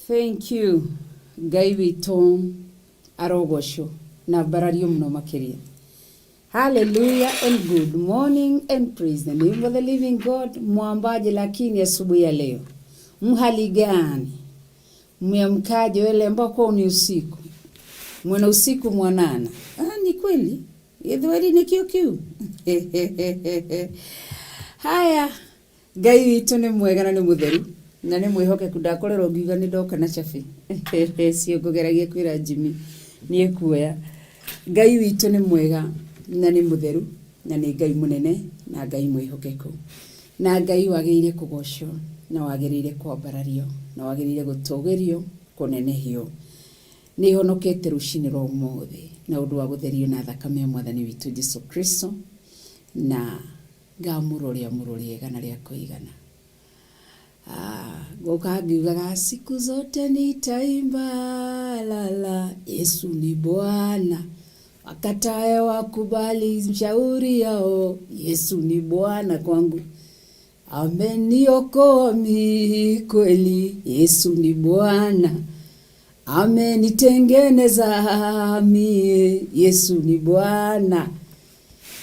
Thank you. Ngai witũ arogocwo na mbarario mũno makĩria. Hallelujah and good morning and praise the name of the living God. Mwambaje lakini asubuhi ya leo. Mhali gani? Mmeamkaje wale ambao ni usiku? Mwana usiku mwanana. Ni kweli. Yedwari ni kiu. Haya. Ngai witũ nĩ mwega na nĩ mũtheru. Na nĩ mwĩhokeku ndakorerwo ngiuga nĩ ndoka na cabi. Cio ngũgeragia kwĩra Jimmy niĩ kuoya. Ngai witũ nĩ mwega na nĩ mũtheru na nĩ Ngai mũnene na Ngai mwĩhokeku. Na Ngai wagĩrĩire kũgocwo na wagĩrĩire kwambarario na wagĩrĩire gũtũgĩrio kũnenehio. Nĩ honokete rũcinĩ rwa ũmũthĩ na ũndũ wa gũtherio na thakame ya Mwathani witũ Jesũ Kristo na ngamũroria mũroriega na rĩa kũigana. Goka ngiugaga siku zote nitaimba lala Yesu ni Bwana. Wakatae wakubali mshauri yao Yesu ni Bwana kwangu. Ameniokoa mimi kweli Yesu ni Bwana. Amenitengeneza mie Yesu ni Bwana.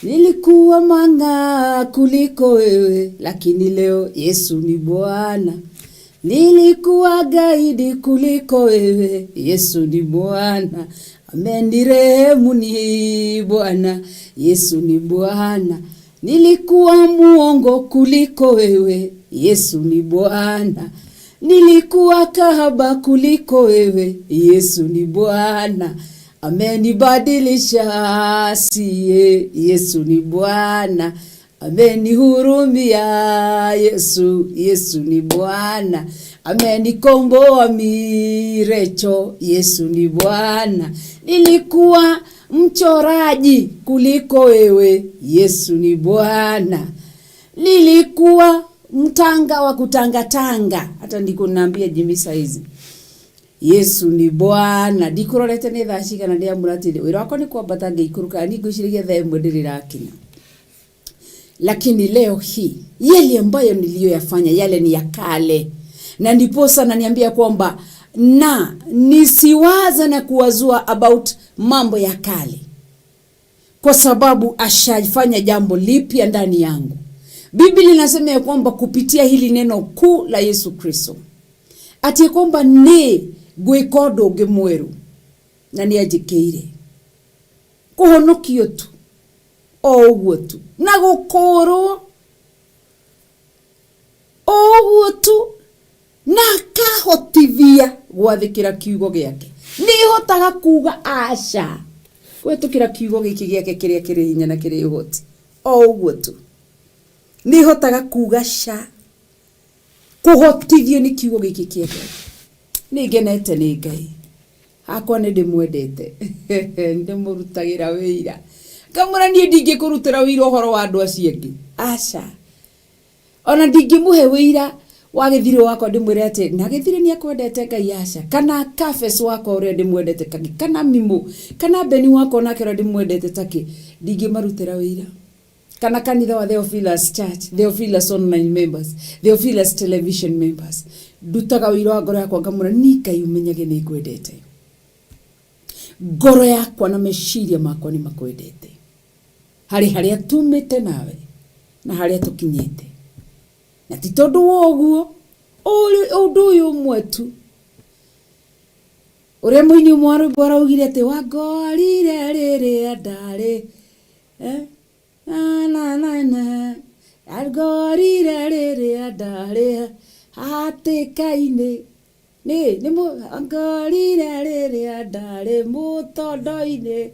Nilikuwa manga kuliko wewe lakini leo Yesu ni Bwana. Nilikuwa gaidi kuliko wewe Yesu ni Bwana. Amenirehemu ni Bwana Yesu ni Bwana. Nilikuwa muongo kuliko wewe Yesu ni Bwana. Nilikuwa kahaba kuliko wewe Yesu ni Bwana. Amenibadilisha siye Yesu ni Bwana. Amenihurumia Yesu ni Bwana. Amenikomboa mirecho Yesu ni Bwana. Nilikuwa mchoraji kuliko wewe Yesu ni Bwana. Nilikuwa mtanga wa kutangatanga hata ndiko naambia Jimmy saizi. Yesu ni Bwana. Ndikurorete ni thashika na ndia muratire. Wira wako ni kwambata ngeikuruka ni ngwiciririe thaa imwe ndirirakinya. Lakini leo hii yale ambayo niliyoyafanya yale ni ya kale. Na ndiposa naniambia kwamba na nisiwaza na kuwazua about mambo ya kale. Kwa sababu ashafanya jambo lipya ndani yangu. Biblia inasema ya kwamba kupitia hili neno kuu la Yesu Kristo ati kwamba ni gwikondo ungi mweru na ni ajikeire kuhonokio tu o uguo tu na gukorwo o uguo tu na kahotithia gwathikira kiugo giake ni hotaga kuga aca gwetukira kiugo giki giake kiria kiri hinya na kiri hoti o uguo tu ni hotaga kuga ca kuhotithio ni kiugo giki kiake ni genete ni Ngai hakwa ni ndimwendete ndimurutagira wira kamura ni ndingĩkũrutĩra wira ũhoro wa andũ acio angĩ aca ona ndingĩmũhe wira wa gĩthirĩ wakwa ndĩmwĩre atĩ na gĩthirĩ ni akwendete Ngai aca kana Kafes wakwa ũrĩa ndĩmwendete kangĩ kana Mimo kana Beni wakwa nake ũrĩa ndĩmwendete takĩ ndingĩmarutĩra wira kana kanitha wa Theophilus Church, Theophilus online members, Theophilus television members. Ndutaga wira wa ngoro yakwa ngamũra ni Ngai umenyage nĩ ngwendete. Ngoro yakwa na meciria makwa ni makwendete. Harĩa tumĩte nawe na harĩa tũkinyĩte. Na ti tondũ woguo ũndũ ũyũ ũmwe tu. Ũrĩa mũini mwarũ baraugire atĩ wangorire rĩrĩa ndarĩ na argorire rĩrĩa ndarĩ hatĩka-inĩ nĩ angorire rĩrĩa ndarĩ mũtondo-inĩ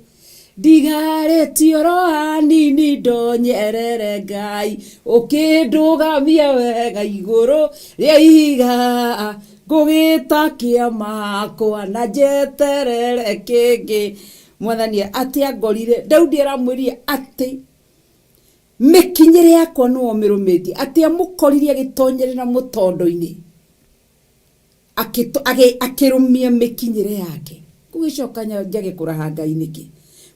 ndigarĩtio rohanini ndonyerere Ngai ũkĩndũgamia wega igũrũ rĩa ihiga ngũgĩta kĩama na njeterere kĩngĩ. Mwathani atĩ angorire Daudi aramwĩria atĩ mĩkinyĩre yakwa no mĩrũmĩtie atĩ amũkoririe agĩtonyerera mũtondo-inĩ akĩrũmia mĩkinyĩre yake gũgĩcoka njage kũraha Ngai nĩkĩ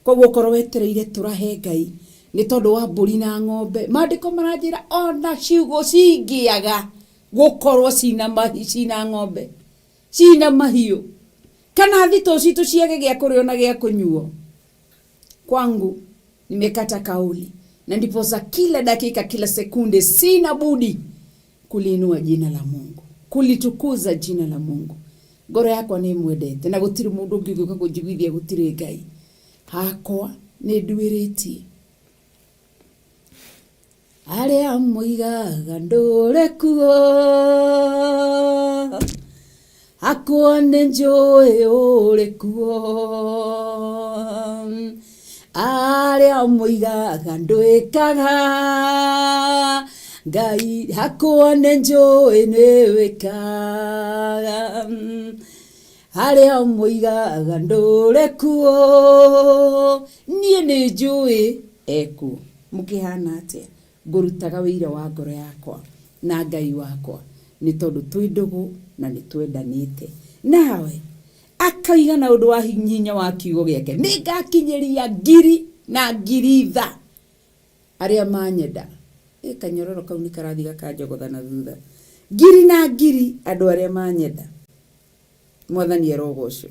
koguo korwo wetereire tũrahe Ngai ni tondu wa mburi na ng'ombe. Maandiko maranjira ona ciugo cingiaga gukorwo cina ng'ombe, cina mahiũ, kana thito citu ciage gĩa kũrĩo na gĩa kũnyuo. Kwangu nimekata kauli, na ndiposa kila dakika, kila sekunde sina budi kuliinua jina la Mungu, kulitukuza jina la Mungu. Ngoro yakwa ni mwendete, na gutiri mundu ungiuka kunjiguithia gutiri Ngai. Hakwa ni nduĩrĩtie aria moigaga ndũre kuo, hakwa nĩ njũĩ ũrĩ kuo. Aria moigaga ndwĩkaga, Ngai hakwa nĩ njũĩ nĩ wĩkaga. Aria moigaga ndũre kuo, niĩ nĩ njũĩ ekuo. Mũkĩhana atĩa? Ngũrutaga wĩira wa ngoro yakwa na Ngai wakwa, nĩ tondũ twĩ ndũgũ na nĩ twendanĩte. Nawe akaiga na ũndũ wa hinya wa kiugo gĩake, nĩ ngakinyĩria ngiri na ngiri tha arĩa manyenda. Kanyororo kau nĩ karathi gakanjogotha na thutha. Ngiri na ngiri andũ arĩa manyenda. Mwathani arogocwo.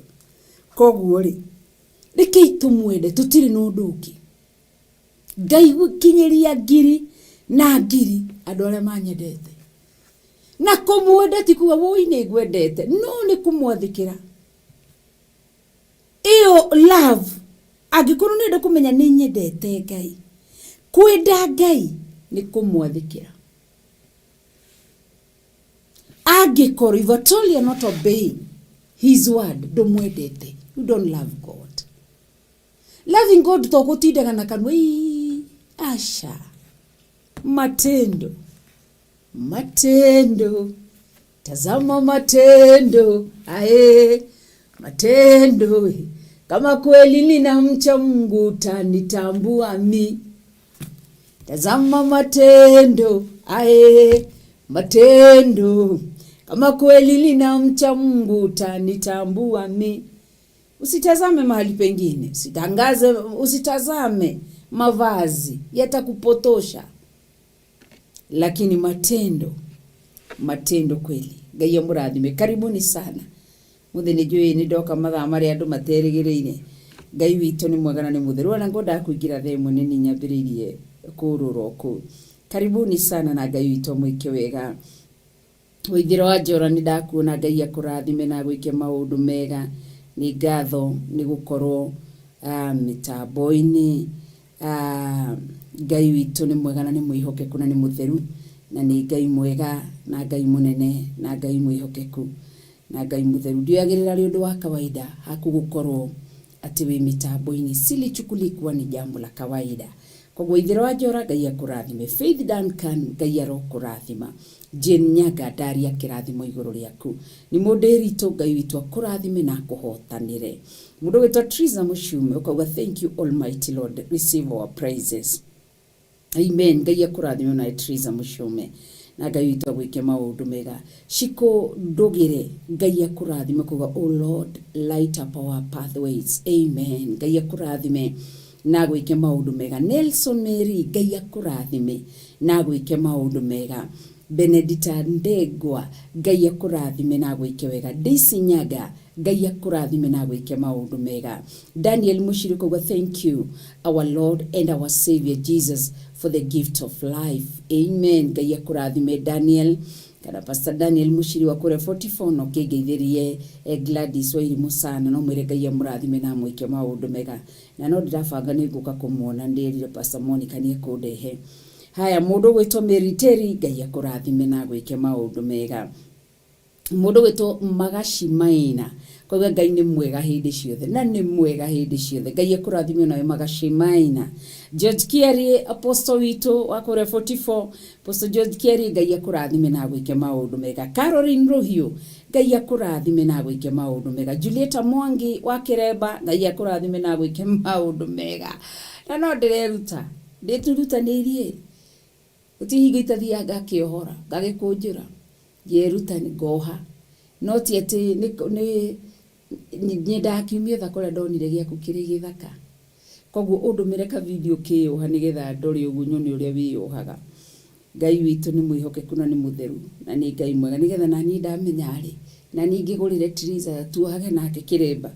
Koguo rĩ, rekei tũmwende, tũtirĩ na ũndũ ũngĩ. Ngai gũkinyĩria ngiri na ngiri andũ arĩa manyendete. Na kũmwenda ti kuga woi nĩ ngwendete, no nĩ kũmwathĩkĩra. Iyo love, angĩkorwo nĩ ndĩ kũmenya nĩ nyendete Ngai, kwenda Ngai nĩ kũmwathĩkĩra. Angĩkorwo if at all you're not obeying his word, ndũmwendete, you don't love God. Loving God to gũtindaga na kanua asha. Matendo, matendo, tazama matendo, ae, matendo. Kama kweli ninamcha Mungu utanitambua mi. Tazama matendo, ae, matendo. Kama kweli ninamcha Mungu utanitambua mi. Usitazame mahali pengine, usitazame mavazi, yatakupotosha. Lakini matendo kweli. Ngai amũrathime. Karibuni sana. Muthenya njũĩ nĩ ndoka mathaa marĩa andũ materĩgĩrĩire. Ngai witũ nĩ mwega na nĩ mũtheru, na ngwenda kũingĩra themo nĩ nyambĩrĩirie kũrũrwo kũu. Karibuni sana na Ngai witũ mwĩke wega. Wĩithĩro wa Njora nĩ ndakuona. Ngai akũrathime na gwĩke maũndũ mega. Nĩ ngatho nĩ gũkorwo mĩtambo-inĩ. Ngai witũ nĩ mwega na nĩ mwĩhokeku na nĩ mũtheru, na nĩ Ngai mwega na Ngai mũnene na Ngai mwĩhokeku na Ngai mũtheru. Ndiagĩrĩra rĩ ũndũ wa kawaida haku gũkorwo atĩ wĩ mĩtambo-inĩ. Silichukulia kuwa ni jambo la kawaida. Koguo Wĩithĩro wa Njora, Ngai akũrathime. Faith Duncan, Ngai arokũrathima. Jane Nyaga, ndaria kĩrathimo igũrũ rĩaku. Nĩ mũndĩritũ, Ngai witũ akũrathime na akũhotanĩre. Mũndũ wĩtwa Triza Mũciume ukauga thank you Almighty Lord, receive our praises. Amen. Ngai akũrathime na Triza Mũciume na Ngai witũ agwĩke maũndũ mega. Shiko Ndogire, Ngai akũrathime kuga oh Lord, light up our pathways. Amen. Ngai akũrathime na gwĩke maũndũ mega. Nelson Mary, Ngai akũrathime na gwĩke maũndũ mega. Benedita Ndegwa, Ngai akũrathime na gwĩke wega. Daisy Nyaga, Ngai akũrathime na gwĩke maũndũ mega. Daniel Mushiri kuga thank you our Lord and our Savior Jesus for the gift of life. Amen. Ngai akũrathime Daniel. Kana Pastor Daniel Mushiri wa kure 44 no kĩgeithĩrie Gladys wa Irimũ sana, no mwĩre Ngai amũrathime na mwĩke maũndũ mega. Na no ndirabanga nĩ ngũka kũmuona, ndĩrire Pastor Monica nĩ ekũndehe. Haya, mũndũ gwĩtwo Meriteri, Ngai akũrathime na gwĩke maũndũ mega. Mũndũ gwĩtwo Magashi Maina, koguo Ngai nĩ mwega hĩndĩ ciothe, na nĩ mwega hĩndĩ ciothe. Ngai akũrathime nawe Magashi Maina. George Kiari, Apostle witũ wa kũrĩa 44, Apostle George Kiari, Ngai akũrathime na gwĩke maũndũ mega. Caroline Rohio, Ngai akũrathime na gwĩke maũndũ mega. Julieta Mwangi wa Kĩremba, Ngai akũrathime na gwĩke maũndũ mega. Na no ndĩrutanĩirie utihingo itathiaga ngakĩohora ngagĩkũnjĩra yeruta ngoha no ti atĩ nĩ ndakiumia thako rĩa ndonire gĩaku kĩrĩ gĩthaka koguo undumire ka video kiyo hanigetha ndori ugu nyoni uria wiyohaga Ngai witu ni mwihokeku na ni mutheru na ni Ngai mwega nigetha nani ndamenya ri na ningi gurire tiriza tuage nake kiremba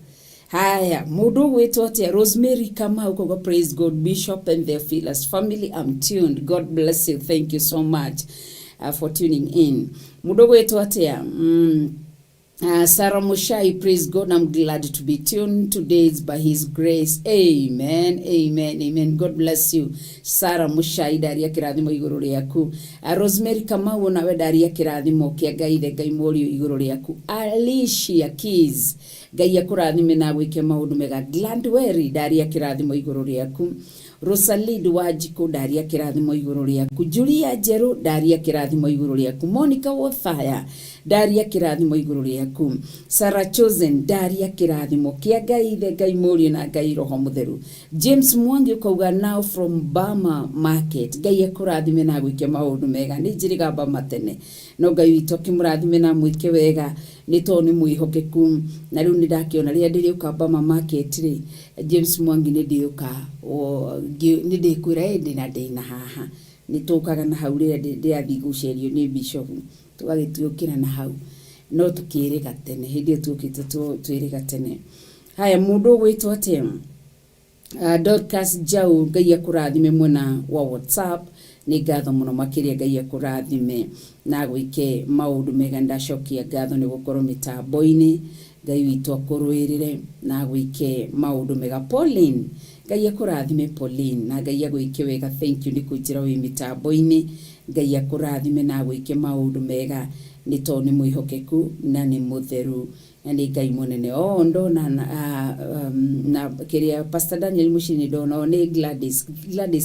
haya mundu gwitwo atia Rosemary Kamau kogo praise God Bishop and Theophilus family I'm tuned God bless you thank you so much for tuning in mundu gwitwo atia Sarah Mushai, praise God, I'm glad to be tuned today by his grace. Amen, amen, amen. God bless you. Sarah Mushai, daria kirathimo iguru riaku. Rosemary Kamau nawe daria kirathimo kia Ngai the Ngai morio iguru riaku. Alicia Keys, Ngai akurathime na gwike maundu mega. Gladwell daria kirathimo iguru riaku. Rosalie Wajiko daria kirathimo iguru riaku. Julia Jeru daria kirathimo iguru riaku. Monica Wothaya daria kirathimo iguru riaku. Sarah Chosen daria kirathimo kia Ngai the Ngai morio na Ngai roho mutheru. James Mwangi ukauga now from Bama Market. Ngai akurathime na gwike maundu mega. Ni njiriga Bama tene. No Ngai witu kimurathime na mwike wega. Ni to ni mwihokeku na riu ni ndakiona ria ndiriuka Bama Market ri James Mwangi ni ndiuka ni ndikwira indi na ndina haha ni tukaga na hau ria ndiathi gucerio ni bishop tugagitiukira na hau no tukirika tene hindi tukite twirika tene haya mundu gwitwo atem Dorcas Jau Ngai akurathime mwena wa WhatsApp ni ngatho muno makiria Ngai akurathime na gwike maundu mega ndacokia ngatho ni gukorwo mitambo-ini Ngai witu akurwirire na gwike maundu mega Pauline Ngai akurathime Pauline na Ngai agwike wega thank you ni kunjira wi mitambo-ini Ngai akurathime na gwike maundu mega ni to ni mwihokeku na ni mutheru na ni Ngai munene ndo na kiria Pastor Daniel Mushini dono ni Gladys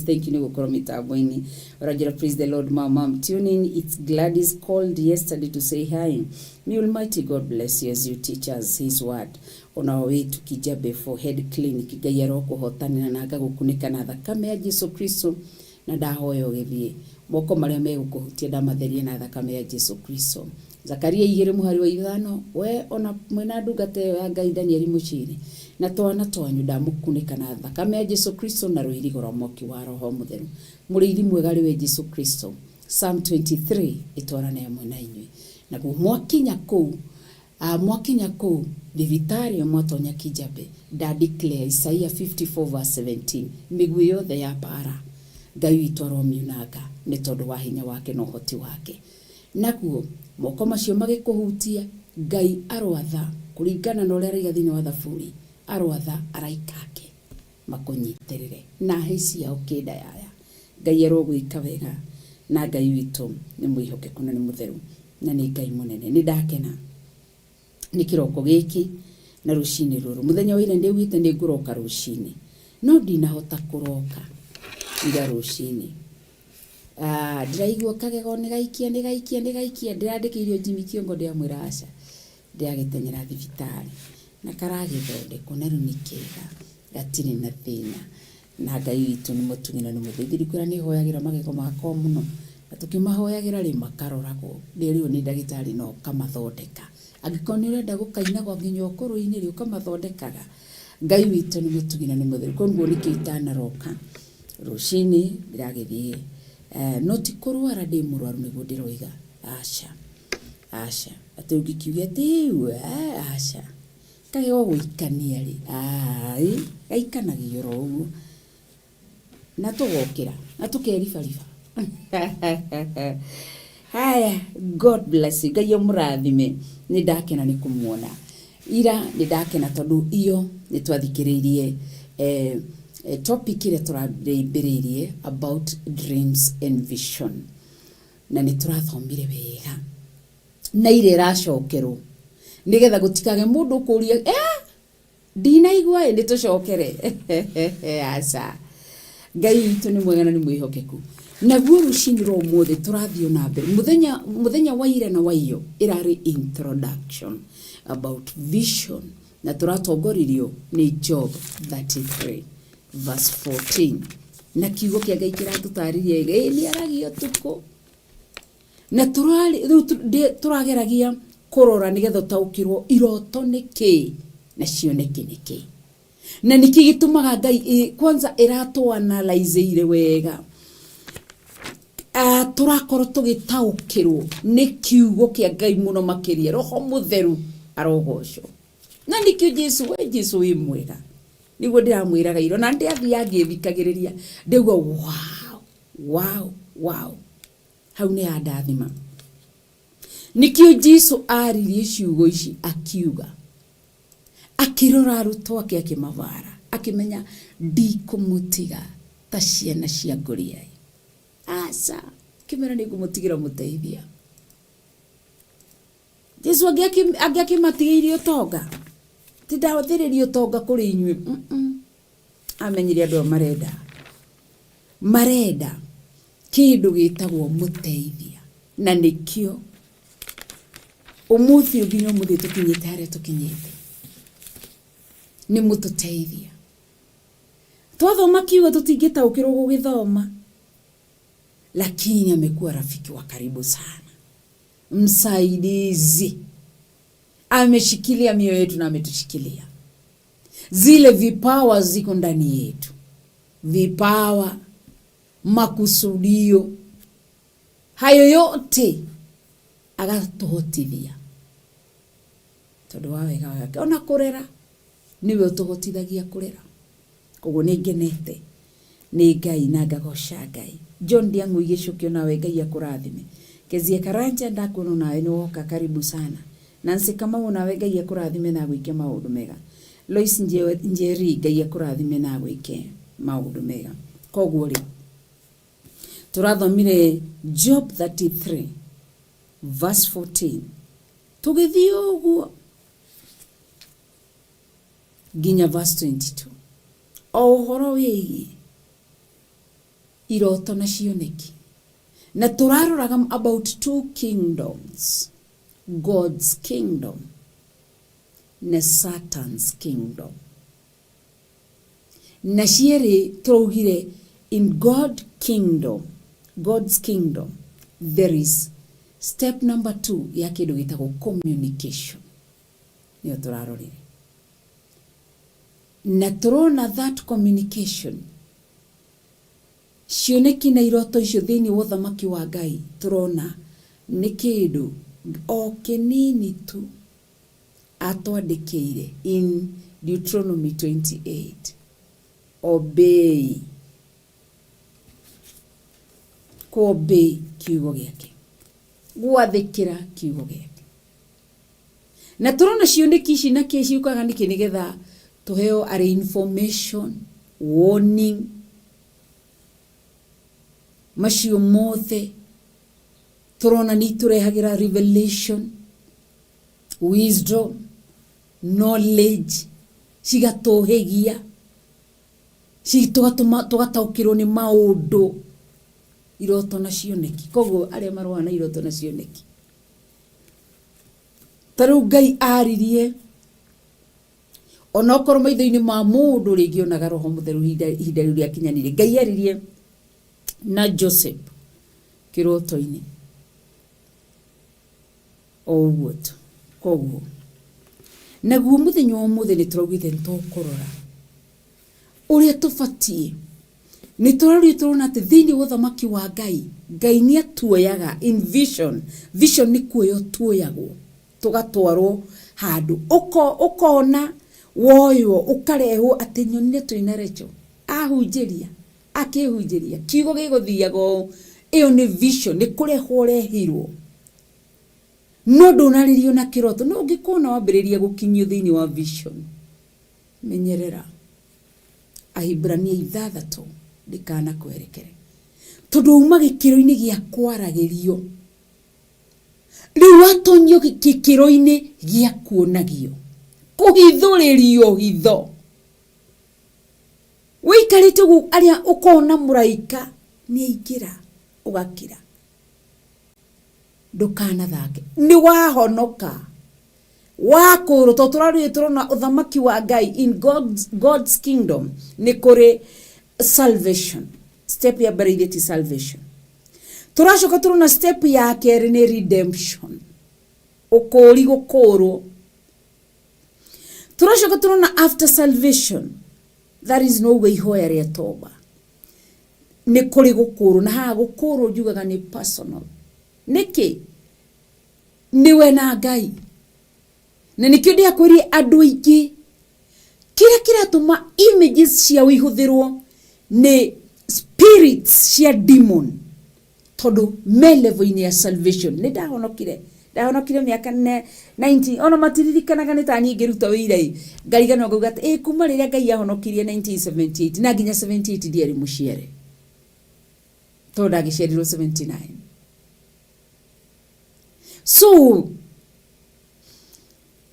thank you ni gukorwo mitambo-ini Roger praise the Lord mama I'm tuning it's Gladys called yesterday to say hi may Almighty God bless you as you teach us his word on our way to Kijabe for head clinic Ngai arokuhotanira na agagukunika na thakame ya Jesu Kristo na ndahoyo githie moko maria megukuhutia ndamatherie na thakame ya Jesu Kristo Zakaria 2:5 we ona mwena ndungate ya Ngai Daniel Mushiri na twana twanyu ndamukunika na thakame ya Jesu Kristo na ruirigo rwa moki wa roho mutheru muriithi mwega riwe Jesu Kristo Psalm 23 itwarane ya mwena inywe na mwakinya ku divitari motonya Kijabe da declare Isaiah 54:17 miguu yothe ya bara Ngai witu aromiunaga ni tondu wa hinya wake no hoti wake nakuo moko macio magikuhutia Ngai arwatha kuringana na uria riga thini wa thaburi arwatha araikake makunyitirire na heci ya ukida yaya Ngai arogwika wega na Ngai witu ni mwihokeku na ni mutheru na ni Ngai munene ni ndakena ni kiroko giki na ruci-ini ruru muthenya wile ndiwite ni nguroka ruci-ini no ndinahota kuroka ira ruci-ini ndiraigua kagego ni gaikia ndirandikeirio Jimmy Kiongo ndiamwira aca ndiagitengera thibitari na karagithondeko na riu ni kega gatiri na thina na Ngai witu ni mutungina ni muthithiri kwira ni hoyagira magego makwa muno na tukimahoyagira ri makaroragwo riu ni ndagitari no kamathondeka angikoni urenda gukaina gwa nginya ukuru-ini ri ukamathondekaga Ngai witu ni mutungina ni muthithiri konguo nikitana roka ruci-ini ndiragithie no ti kurwara ndi murwaru niguo ndiroiga aca ati ungikiuga ati aca kagego guikania ri gaikanagio ro uguo na tugokira na tukeribariba haya God bless you Ngai murathime ni ndakena ni kumuona ira ni ndakena tondu iyo ni twathikiririe topic ile turambiririe about dreams and vision na ni turathombire wega na ile racokerwo nigetha gutikage mundu kuria ndinaigua ndi tucokere aca Ngai witu ni mwega na ni mwihokeku naguo ruci-ini ro mothe turathio na mbere muthenya wa ira na waiyo irari introduction about vision na turatongoririo ni Job 33 verse 14 na kiugo kia Ngai kiratutaririe ni aragio tuko na turageragia kurora nigetha taukirwo iroto niki na cioneki niki na niki gitumaga Ngai kwanza irato analyze ire wega turakoro tugitaukirwo ni kiugo kia Ngai muno makiria roho mutheru arogoco na nikio Jesu wi mwega niguo ndiramwiraga iro na ndiathia ngithikagiriria ndigwo wow hau ni andathima nikio Jesu aririe ciugo ici akiuga akirora arutwo ake akimavara akimenya ndikumutiga ta ciana cia ngũriai asa kimera ni kumutigira muteithia Jesu agiakimatigirie utonga tindathiririe utonga kuri inyui amenyire andu marenda kindu gitagwo muteithia na nikio umuthi nginya muthi tukinyite haria tukinyite ni mututeithia twathoma kiugo tutingitaukirwo gugithoma lakini amekuwa rafiki wa karibu sana msaidizi ameshikilia mioyo yetu na ametushikilia zile vipawa ziko ndani yetu vipawa makusudio hayo yote agatuhotithia tondu wa wega wake ona kurera niwe utuhotithagia kurera koguo ni ngenete ni Ngai na ngagoca Ngai John Diangu igicukio nawe Ngai akurathime Kezie Karanja ndakuona nawe ni woka karibu sana Nancy Kamau nawe Ngai akurathime na gwike maundu mega Lois Njeri Ngai akurathime na gwike maundu mega koguo ri turathomire Job 33 verse 14 tugithio uguo ginya verse 22 ohoro wigi iroto na cioneki na turaroraga about two kingdoms God's kingdom na Satan's kingdom na ciere turaugire in God's kingdom there is step number 2 ya kindu gitagwo communication niyo turarorire na turona that communication cioneki na iroto icio thiini wa thamaki wa Ngai turona ni kindu o kinini tu atwandikire in Deuteronomy 28 obey kiugo giake gwathikira kiugo giake na turona cioneki ici na ciukaga niki nigetha tuheo ari information warning macio mothe turona ni turehagira revelation wisdom knowledge cigatuhegia tugataukirwo ni maundu iroto na cioneki koguo aria marwa na iroto na cioneki taru Ngai aririe onokorwo maitho-ini ma mundu ringi onaga roho mutheru hinda riu riakinyanire Ngai aririe na Joseph kiroto-ini oguo tu koguo naguo muthenya omuthe ni turaugite ntukurora uria tufatie ni turona ati thiini wa thamaki wa Ngai ni atuoyaga in vision ni kuoyo tuoyagwo tugatwarwo handu ukona woyo ukarehwo ati nyonire twina recho ahunjiria akihunjiria kiugo giguthiago iyo ni vision ni kurehwo rehirwo no ndunaririo na kiroto no ngikona wambiriria gukinyio thiini wa vision menyerera Ahibrania 6 ndikana kwerekere tondu uma gikiro-ini gia kwaragirio riu atonyo gikiro-ini gia kuonagio kuhithuririo hitho wikarite gu aria ukona muraika ni aingira ugakira ndukana thake ni wahonoka wakuru to turona uthamaki wa Ngai in God's kingdom ni kuri salvation step ya mbere itheti salvation turacoka turona step ya keri ni redemption ukuri gukuru turacoka turona after salvation That is no way ihoya ria toba. Ni kuri gukuru na ha gukuru njugaga ni personal. Niki niwe na Ngai. Na nikio ndia kwiri andu aingi kira tuma images cia wihũthĩrwo ni spirits cia demon todo me level-inĩ ya salvation. Ni ndahonokire miaka 19 ona matiririkanaga ni tani ngiruta wĩira ngarigana ngauga kuma rĩrĩa Ngai ahonokirie 1978 na nginya 78 ndiarĩ mũciare to ndagĩciarirwo 79. So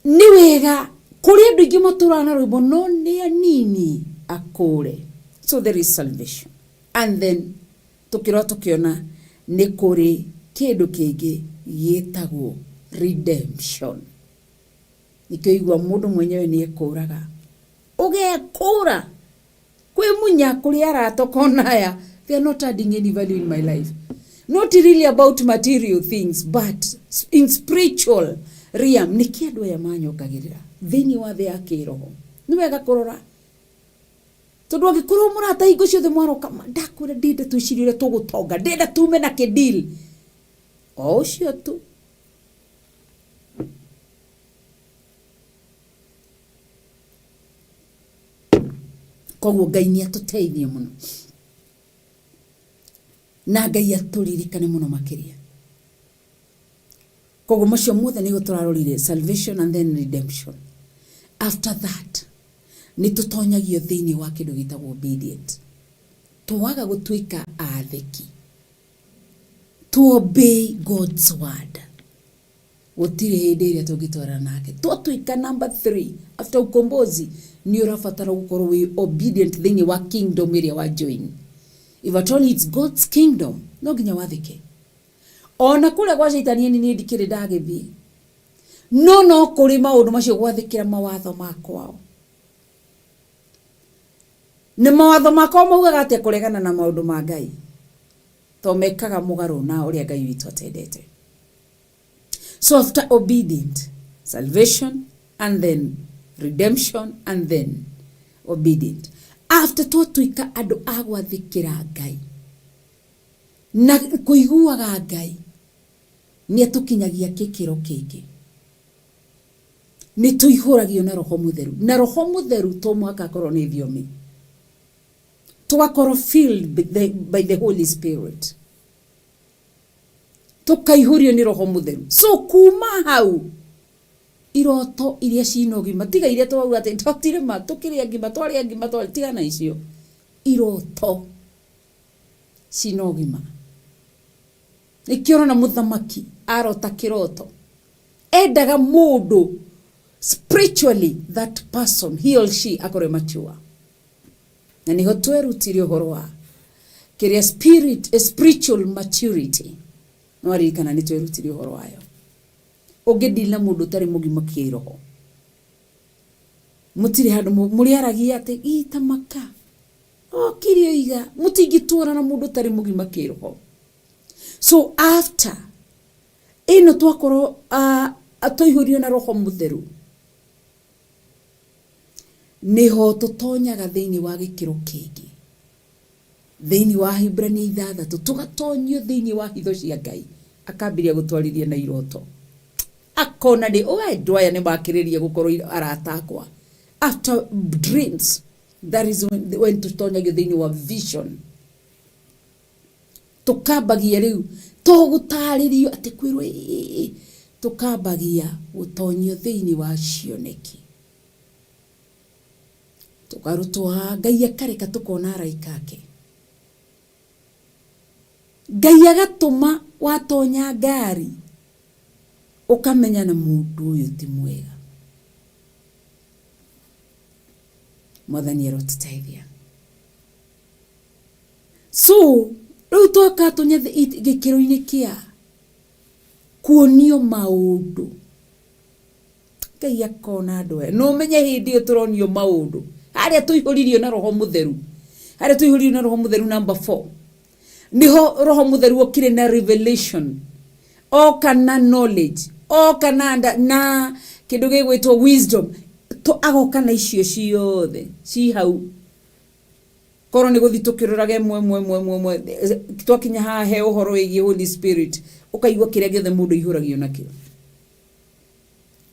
ni wega kuri andu ingi maturana rwimbo no ni anini akure. So there is salvation. And then tukiona ni kuri kindu kingi gitagwo redemption. Nikio igwa mundu mwenyewe ni ekuraga ugekura kwi munya kuri aratokonaya. They are not adding any value in my life. Not really about material things, but in spiritual realm niki andu aya manyokagirira thiini wa thia kiroho. Ni wega kurora tondu angikorwo murata hingo ciothe mwaroka ndakwira ndinde twicirire tugutonga ndinde tume na kidil o ucio tu. Koguo Ngai ni atuteithie muno na Ngai aturirikane muno makiria. Koguo macio mothe ni guturarorire salvation and then redemption. After that ni tutonyagio thiini wa kindu gitagwo obedient. Tuwaga gutuika atheki. To obey God's word. Gutire hindi iria tungitwara nake. Tutuika number 3 after ukombozi ni urafatara gukorwo wi obedient thiini wa kingdom iria wa join. If at all it's God's kingdom, no ginya wathike. Ona kule kwa shaitani ni ndikire ndagithie. No kuri maundu macio gwathikira mawatho makwao. Ni mawatho makwao maugaga atia kuregana na maundu ma Ngai. To mekaga mugaru na uria Ngai witu atendete. So after obedient, salvation, and then redemption, and then obedient. After tuika andu agwathikira Ngai na kuiguaga Ngai ni atukinyagia kikiro kingi. Ni tuihuragio na Roho Mutheru. Na Roho Mutheru to mwaka korwo ni thiomi. Tugakorwo filled by the Holy Spirit. Tukaihurio ni Roho Mutheru. So kuma hau iroto iria cinogima tiga iria twauga ati twatire ma tukiria ngima twari tiga na icio iroto cinogima. Nikiona na muthamaki arota kiroto endaga mundu spiritually that person he or she akore mature. Na niho twerutire uhoro wa kiria spiritual maturity. Nwari kana ni twerutire uhoro wayo. Ugedila mundu tari mugima kiroho. Mutire handu muri aragia ati itamaka. Kirio iga mutingitura na mundu tari mugima kiroho. So after ino twakoro atoihurio na Roho Mutheru niho tutonyaga thiini wa gikiro kingi. Thiini wa Hibrania 6 tugatonyio thiini wa hitho cia Ngai akambiria gutwarithia na iroto. Akona ni oendwa ya ni makiriria gukorwo aratakwa. After dreams, that is when tutonyagio thiini wa vision. Tukabagia riu tugutaririo ati kwirwo tukabagia gutonyio thiini wa cioneki. Tukarutwa Ngai akareka tukona araikake. Ngai agatuma watonya ngari ukamenya na mundu uyu ti mwega. Mwathani erotuteithia. So riu twoka tunyethe gikiro-ini kia kuonio maundu. Ngai akona andu no menye hindi iyo turonio maundu haria tuihuririo na Roho Mutheru. Haria tuihuririo na Roho Mutheru number 4 niho Roho Mutheru okire na revelation o kana knowledge o kana na kindu gigwitwo wisdom to agoka na icio ciothe ci hau Koro ni guthi tukirorage mwe twakinya ha he uhoro wigi Holy Spirit ukaigwa kiria giothe mundu ihuragio nakio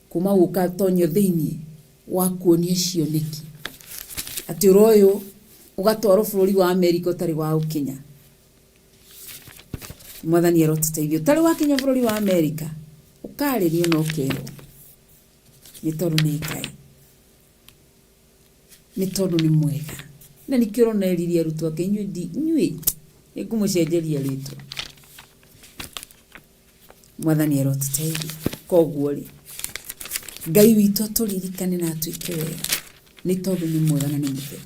kuma uka tonyo thiini wa kuonia cioneki ati royo ugatwaro bururi wa America utari wa ukinya mwathani arotuteithio utari wa kinya bururi wa America ukaririo no kero ni tondu ni Ngai ni tondu ni mwega na nikiro neriria arutu ake nyui ikumucenjeria ritwa mwathani arotuteithio koguo ri Ngai witu turirikane na twike wega ni tondu ni mwega na ni mutheru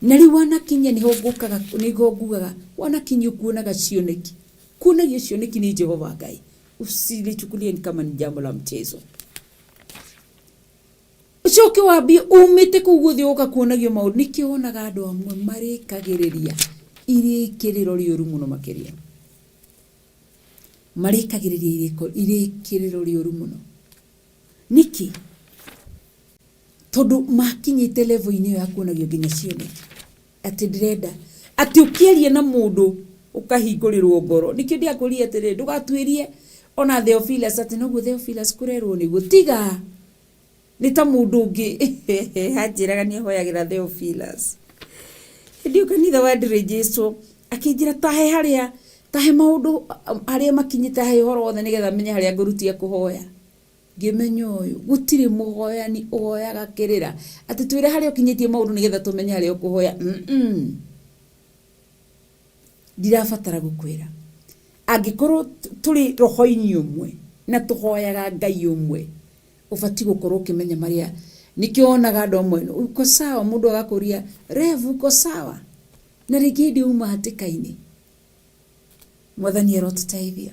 na ri wanakinya ni hongukaga ni hongugaga wanakinya kuonaga cioneki kuonagia cioneki ni Jehova Ngai usilichukulie kama ni jambo la mchezo ucoke wambie umite kuguthi uka kuonagio maundu nikionaga andu amwe marikagiriria irikiriro rioru muno makiria marikagiriria irikiriro rioru muno niki tondu makinyite level ini ya kuonagio nginya cioneki ati ndirenda ati ukierie na mundu ukahingurirwo ngoro nikio ndiakuria atiri ndugatuirie ona Theophilus ati noguo Theophilus kurerwo ni gutiga ni ta mundu ungi hajiraga ni hoyagira Theophilus ndio kanitha wa register akijira tahe haria tahe maundu haria makinyite hae horo wothe nigetha menye haria ngurutia kuhoya ngimenyo uyu gutiri muhoya ni uhoyaga kirira ati twire haria ukinyitie maundu nigetha tumenye haria ukuhoya ndirabatara gukwira angikorwo turi roho-ini umwe na tuhoyaga Ngai umwe ufati gukorwo ukimenya maria nikionaga andu amwe uko sawa mundu agakuria revu uko sawa na rigidi uma hatikaini mwathani arotuteithia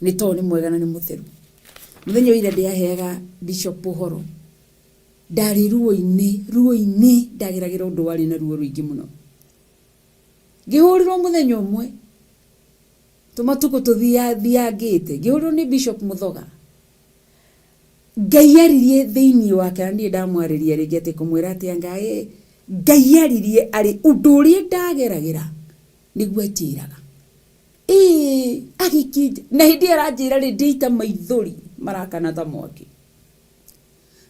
ni to ni mwega na ni mutheru muthenya ira ndiaheaga bishop uhoro ndari ruo-ini ndagiragira undu wari na ruo ruingi muno ngihurirwo muthenya umwe tumatuko tuthiangite ngihurirwo ni bishop Muthoga Ngai aririe thiini wake ndi ndamwariria ringi ati kumwira ati Ngai Ngai aririe ari undu uria ndageragira niguo etiraga agiki na hindi aranjira ri ndita maithori marakana ta mwaki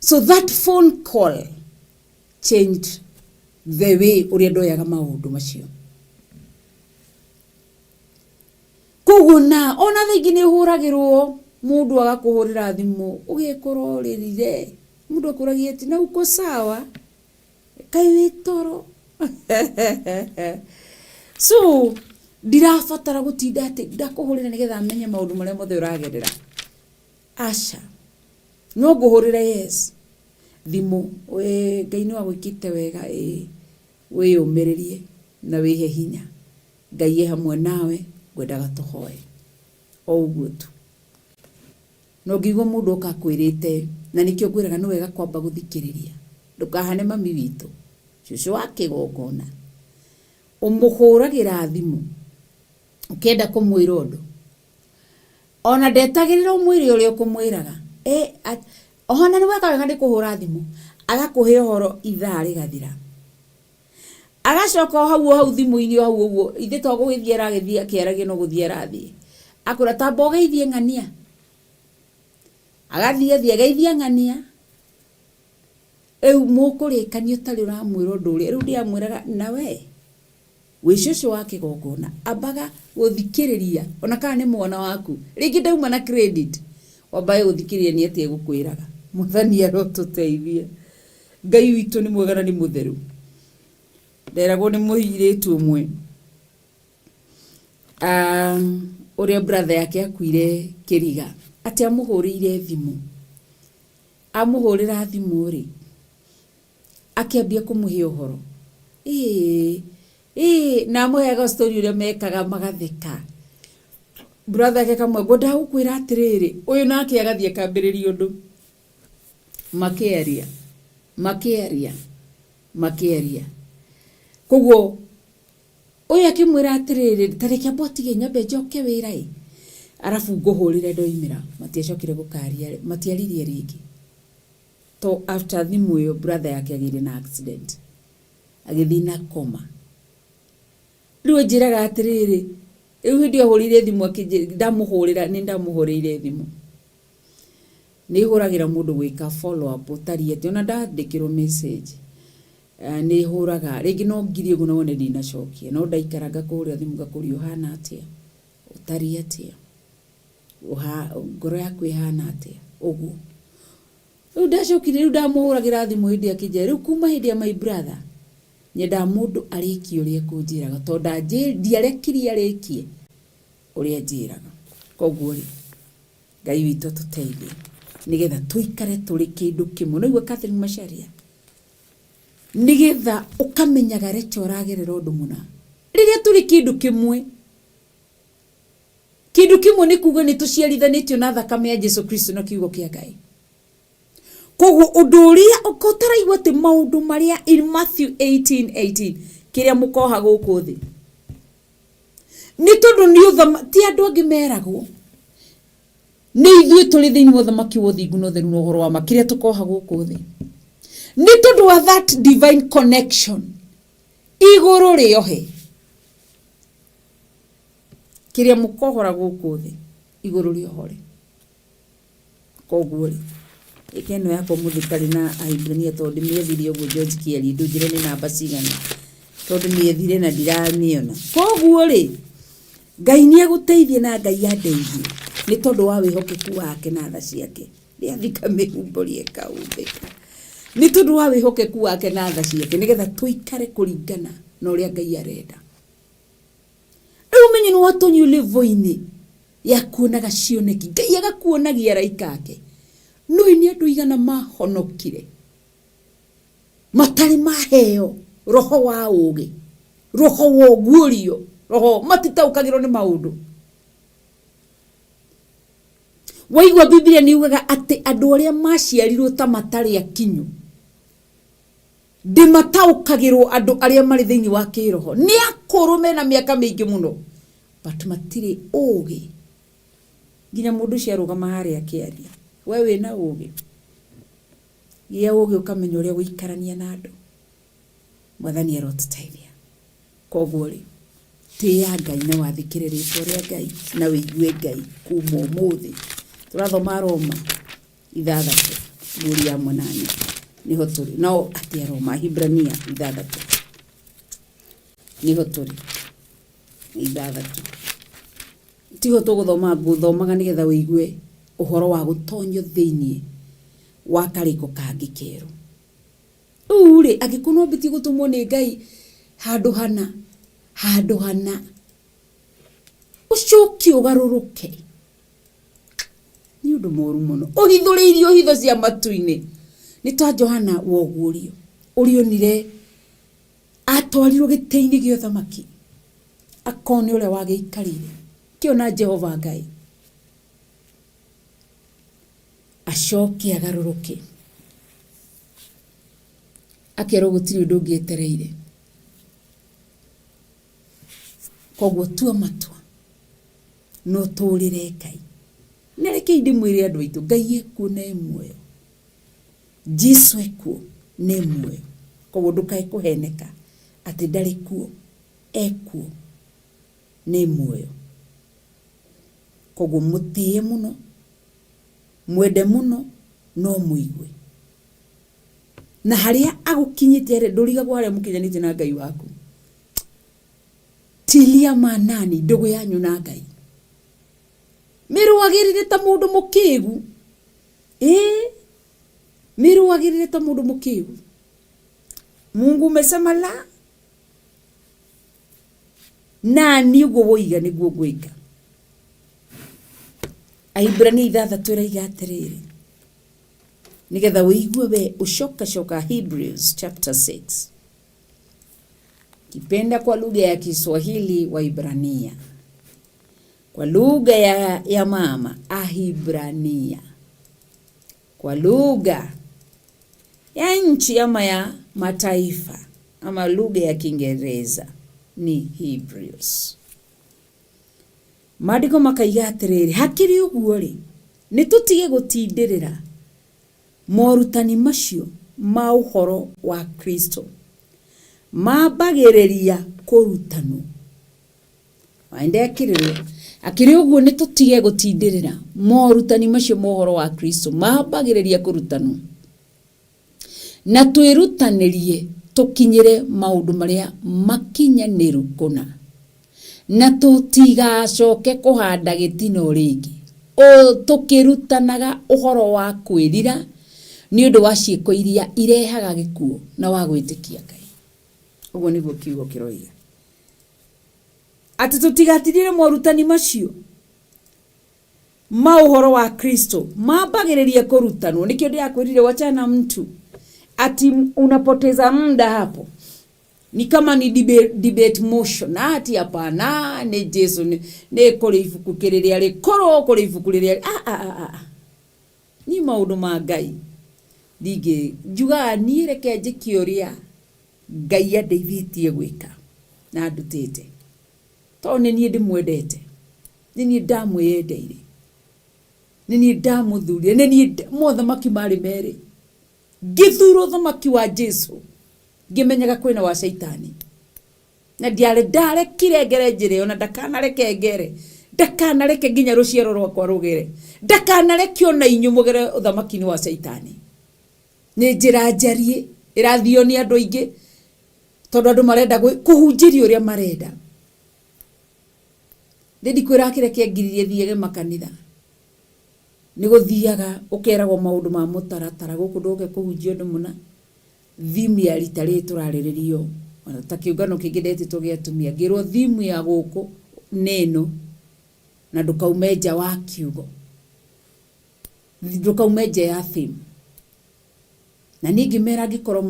so that phone call changed the way uria ndoyaga maundu macio kuguna ona thingi ni huragirwo mundu agakuhurira thimu ugikororerire mundu akuragia ati na uko sawa kai witoro so ndirabatara gutinda ati ndakuhurira nigetha amenye maundu maria mothe uragerera asha no nguhurira yes thimu we Ngai ni wagwikite wega we umiririe na wihe hinya Ngai hamwe nawe ngwendaga tuhoe o uguo tu no ngigo mundu ukakwirite na nikio ngwiraga ni wega kwamba guthikiriria ndukahane mami witu cucu wa Kigongona umuhuragira thimu ukenda kumwira undu ona ndetagirira umwiri uria ukumwiraga ohana ni wega wega ndikuhura thimu agakuhe horo ithaa rigathira agacoka hau thimu-ini hau uguo ithe to gugithiera githia kiarage no guthiera thi akura tamba ugeithie ng'ania agathie geithia ng'ania mukurikania utari uramwira undu uria riu ndiamwiraga nawe wi cucu wa Kigongona ambaga guthikiriria ona kana ni mwana waku ringi ndauma na credit wambaye guthikiriria ni atie gukwiraga muthani arotuteithia Ngai witu ni mwega na ni mutheru nderagwo ni muhiritu umwe uria brother yake akuire Kiriga ati amuhurire thimu amuhurira thimu ri akiambia kumuhe uhoro na muhega story uria mekaga magatheka brother yake kamwe ngoda ukwira atiriri uyu nake agathie kambiriria undu makiaria koguo uyu akimwira atiriri tareke abotige nyambe njoke wira arafu nguhurire ndoimira matiacokire gukaria matiaririe ringi to after thimu yo brother yake agire na accident agithina koma riu njiraga atiriri riu ndio horire thimu ndamuhurira ni ndamuhurire thimu ni huragira mundu gwika follow up utariete ona ndandikirwo message ni huraga ringi no ngirie guno wone ndina cokie no ndaikaranga kuria thimu ngakurio hana atia utariete ngoro yaku ihana atia uguo riu ndacokire riu ndamuhuragira thimu hindi akije riu kuma hindi ya my brother nyenda mundu ariki uria kunjiraga tonda ndiarekiri arikie uria njiraga koguo ri Ngai witu tuteithie nigetha tuikare turi kindu kimwe no igwe Catherine Macharia nigetha ukamenyaga recho uragirira undu muna riria turi kindu kimwe ni kuga ni tuciarithanitio na thakame ya Jesu Kristo na kiugo kia Ngai koguo undu uria ukotaraigwa ti maundu maria in Matthew 18:18 kiria mukoha guku thi ni tondu ni uthama ti andu angi meragwo ni ithuĩ tũrĩ thĩinĩ wa ũthamaki wa ũthingu na ũtheru na ũhoro wa ma kĩrĩa tũkoha gũkũ thĩ ni tondu wa that divine connection igũrũ rĩohe kĩrĩa mũkohora gũkũ thĩ igũrũ rĩohore koguo rĩ ikeno yako muthikari na Aibrania tondu miethire uguo George Kieri ndunjire ni namba cigana tondu miethire na ndiramiona koguo ri Ngai ni aguteithie na Ngai andeithie ni tondu wa wihokeku wake na tha ciake ni athika mihumburie kaumbika ni tondu wa wihokeku wake na tha ciake nigetha tuikare kuringana na uria Ngai arenda umenye ni watonyu levo-ini ya kuonaga cioneki Ngai agakuonagia raika ake no ni andu igana mahonokire matari maheo roho wa ugi roho wa guorio roho matitaukagirwo ni maundu waigwa Biblia ni ugaga ati andu aria maciarirwo ta matari akinyu ndimataukagirwo andu aria mari thiini wa kiroho ni akuru mena miaka mingi muno but matire ugi nginya mundu ciarugama haria akiaria wewe na ugi gia ugi ukamenya uria guikarania na andu mwathani arotuteithia koguo ri tia Ngai na wathikiriritwo ria Ngai na wigue Ngai kuma umuthi turathoma Roma 6 nguri ya 8 niho turi no atia Roma Hibrania 6 niho turi 6 tiho tuguthoma nguthomaga nigetha wigue uhoro wa gutonyo thiini wa kariko kangi keru uri agikuno biti gutumwo ni Ngai handu hana ucoki ugaruruke ni undu moru muno uhithuriirio hitho cia matu-ini ni ta Johana wogurio urionire atwarirwo gitei-ini gio thamaki akoni uria wagiikarire kiona Jehova Ngai acoki agaruruke akero gutiri undu ngietereire koguo tua matua no turire Ngai nereke ndimwire andu aitu Ngai ekuo na muoyo Jesu ekuo na muoyo koguo ndukae kuheneka ati ndari kuo ekuo na muoyo koguo mutie muno mwende muno no muigwe na haria agukinyite re ndurigagwo haria mukinyanite na Ngai waku tilia manani ndugu yanyu na Ngai miruagirire ta mundu mukigu miruagirire ta mundu mukigu Mungu umesema la nani ugo woiga niguo gwika Aibrania 6 iraiga atiriri nigetha wiigue we ucoka Hebrews chapter 6 kipenda kwa lugha ya Kiswahili wa Ibrania kwa lugha ya mama Ahibrania kwa lugha ya nchi ama ya mataifa ama lugha ya Kiingereza ni Hebrews Maandiko makaiga atiriri hakiri uguo ri ni tutige gutindirira morutani macio ma uhoro wa Kristo mambagĩrĩria kũrutanwo. Waende akĩrĩ ũguo nĩ tũtige gũtindĩrĩra morutani macio mohoro wa Kristo mambagĩrĩria kũrutanwo na twĩrutanĩrie tũkinyĩre maũndũ marĩa makinyanĩru kũna na tũtigacoke kũhanda gĩtino rĩngĩ tũkĩrutanaga ũhoro wa kwĩrira nĩ ũndũ wa ciĩko iria irehaga gĩkuũ na wa gwĩtĩkia Ngai. Ũguo nĩguo kiugo kĩroiga. Atĩ tũtigatirire morutani macio ma ũhoro wa Kristo mambagĩrĩria kũrutanwo. Nĩkĩo ndĩrakwĩrire wachana mtu ati unapoteza muda hapo. Ni kama ni debate motion. Ati hapana ni Jesu ni kore ibuku kĩrĩrĩa rĩkorwo kore ibuku rĩrĩa ni maũndũ ma Ngai. Dige juga ni reke njĩke ũrĩa Ngai andeithĩtie gwĩka na ndutĩte. To nĩ niĩ ndĩmwendete. Nĩ niĩ ndamwĩendeire. Nĩ niĩ ndamũthurire. Nĩ niĩ mothamaki marĩ merĩ. Ngĩthura ũthamaki wa Jesu. Ngĩmenyaga kwĩna wa Shaitani. Na ndarekire ngere njĩre ona ndakanareke ngere. Ndakanareke nginya rũciaro rwakwa rũgere. Ndakanareke ona inyu mũgere ũthamaki-inĩ wa Shaitani. Nĩ njĩra njarie ĩrathio nĩ andũ aingĩ tondũ andũ marenda kũhunjĩrio ũrĩa marenda. Ndikwĩra kĩreke ngiririe thiege makanitha. Nĩ gũthiaga ũkeragwo maũndũ ma mũtaratara gũkũ ndũke kũhunjio andũ mũna. Thimu ya rita rĩrĩ tũrarĩrĩrio ta kĩũngano kĩngĩ ndetĩtwo gĩa atumia ngĩrwo thimu ya gũkũ neno na ndũkaume nja wa kiugo. Ndũkaume nja ya theme. Na ningĩ mera ngĩkorwo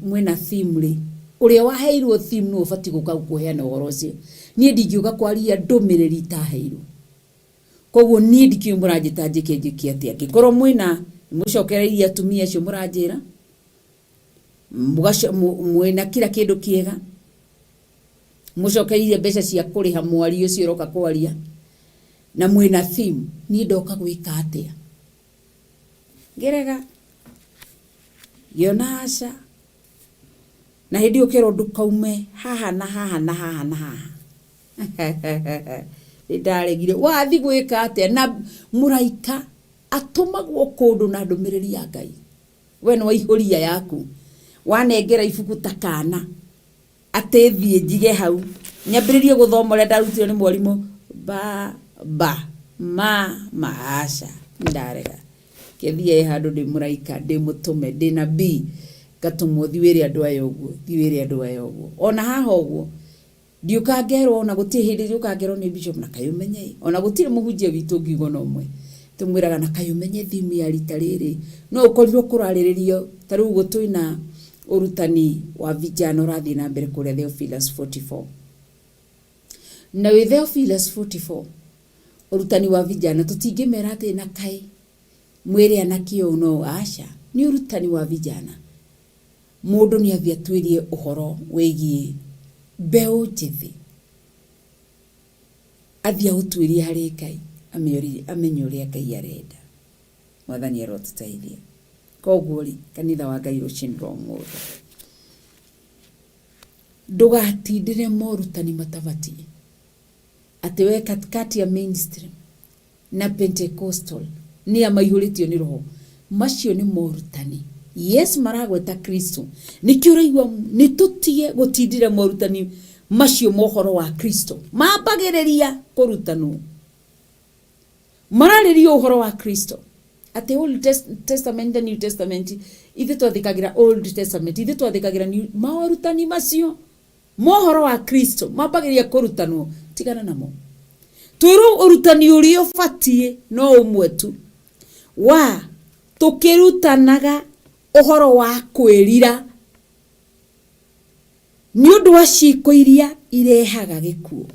mwena theme rĩ ũrĩa waheirwo theme nĩ ũbatiĩ gũka kũheana ũhoro ũcio. Niĩ ndingiuga kwaria ndũmĩrĩri itaheirwo. Koguo niĩ ndikiuga mũranjĩta njĩke atĩa. Ngĩkorwo mwena mũcokereirie atumia acio mũranjĩra mwena kila kĩndũ kĩega mũcokereirie mbeca cia kũrĩha mwari ũcio ũroka kwaria na mwena theme niĩ ndoka gwĩka atĩa. Ngerega yona aca na hĩndĩ ũkero ndũkaume haha na haha na haha na haha. Ndaregire wathi gwĩka atĩa na mũraika atũmagwo kũndũ na ndũmĩrĩri ya Ngai. We no waihũria yaku wanengera ibuku ta kana atĩ thiĩ njige hau nyambĩrĩrie gũthoma ũrĩa ndarutirwo nĩ mwarimũ ma aca ndarega. Kethia handũ ndĩ mũraika ndĩ mũtume ndĩ nabii gatumwo thiwĩre andũ aya ũguo. Ona haha ũguo ndiũkangerwo ona gũtirĩ hĩndĩ ndiũkangerwo nĩ bishop na kayũmenye ona gũtirĩ mũhunjia witũ ngigona ũmwe tumwĩraga na kayũmenye thimu ya rita rĩrĩ no ũkorirwo kũrarĩrĩrio ta rĩu gũtwĩna urutani wa vijana ũrathiĩ na mbere kũrĩa Theophilus 44. Na wĩ Theophilus 44 urutani wa vijana tũtingĩmera atĩ na kaĩ mwĩre anakio no aca nĩ urutani wa vijana. Mũndũ nĩ athiĩ atuĩrie ũhoro wĩgiĩ mbeũ njĩthĩ. Athiĩ ũtuĩrie harĩ Ngai amenye ũrĩa Ngai arenda. Mwathani arotũteithia. Koguo rĩ kanitha wa Ngai rũciinĩ rwa ũmũthĩ ndũgatindĩre morutani matabatiĩ atĩ we katikati ya mainstream na Pentecostal ni amaihũrĩtio nĩ roho. Macio nĩ morutani. Yes maragweta Kristo. Nĩkĩo ũraigua nĩ tũtige gũtindĩra morutani macio mohoro wa Kristo. Mambagĩrĩria kũrutanwo. Mararĩria ũhoro wa Kristo. Atĩ Old Testament and New Testament ithe twathĩkagĩra Old Testament ithe twathĩkagĩra morutani macio mohoro wa Kristo mambagĩrĩria kũrutanwo. Tigana namo. Twĩrwo ũrutani ũrĩa ũbatiĩ no ũmwe tu wa tũkĩrutanaga ũhoro wa kwĩrira nĩ ũndũ wa ciĩko iria irehaga gĩkuũ.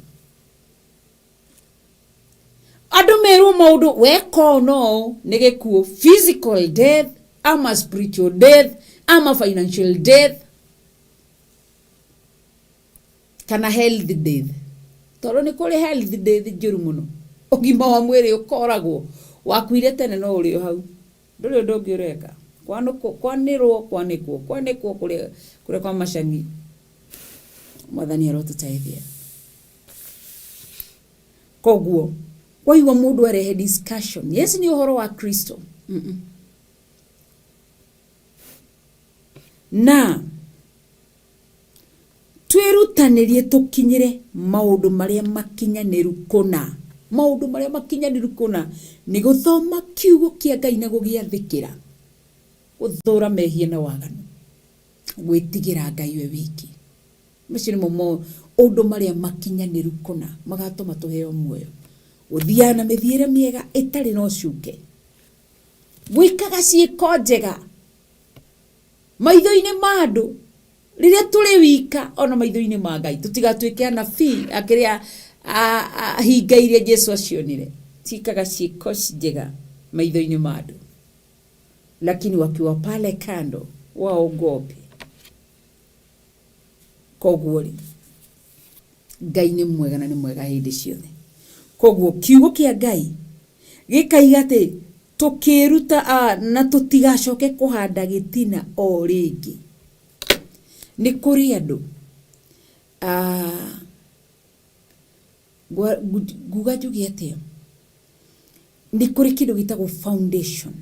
Andũ merwo maũndũ weka no nĩ gĩkuũ, physical death ama spiritual death ama financial death kana health death. Toro nĩ kũrĩ health death njũru mũno. Ũgima wa mwĩrĩ ũkoragwo wakuire tene no ũrĩ hau ndũrĩ ũndũ ũngĩ ũreka kwanĩrwo kũrĩa kwa macani mwathani arotutaithia. Koguo waigua mundu arehe discussion, yes ni uhoro wa Kristo, na twirutanirie tukinyire maundu maria makinyaniru kuna. Maundu maria makinyaniru kuna ni guthoma kiugo kia Ngai na gugiathikira, uthura mehia na waganu, gwitigira Ngai we wiki. Macio nimo maundu maria makinyaniru kuna magatuma tuheo muoyo, uthia na mithiire miega itari no cuke, gwikaga ciiko njega maitho-ini ma andu riria turi wika, ona maitho-ini ma Ngai. Tutigatuike anabii akiria hingairie Jesu acionire, tikaga ciiko njega maitho-ini ma andu, lakini wakiwa pale kando waogope. Koguo Ngai ni mwega na ni mwega hindi ciothe. Koguo kiugo kia Ngai gikaiga ati tukiruta na tutigacoke kuhanda gitina o ringi. Ni kuri andu guga jugi atia, ni kuri kindu gitagwo foundation,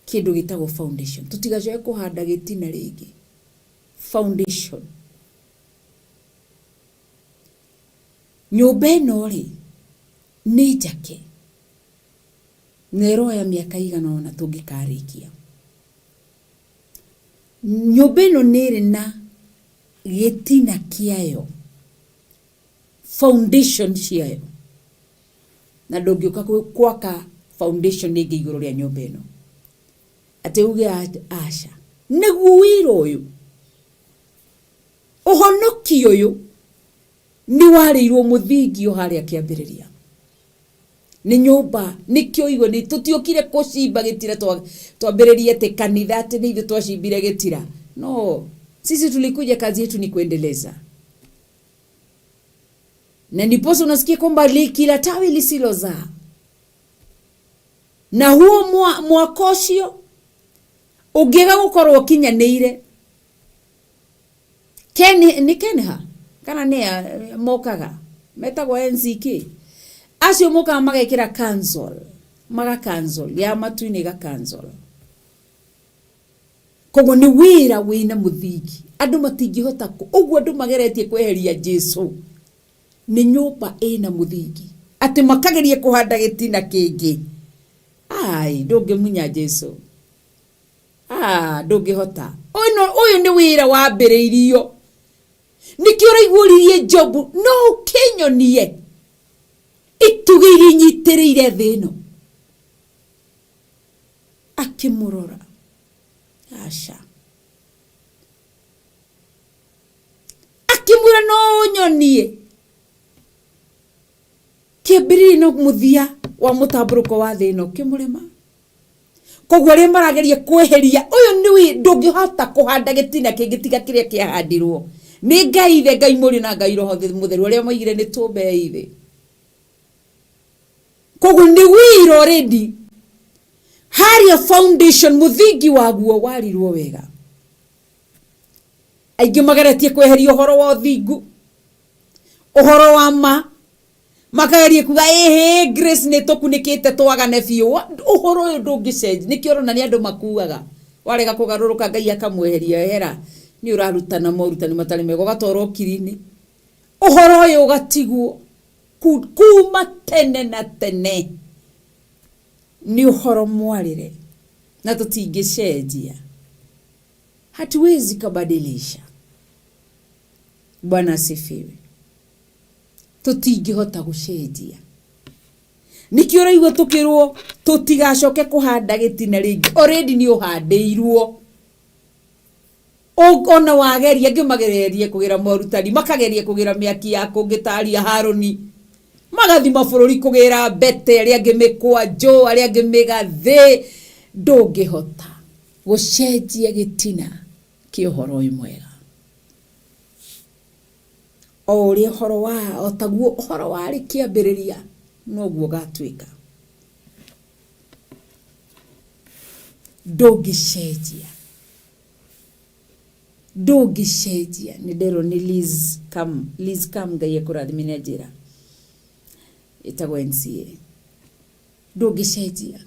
kindu gitagwo foundation. Tutigacoke kuhanda gitina ringi. Foundation. Nyumba ino ri ni njake, nero ya miaka igana ona tungikarikia. Nyumba ino niri na gitina kiayo, foundation ciayo, na ndungiuka kwaka foundation ningi iguru ria nyumba ino ati uge aca niguo wira uyu uhonoki uyu ni warirwo muthingi o haria kiambiriria. Ni nyumba nikio igwe ni tutiokire kucimba gitira twambiririe te kanitha ati ni ithu twacimbire gitira. No, sisi tulikuja kazi yetu ni kuendeleza. Na ndiposa unasikia kwamba kila tawi lisilozaa, na huo mwakocio ugiga gukorwo kinyanire ni kenha kana ne mokaga metagwo NCK acio moka magekira cancel ya matuini ga cancel. Koguo ni wira wina muthingi, andu matingihota uguo andu mageretie kweheria Jesu. Ni nyumba ina muthingi ati makagerie kuhanda gitina kingi, ai ndungimunya Jesu, ndungihota. Uyu ni wira wambiriirio. Nikio raiguririe Jobu no kinyonie itugiri nyitiriire thino akimurora aca akimura no nyonie kibiri no muthia wa mutamburuko wa thino kimurema. Koguo ri marageria kweheria uyu ni ndungihota kuhanda gitina kingitiga kiria kiahandirwo ni Ngai ithe, Ngai muri na Ngai roho mutheru aria moigire ni tumbe ithe. Koguo ni wira already haria foundation muthingi waguo warirwo wega. Aingi mageretie kweheria uhoro wa uthingu, uhoro wa makagerie kuga grace ni tukunikite twagane biu. Uhoro uyu ndungicenji nikio rona ni andu makuaga warega kugaruruka Ngai akamweheria hera ni urarutana morutani matari mego gatoro kirini. Uhoro uyu gatigwo kuma tene na tene ni uhoro mwarire na tutingicenjia, hatuwezi kubadilisha. Bwana asifiwe. Tutingihota gucenjia. Nikio raigwo tukirwo tutigacoke kuhanda gitina ringi, already ni uhandirwo. Ona wageria ngimagererie kugira morutani makagerie kugira miaki ya kungitaria Haroni magathi mabũrũri kugira Bete aria ngimikwa Jo aria ngimigathe. Ndungihota gucenjia gitina ki uhoro uyu mwega. Ori uhoro wa otaguo uhoro wari kiambiriria noguo gatwika. Ndungicenjia. ndũngĩcenjia. Nĩ nderwo nĩ Liz Cam Ngai ekũrathimĩre njĩra ĩtagwo NCA. Ndũngĩcenjia.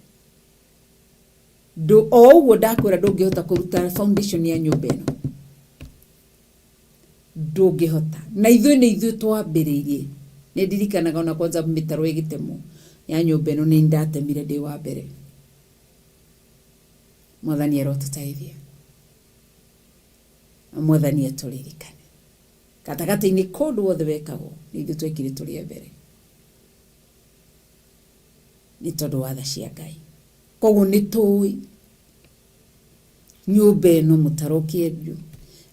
O ũguo ndakwĩra ndũngĩhota kũruta foundation ya nyũmba ĩno. Ndũngĩhota. Na ithuĩ twambĩrĩirie. Nĩ ndirikanaga ona kwanza mĩtaro ĩgĩtemwo ya nyũmba ĩno nĩ ndatemire ndĩ wa mbere. Mwathani arotũteithia. Mwathani atũririkane. Gatagatĩ-inĩ kũndũ wothe wekagwo nĩ ithuĩ twekire tũrĩ mbere. Nĩ tondũ wa tha cia Ngai. Koguo nĩ tũĩ nyũmba ĩno mũtaro kĩendio.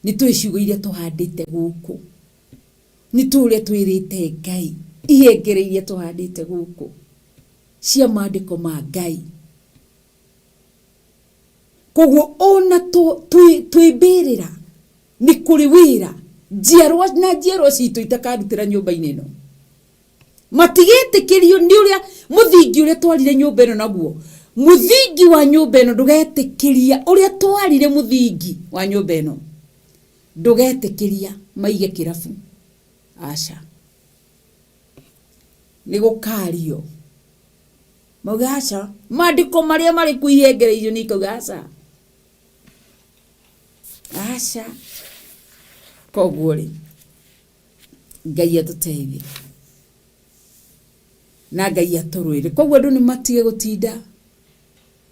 Nĩ tũĩ ciugo iria tũhandĩte gũkũ. Nĩ tũĩ ũrĩa twĩrĩte Ngai. Ihengere iria tũhandĩte gũkũ cia maandĩko ma Ngai. Koguo ona twĩmbĩrĩra nĩ kũrĩ wĩra njiarwa na njiarwa citũ itakarutĩra nyũmba-inĩ ĩno. Matigĩtĩkĩrio nĩ ũrĩa mũthingi ũrĩa twarire nyũmba ĩno naguo. Mũthingi wa nyũmba ĩno ndũgetĩkĩria ũrĩa twarire mũthingi wa nyũmba ĩno. Ndũgetĩkĩria maige kĩrabu. Aca. Nĩ gũkario. Mauga aca. Maandĩko marĩa marĩ kuihengereirio nĩ ikauga aca. Aca. Koguo rĩ. Ngai atũteithie. Na Ngai atũrũire. Koguo andũ nĩ matige gũtinda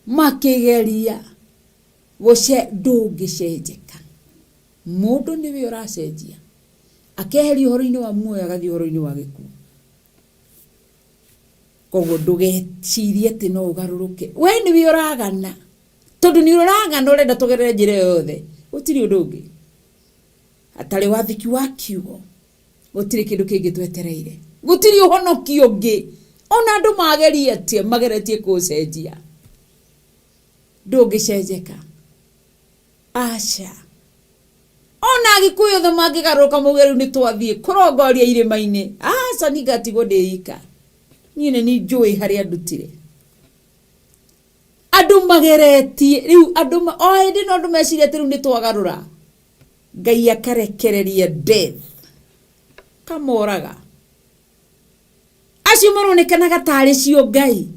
makĩgeria ndũngĩcenjeka. Mũndũ nĩwe ũracenjia. Akeheria ũhoro-inĩ wa muoyo agathiĩ ũhoro-inĩ wa gĩkuũ. Koguo ndũgecirie atĩ no ũgarũrũke. We nĩwe ũragana. Tondũ nĩ ũragana ũrenda tũgerere njĩra yothe. Gũtirĩ ũndũ ũngĩ. Hatarĩ wathĩki wa kiugo. Gũtirĩ kĩndũ kĩngĩ twetereire. Gũtirĩ ũhonokio ũngĩ. Ona andũ mageria atĩa mageretie kũcenjia. Ndũngĩcenjeka. Aca. Ona Agĩkũyũ othe mangĩgarũrũka mauge rĩu nĩ twathiĩ kũrongoria irĩma-inĩ. Aca ningatigwo ndĩika. Niĩ nĩ njũĩ harĩa ndutire. Andũ mageretie rĩu andũ o hĩndĩ no andũ meciria atĩ rĩu nĩ twagarũra. Ngai akarekereria death. Kamoraga. Acio maronekanaga tarĩ cio Ngai.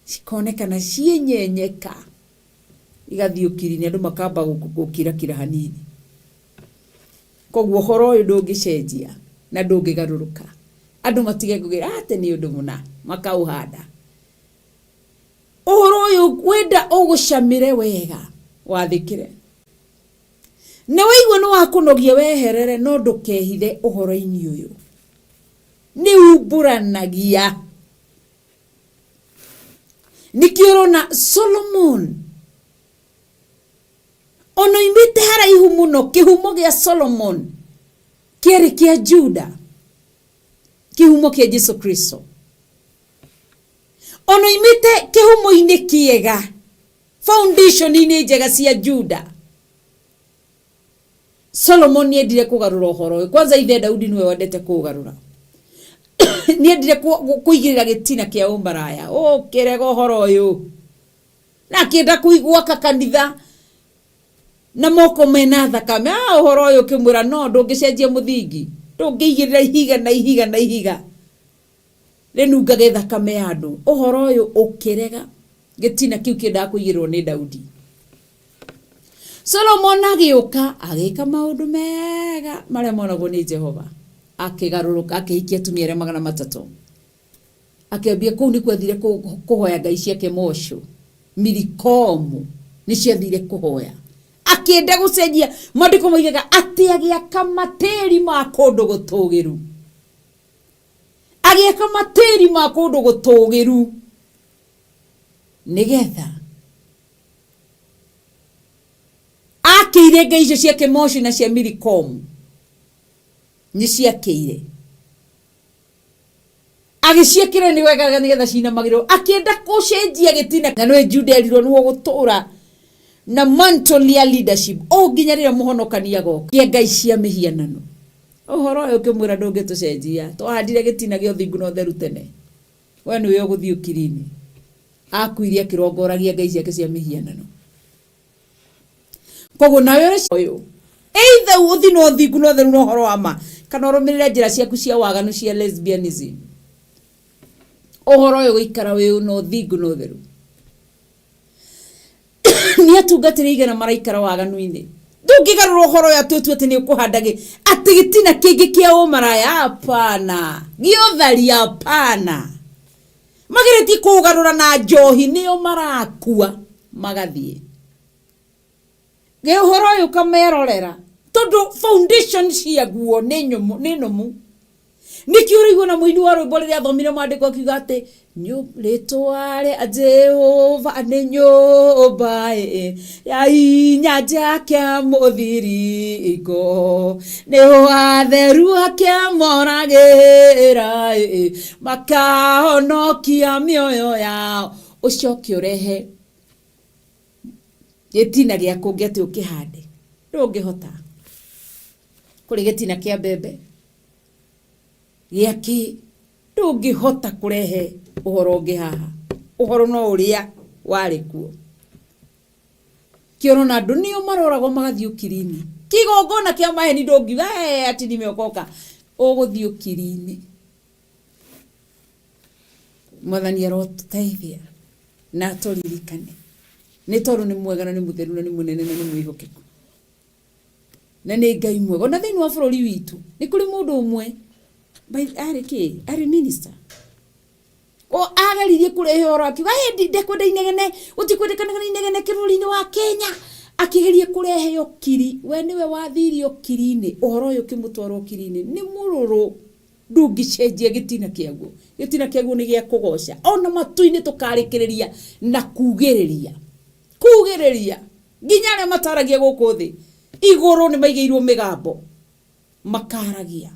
Cikonekana cienyenyeka. Igathiĩ ũkiri-inĩ andũ makamba gũkira hanini. Koguo ũhoro ũyũ ndũngĩcenjia na ndũngĩgarũrũka. Andũ matige kũgĩra atĩ nĩ ũndũ mũna makaũhanda. Ũhoro ũyũ wenda ũgũcamĩre wega wathĩkĩre. Na waigua nĩ wakũnogia weherere no ndũkehithe ũhoro-inĩ ũyũ. Nĩ umbũranagia. Nĩkĩo ũrona Solomon ona imĩte haraihu mũno kĩhumo gĩa Solomon kĩarĩ kĩa Juda. Kĩhumo kĩa Jesu Kristo. Ona imĩte kĩhumo-inĩ kĩega. Foundation-inĩ njega cia Juda. Solomon nĩendire kũgarũra ũhoro ũyũ. Kwanza ithe Daudi nĩwe wendete kũgarũra. Nĩendire kũigĩrĩra gĩtina kĩa ũmaraya. Kĩrega ũhoro ũyũ. Na kĩenda gwaka kanitha na moko mena thakame. Ũhoro ũyũ kĩmwĩra no ndũngĩcenjia mũthingi. Ndũngĩigĩrĩra ihiga na ihiga na ihiga. Rĩnungage thakame ya andũ. Ũhoro ũyũ ũkĩrega gĩtina kĩu kĩendaga kũigĩrĩrwo nĩ Daudi. Solomon agĩũka agĩka maũndũ mega marĩa monagwo nĩ Jehova. Akĩgarũrũka akĩhikia atumia arĩa 300. Akĩambia kũu nĩ kwathire kũhoya ngai ciake Mosho. Milikomu nĩ ciathire kũhoya. Akĩenda gũcenjia maandĩko moigaga atĩ agĩaka matĩri ma kũndũ gũtũgĩru. Agĩaka matĩri ma kũndũ gũtũgĩru. Nĩgetha akĩire ngai icio ciake Mosho na cia Milikomu. Nĩ ciakĩire. Agĩciĩkĩra nĩ wega nĩgetha cinamagĩrwo. Akĩenda gũcenjia gĩtina. Na nĩwe Juda erirwo nĩwe gũtũra na mantle ya leadership. Nginya rĩrĩa mũhonokania goka. Kĩa ngai cia mĩhianano. Ũhoro ũyũ kĩmwĩra ndũngĩtũcenjia. Twahandire gĩtina gĩa ũthingu na ũtheru tene. We nĩwe ũgũthiĩ ũkiri-inĩ. Akuire akĩrongoragia ngai ciake cia mĩhianano. Koguo nawe ũyũ either uthi no Uthingu no Utheru no horo wa ma kana urumirire njira ciaku cia waganu cia lesbianism. Uhoro uyu guikara wi no Uthingu no Utheru ni atungatire igana maraikara waganu-ini. Ndungigarura uhoro ya tutu ati ni ukuhandage ati gitina kingi kia umaraya. Hapana, giothari hapana. Magireti kugarura na njohi nio marakua magathie. Ge uhoro uyu kamerorera tondu foundation cia guo ni nomu. Nikiurigwo na muini wa rwimbo riria athomire mwandiko akiuga ati ritware a Jehova ni nyumba ya inyanja kia muthiriko niho atheru akia moragira makahonokia mioyo yao. Ucoke urehe gitina giaku ngeti ukihande ndungihota kuri gitina kia mbembe giaki ndungihota kurehe uhoro ungi haha. Uhoro no uria wari kuo. Kioro na andu nio maroragwo magathii ukiri-ini. Kigongona kia maheni ndungiuga ati nimeokoka uguthii ukiri-ini. Mwathani arotuteithia na turirikane ni tondu ni mwega na ni mutheru na ni munene na ni mwihokeku na ni Ngai mwega. Na thiini wa bururi witu ni kuri mundu umwe ari minister o agaririe kurehe oro akiuga ndekwenda inegene utikwendekana inegene kiruri-ini wa Kenya akigerie kurehe yo kiri. We niwe wathiri yo kiri-ini. Uhoro uyu kimutwaro kiri-ini ni mururu ndungicenjia gitina kiaguo. Gitina kiaguo ni gia kugoca ona matu-ini tukarikiriria na kugiriria nginya aria mataragia guku thi iguru ni maigeirwo migambo makaragia.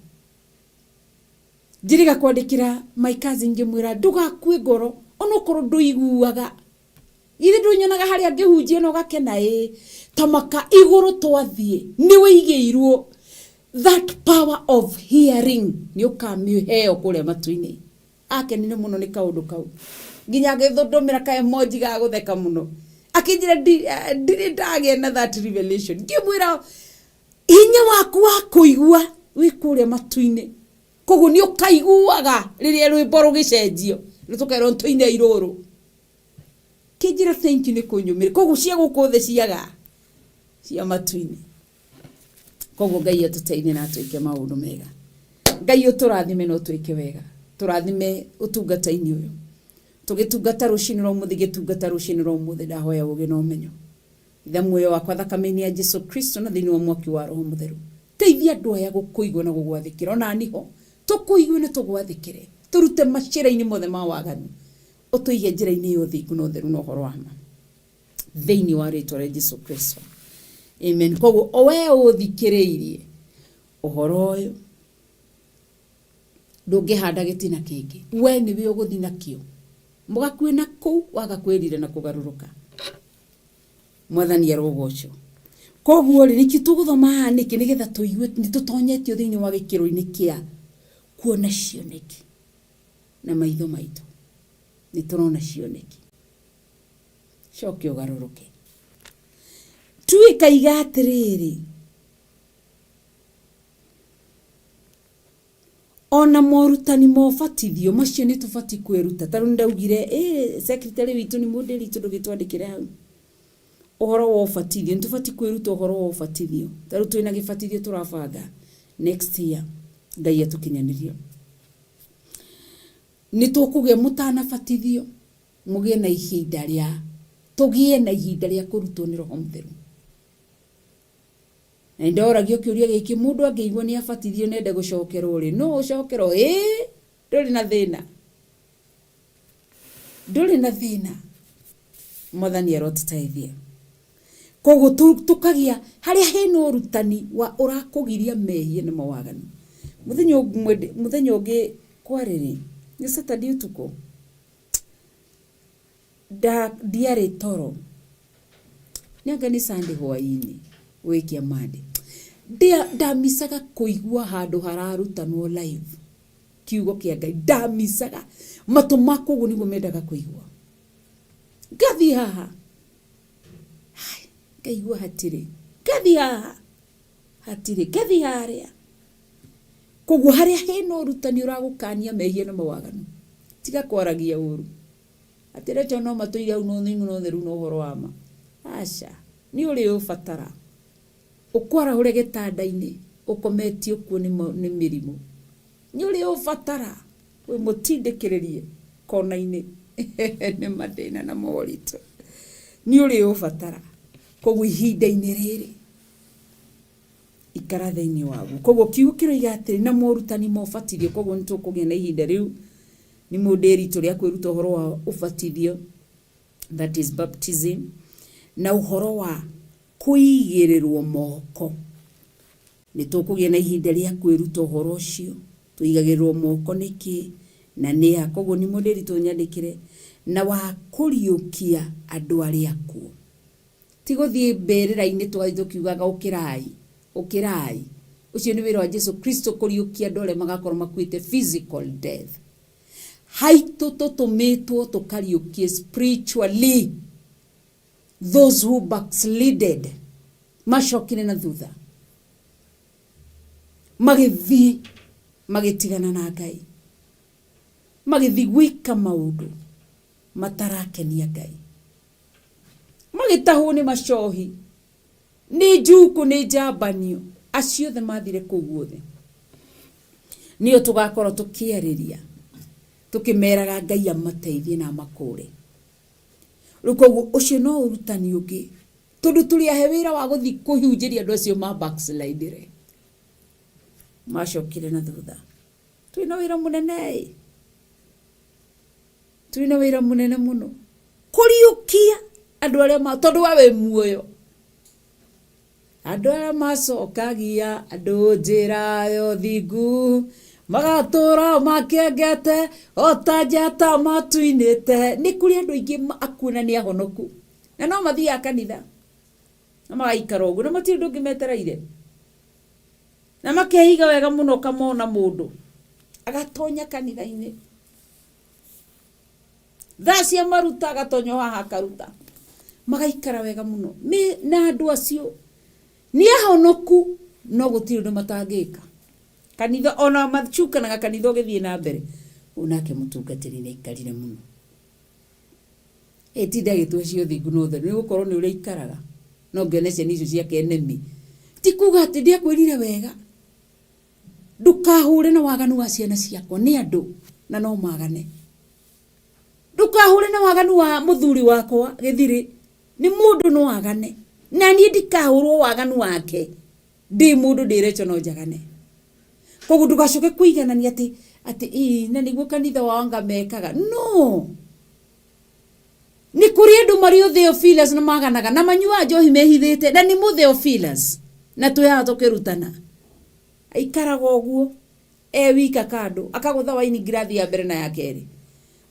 Njiriga kwandikira my cousin ngimwira ndugakue ngoro ona ukorwo nduiguaga ithe ndunyonaga haria ngihunjia no gakena tamaka iguru twathie ni wigeirwo that power of hearing ni ukamiheo kuria matu-ini akenine muno ni kaundu kau nginya ngithundumira ka emoji ga gutheka muno akinjira ndiri ndagia na that revelation. Ngimwira hinya waku wa kuigua wi kuria matu-ini koguo ni ukaiguaga riria rwimbo rugicenjio rutukero ntuine iruru. Kinjira thank you ni kunyumire koguo cia guku the ciaga cia matu-ini. Koguo Ngai atuteithie na tuike maundu mega. Ngai uturathime no tuike wega. Turathime utungata-ini uyu tugitungata ruci-ini rwa umuthi gitungata ruci-ini rwa umuthi ndahoya ugi no menyo ithe muoyo wakwa thakame-ini ya Jesu Kristo na thiini wa mwaki wa Roho Mutheru. Teithia andu aya gukuigwa na gugwathikira ona niho tukuigwe na tugwathikire turute macira-ini mothe ma waganu utuige njira-ini ya Uthingu na Utheru na uhoro wa ma thiini wa ritwa ria Jesu Kristo. Amen. Koguo owe uthikiriirie uhoro uyu ndungihanda gitina kingi. We niwe uguthi nakio mugakue na kuu waga kwirire na kugaruruka. Mwathani arogocwo. Koguo ririki tuguthoma niki nigetha tuigue ni tutonyetio thiini wa gikiro-ini kia kuona cioneki na maitho maitu ni turona cioneki. Coke ugaruruke tuikaiga atiriri ona morutani mobatithio macio ni tubati kwiruta. Taru ndaugire secretary witu ni mundiri tu ndugitwandikire hau uhoro wa ubatithio ntubati kwiruta uhoro wa ubatithio. Taru twina gibatithio turabanga next year Ngai atukinyanirio ni tukuge mutana batithio mugie na ihinda ria tugie na ihinda ria kurutwo ni Roho Mutheru. Na ndoragio kiuria giki mundu angeigwa ni abatithio nende gucokerwo ri no ucokerwo nduri na thina Mwathani arotuteithia. Koguo tukagia haria hena urutani wa urakugiria mehia na mawaganu. Muthenya ungi kwariri ni Saturday utuko diare toro nianga ni Sunday hwa-ini wiki amande ndamisaga kuigua handu hararutanwo live kiugo kia Ngai. Ndamisaga matu makoguo niguo mendaga kuigua. Ngathi haha ngaigua hatiri ngathi haha hatire kethi haria koguo haria hena urutani uragukania mehia na mawaganu tiga kwaragia uru atire chono matuiga uno Uthingu no Utheru no horo wa ma aca ni uri ufatara ukwara ure gitanda-ini ukometio kuo ni mirimu ni uri ufatara we mutindikiririe kona-ini ni madina na morito ni uri ufatara koguo ihinda-ini riri ikara thiini wagu koguo kiugo kiroiga atiri na morutani mobatirio koguo nitukugia na ihinda riu ni mundirito ria kwiruta uhoro wa ubatithio that is baptism na uhoro wa kuigirirwo moko nitukugia na ihinda ria kwiruta uhoro ucio tuigagirirwo moko niki na nia koguo ni mundirito nyandikire na wa kuriukia andu aria kuo tiguthie mberera-ini tukiugaga ukirai ucio ni wira wa Jesu Kristo kuriukia andu aria magakorwo makuite physical death haitu tutumitwo tukariukie spiritually those who backslided mashokire na thutha magithi magitigana na Ngai magithi gwika maundu matarakenia Ngai magitahu ni macohi ni njuku ni njambanio acio the mathire kuu guothe nio tugakorwo tukiariria tukimeraga Ngai amateithie na makure ruko ucio no urutani ungi tondu turi ahe wira wa guthi kuhunjiria andu acio ma backslide mashokire na thutha twina wira munene muno kuriukia andu aria tondu wawe muoyo andu aria macokagia andu njira ya Uthingu magatura makengete otajata matuinite ni kuri andu ingi akuona ni ahonoku na no mathia kanitha na magaikara uguo na matiri ndungi metereire na makeiga wega muno kamona mundu agatonya kanitha-ini thacia maruta agatonya haha karuta magaikara wega muno na andu acio ni ahonoku no gutiri ndu matangika kanitha ona machukanaga kanitha ugithie na mbere unake mutungatiri ni ikarire muno etinda gitwecio Uthingu no Utheru ni gukorwo ni uria ikaraga no ngionece nicio ciake enemy tikuga ati ndia kwirire wega ndukahure na waganu wa ciana ciakwa ni andu na no magane ndukahure na waganu wa muthuri wakwa githiri ni mundu no agane na ni ndikahurwo waganu wake ndi mundu ndirecho no njagane koguo ndugacoke kuiganania ati na niguo kanitha wanga mekaga no ni kuri andu mari Theophilus na maganaga na manyua njohi mehithite na ni mu Theophilus na tuya tukirutana aikaraga uguo wika kando akagutha waini grathi ya mbere na ya keri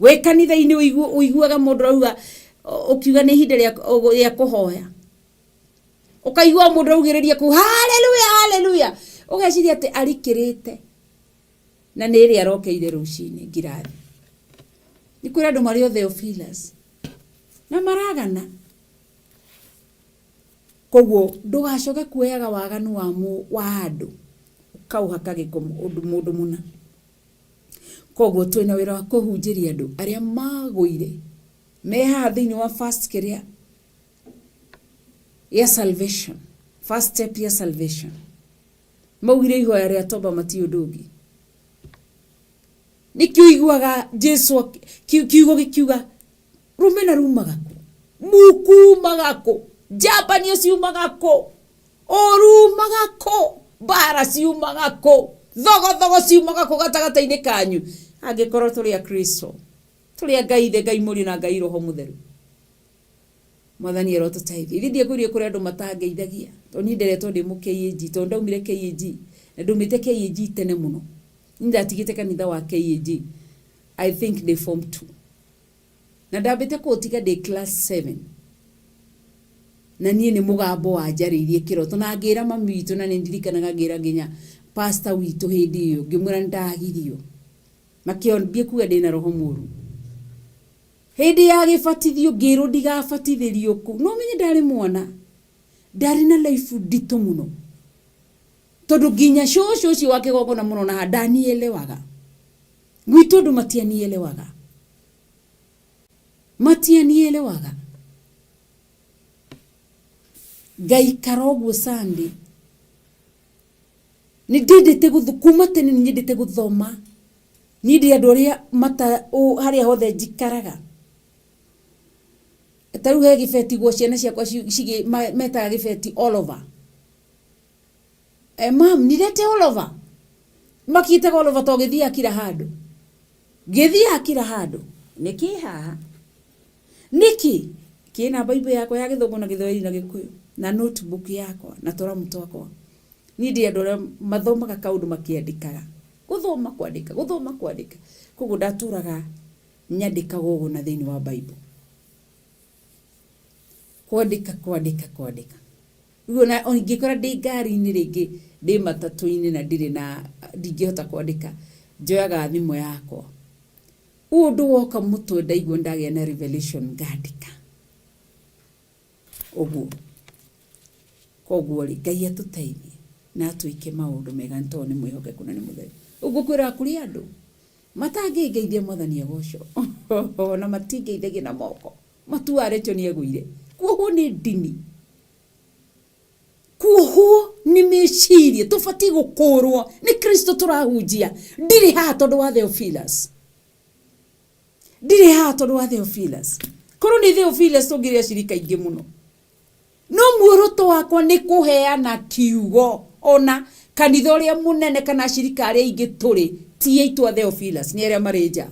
we kanitha-ini uiguaga mundu rauga ukiuga ni ihinda ria kuhoya ukaigua mundu raugiriria ku haleluya ugeciria ati arikirite na ni ri arokeire ruci-ini grathi ni kuri andu mari Theophilus na maragana koguo ndugacoke kuoyaga waganu wa andu ukauhaka gikomo undu mundu muna koguo twina wira wa kuhunjiria andu aria maguire me haha thiini wa first kiria ya salvation first step ya salvation maugire ihoya ria toba mati undugi nikiuiguaga Jesu kiugo gikiuga rumena rumagako mukumagako japanio ciumagako orumagako bara ciumagako thogo ciumagako gatagata-ini kanyu angikorwo turi a Kristo turi a Ngai muri na Ngai Roho Mutheru mwathani ero tutaithie thithie kuria kuri andu matangeithagia to ni nderetwo ndi mu KAG to ndaumire KAG na ndumite KAG tene muno ndatigite kanitha wa KAG I think they form 2 na ndambite kutiga ndi class 7 na nie ni mugambo wa njariirie kiroto na ngira mami witu na nindirikanaga ngira nginya pastor witu hindi iyo ngimwira ndagirio makiombie kuga ndina roho muru hindi ya gibatithio ngiro ndigabatithirio ku no menye ndari mwana ndari na life ndito muno tondu nginya shosho ucio wa Kigongona muno na ndanielewaga gwitu ndu matianielewaga Ngai karoguo Sunday ni ndendete kuma tene ni ndendete guthoma ni ndi andu aria mata haria hothe njikaraga taru he gibeti gwo ciana ciakwa cigi metaga gibeti all over mam ni rete all over makitaga all over to githia kira handu niki haha niki kina Bible yakwa ya Githungu na Githwahili na Gikuyu na notebook yakwa na turamu twakwa ni ndi andu aria mathomaga kaundu makiandikaga guthoma kwandika koguo ndaturaga nyandikaga uguo na thiini wa Bible kwandika uguo na ngikora ndi ngari-ini ringi ndi matatu-ini na ndiri na ndingihota kwandika njoyaga thimu yakwa undu woka mutwe ndaigua ndagia na revelation ngandika uguo koguo ri Ngai atuteithie na tuike maundu mega nto ni mwihokeku na ni mutheru uguo kwira kuri andu matangeithia Mwathani agocwo na matingeithagia na moko matuaretwo ni eguire kuoho ni ndini kuoho ni meciria tubati gukurwo ni Kristo turahunjia ndiri ha tondu wa Theophilus koro ni Theophilus tungiria cirika ingi muno no muoroto wakwa ni kuheana kiugo ona kanitha uria munene kana cirika aria ingi turi ti aitwa Theophilus ni aria marinja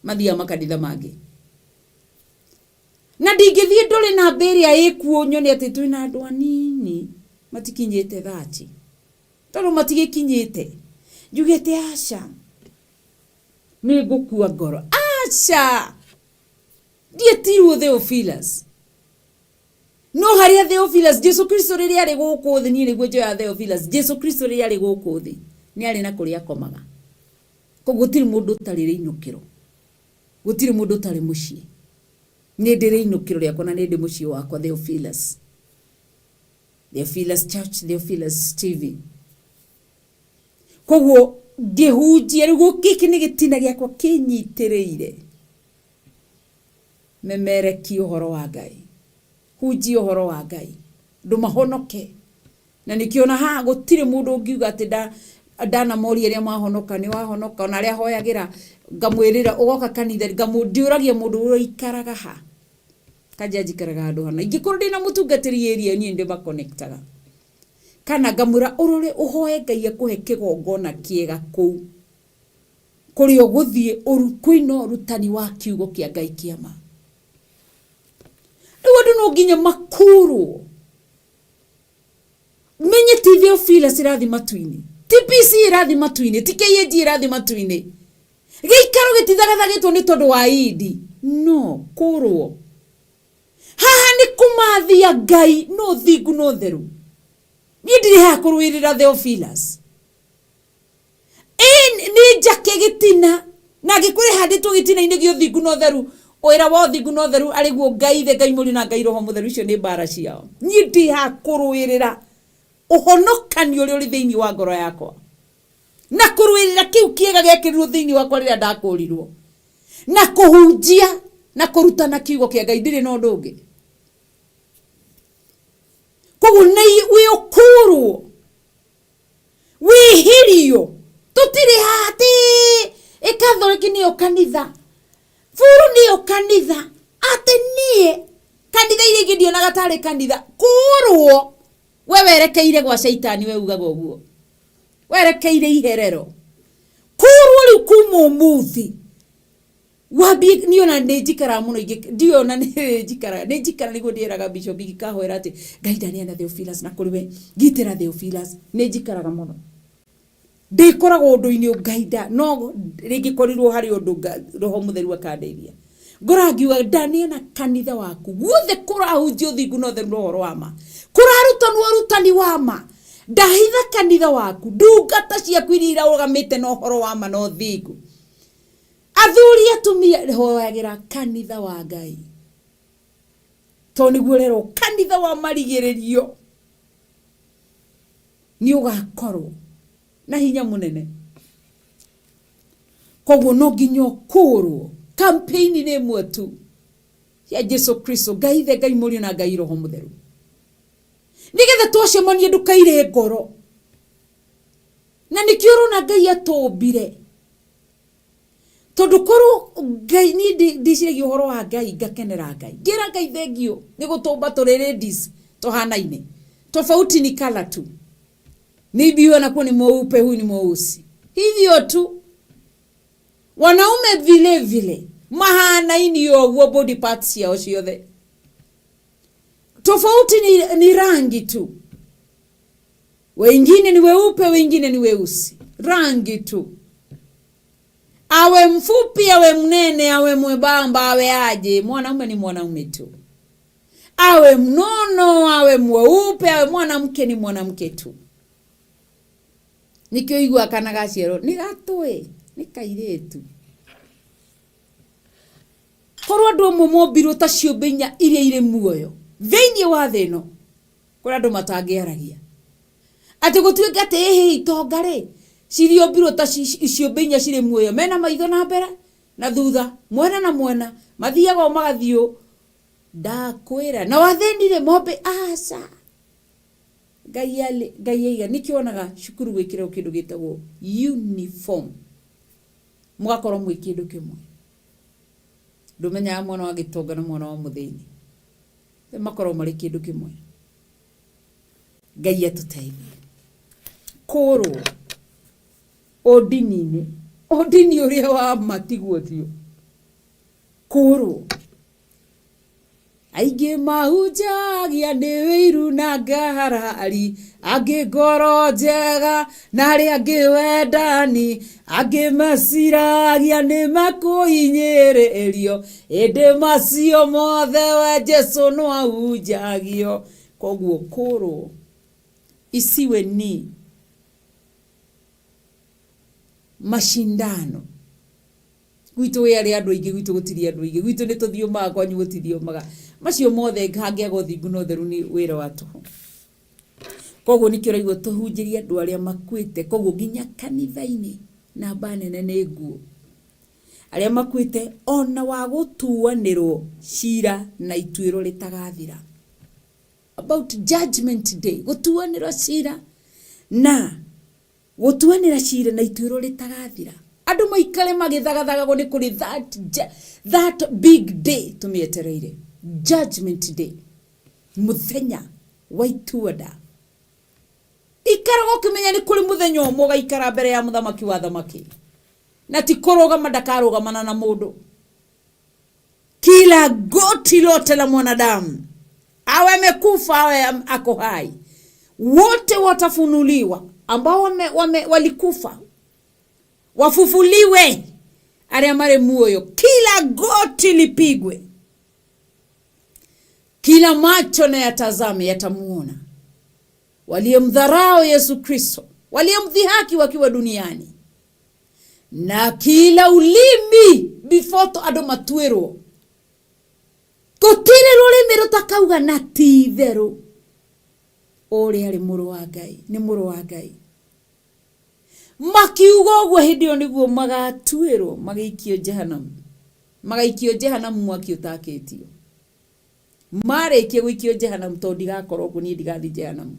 mathia makanitha mangi na ndingithie nduri na mberia ikuo nyone ati twina andu anini matikinyite 30 tondu matigikinyite njugete aca ni ngukua ngoro aca ndietiruo Theophilus no haria Theophilus Jesu Kristo riria ari guku thi ni niguo njoya Theophilus Jesu Kristo riria ari guku thi ni ari na kuria komaga ko gutiri mundu tari reinukiro gutiri mundu tari mucii ni ndire inukiro riakwa na ni ndi mucii wakwa Theophilus Church Theophilus TV koguo ngihunjia rigu kiki ni gitina giakwa kinyitiriire memereki uhoro wa Ngai hunjia uhoro wa Ngai ndumahonoke na nikiona ha gutiri mundu ungiuga ati ndana mori aria mahonoka ni wahonoka ona aria hoyagira ngamwirira ugoka kanitha ngamundiuragia mundu uria ikaraga ha kanja jikaraga handu hana ingikoro ndina mutungatiri area ni ndi ba connectaga kana ngamwira urore uhoye Ngai akuhe Kigongona kiega kuu kuri oguthie kwino rutani wa kiugo kia Ngai kiama riu no nginya makuru menye ti Theophilus irathi matuini TPC irathi matuini TKAG irathi matuini gikaro gitithagathagetwo ni tondu wa idi no kurwo haha ni kumathia Ngai no thingu no theru ni ndiri ha kurwirira Theophilus ni njake gitina na gikuri handitwo gitina-ini gio thingu no theru oira wo thingu no theru ari guo Ngai muri na Ngai roho mutheru icio ni mbara ciao ni ndi ha kurwirira uhonokanio uri thiini wa ngoro yakwa na kurwirira kiu kiega gekirirwo thiini wakwa riria ndakurirwo na kuhunjia na kurutana kiugo kia Ngai ndiri no ndungi koguo nei wi ukuru wi hirio tutiri hati ikathoreki ni kanitha furu ni kanitha ati nie kanitha ile ngidio na gatari kanitha kurwo we werekeire gwa shaitani we ugaga uguo werekeire iherero kurwo ri kumu muthi wabi niona ndijikara muno ndiona ndijikara niguo ndiraga bishop ikahwera ati Ngai ndani na Theophilus na kuriwe ngitira Theophilus ndijikaraga muno ndikoraga undu-ini Ngai no ringikoriro hari undu roho mutheru akandeithia ngorangiuga ndani na kanitha waku guothe kurahunjio thingu no theru roho wa ma kurarutanwo rutani wa ma ndahitha kanitha waku ndungata ciaku iria irarugamite no horo wa ma no thingu athuri atumia hoyagira kanitha wa Ngai to niguo rero kanitha wa marigiririo ni ugakorwo na hinya munene koguo no nginyo kũrwo campaign nĩ ĩmwe tu ya Jesu Kristo Ngai ithe Ngai mũriũ na Ngai roho mũtheru nigetha twacemanie ndukaire ngoro na nikĩo rona Ngai atũmbire tondu korwo Ngai ni ndiciragia ũhoro wa Ngai ngakenera Ngai ngira Ngai thengio nĩ gũtũmba tũrĩ ladies tũhanaine tofauti ni color tu maybe wanakuwa ni mweupe huyu ni mweusi hivyo tu wanaume vile vile mahanaini yoguo body parts yao ciothe tofauti ni rangi tu wengine ni weupe wengine ni weusi rangi tu awe mfupi awe mnene awe mwembamba awe aje mwanaume ni mwanaume tu awe mnono awe mweupe awe mwanamke ni mwanamke tu nikio igwa kana gaciero ni gatwe ni kairetu korwo andu mombirwo ta ciũmbe iria ire muoyo thĩinĩ wa thĩ ĩno kũrĩa andũ matangĩaragia atĩ gũtuĩke atĩ itonga rĩ ciriombirwo ta ciũmbe cirĩ muoyo mena maitho na mbere na thutha mwena na mwena mathiaga o magathiũ ndakwĩra na wathenire mombe aca Ngai aiga nikionaga cukuru gwĩkĩrwo kĩndũ gĩtagwo uniform mũgakorwo mwĩ kĩndũ kĩmwe ndũmenyaga mwana wa gĩtonga na mwana wa mũthĩni makorwo marĩ kĩndũ kĩmwe Ngai atũteithie kũrwo odini ũrĩa wa matigwo thio kũrwo aingĩ mahunjagia nĩ wĩiru na ngarari angĩ ngoro njega na arĩa angĩ wendani angĩ maciragia nĩ makũhinyĩrĩrio ĩndĩ macio mothe we Jesu no ahunjagio koguo kũrwo isiwe ni mashindano gwitũ we ari andu aingi gwitũ gũtiri andu aingi gwitũ nĩ tũthiũmaga kwanyu gũtithiomaga macio mothe ngangĩaga ũthingu no theru ni wĩra wa tũhũ koguo nĩkĩo raigua tũhunjĩrie andũ arĩa makuĩte koguo nginya kanitha-inĩ namba nene nĩ nguo arĩa makuĩte ona wa gũtuanĩrwo cira na ituĩro rĩtagathira about judgment day gũtuanĩrwo cira na gũtuanĩra cira na ituĩro rĩtagathira andu maikare magĩthagathagwo nĩ kũrĩ that big day tumietereire judgment day muthenya wa ituada ikaraga ũkĩmenya nĩ kũrĩ muthenya ũmwe ũgaikara mbere ya mũthamaki wa thamaki na ti kũrũgama ndakarũgamana na mũndũ kila goti lote la mwanadamu awe amekufa awe ako hai wote watafunuliwa ambao walikufa wafufuliwe arĩa marĩ muoyo kila goti lipigwe kila macho na yatazame yatamuona waliomdharau Yesu Kristo waliomdhihaki wakiwa duniani na kila ulimi before andũ matuĩrwo gũtirĩ rũrĩmĩ rũtakauga na ti itherũ ũrĩa arĩ mũrũ wa Ngai nĩ mũrũ wa Ngai makiuga ũguo hĩndĩ ĩyo nĩguo magatuĩrwo magaikio jehanamu mwaki ũtakĩtio marĩkia gũikio jehanamu tondũ ndigakorwo kuo niĩ ndigathiĩ jehanamu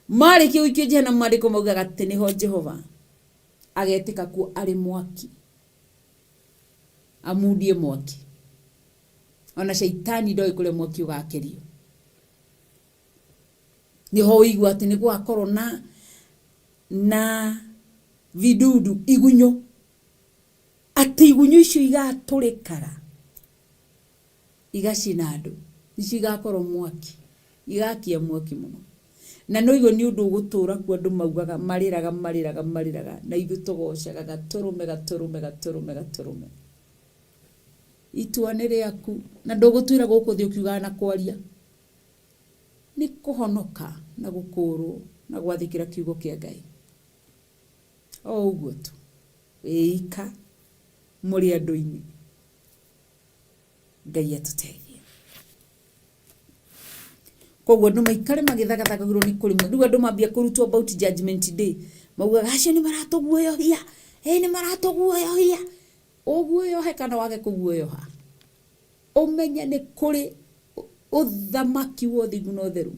marĩkia gũikio jehanamu maandĩko maugaga atĩ nĩho Jehova agetĩka kuo arĩ mwaki amundie mwaki ona shaitani ndoĩ kũrĩa mwaki ũgakerio niho ũigua atĩ nĩguo akorwo na vidudu igunyo ati igunyo icio igatũrĩkara igacina andũ icio igakorwo mwaki igakia mwaki mũno na no igũ nĩ ũndũ ũgũtũra kuo andũ maugaga marĩraga na ithu tũgocaga gatũrũme itua nĩ rĩaku na ndũgũtuĩra gũkũ thĩ ũkiugaga na kwaria nĩ kũhonoka na gũkũrwo na gwathĩkĩra kiugo kĩa Ngai o ũguo tu wĩika mũrĩ andũ-inĩ Ngai atũteithie koguo andũ maikare magĩthagathagĩrwo nĩ kũrĩ rĩu andũ mambia kũrutwo about judgment day Maugaga acio nĩ maratuguoyohia. Nĩ maratuguoyohia. Ũguoyohe kana wage kũguoyoha. Ũmenye nĩ kũrĩ ũthamaki wa ũthingu na ũtheru.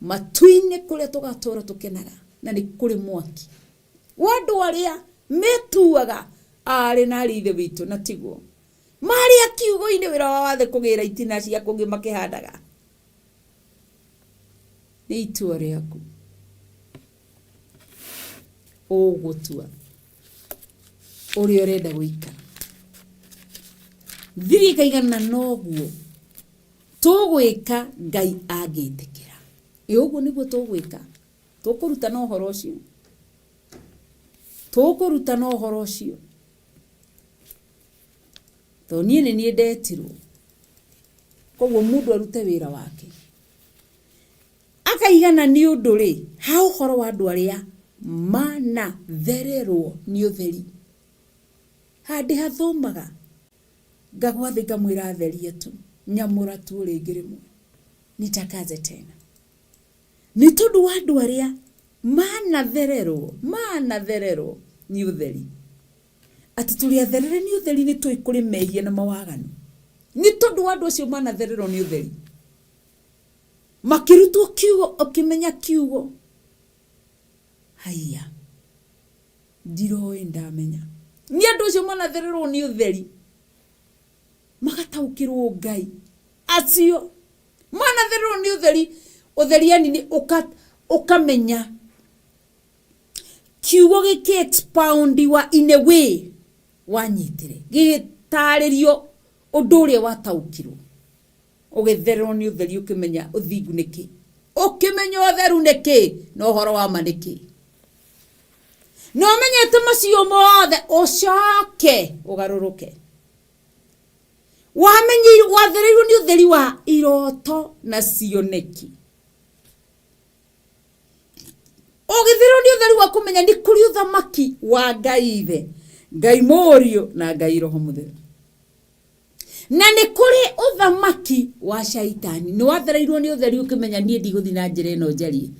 Matu-inĩ kũrĩa tũgatũũra tũkenaga na nĩ kũrĩ mwaki. Wa andũ arĩa metuaga arĩ na ariũ ithe witũ na tiguo. Marĩa kiugo-inĩ wĩra wa wathe kũgĩra itina cia kũngĩ makĩhandaga. Nĩ itua rĩaku. Ũgũtua ũrĩa ũrenda gũikara. Thirikaigana noguo tũgwĩka Ngai angĩtĩkĩra. Ũguo nĩguo tũgwĩka. Tũkũruta na ũhoro ũcio. Tũkũruta na ũhoro ũcio. Tondũ niĩ nĩ niĩ ndetirwo. Koguo mũndũ arute wĩra wake. Akaigana nĩ ũndũ rĩ, ha ũhoro wa andũ arĩa manathererwo nĩ ũtheri. Handĩ hathomaga ngagwathi ngamwĩra atherie tu. Nyamũra tu rĩngĩ rĩmwe. Nitakaze tena. Nĩ tondũ wa andũ arĩa manathererwo nĩ ũtheri. Atĩ tũrĩatherere nĩ ũtheri nĩ tũĩ kũrĩ mehia na mawaganu. Nĩ tondũ wa andũ acio manathererwo nĩ ũtheri. Makĩrutwo kiugo, ũkĩmenya kiugo. Haiya. Ndiroĩ ndamenya. Nĩ andũ acio manathererwo nĩ ũtheri. Magataũkĩrwo Ngai. Acio manathererwo nĩ ũtheri. Ũtheri yani nĩ ũkamenya. Kiugo gĩkĩ expound wa in a way wanyitire. Gĩtarĩrio ũndũ ũrĩa wataũkirwo. Ũgĩthererwo nĩ ũtheri ũkĩmenya ũthingu nĩkĩ. Ũkĩmenya ũtheru nĩkĩ na ũhoro wa ma nĩkĩ. Na ũmenyete macio mothe ũcoke ũgarũrũke. Wathereirwo nĩ ũtheri wa iroto na cioneki. Ũgĩthererwo nĩ ũtheri wa kũmenya nĩ kũrĩ ũthamaki wa Ngai Ithe, Ngai Mũriũ na Ngai Roho Mũtheru. Na nĩ kũrĩ ũthamaki wa Shaitani. Nĩ wathereirwo nĩ ũtheri ũkĩmenya niĩ ndigũthiĩ na njĩra ĩno njarie.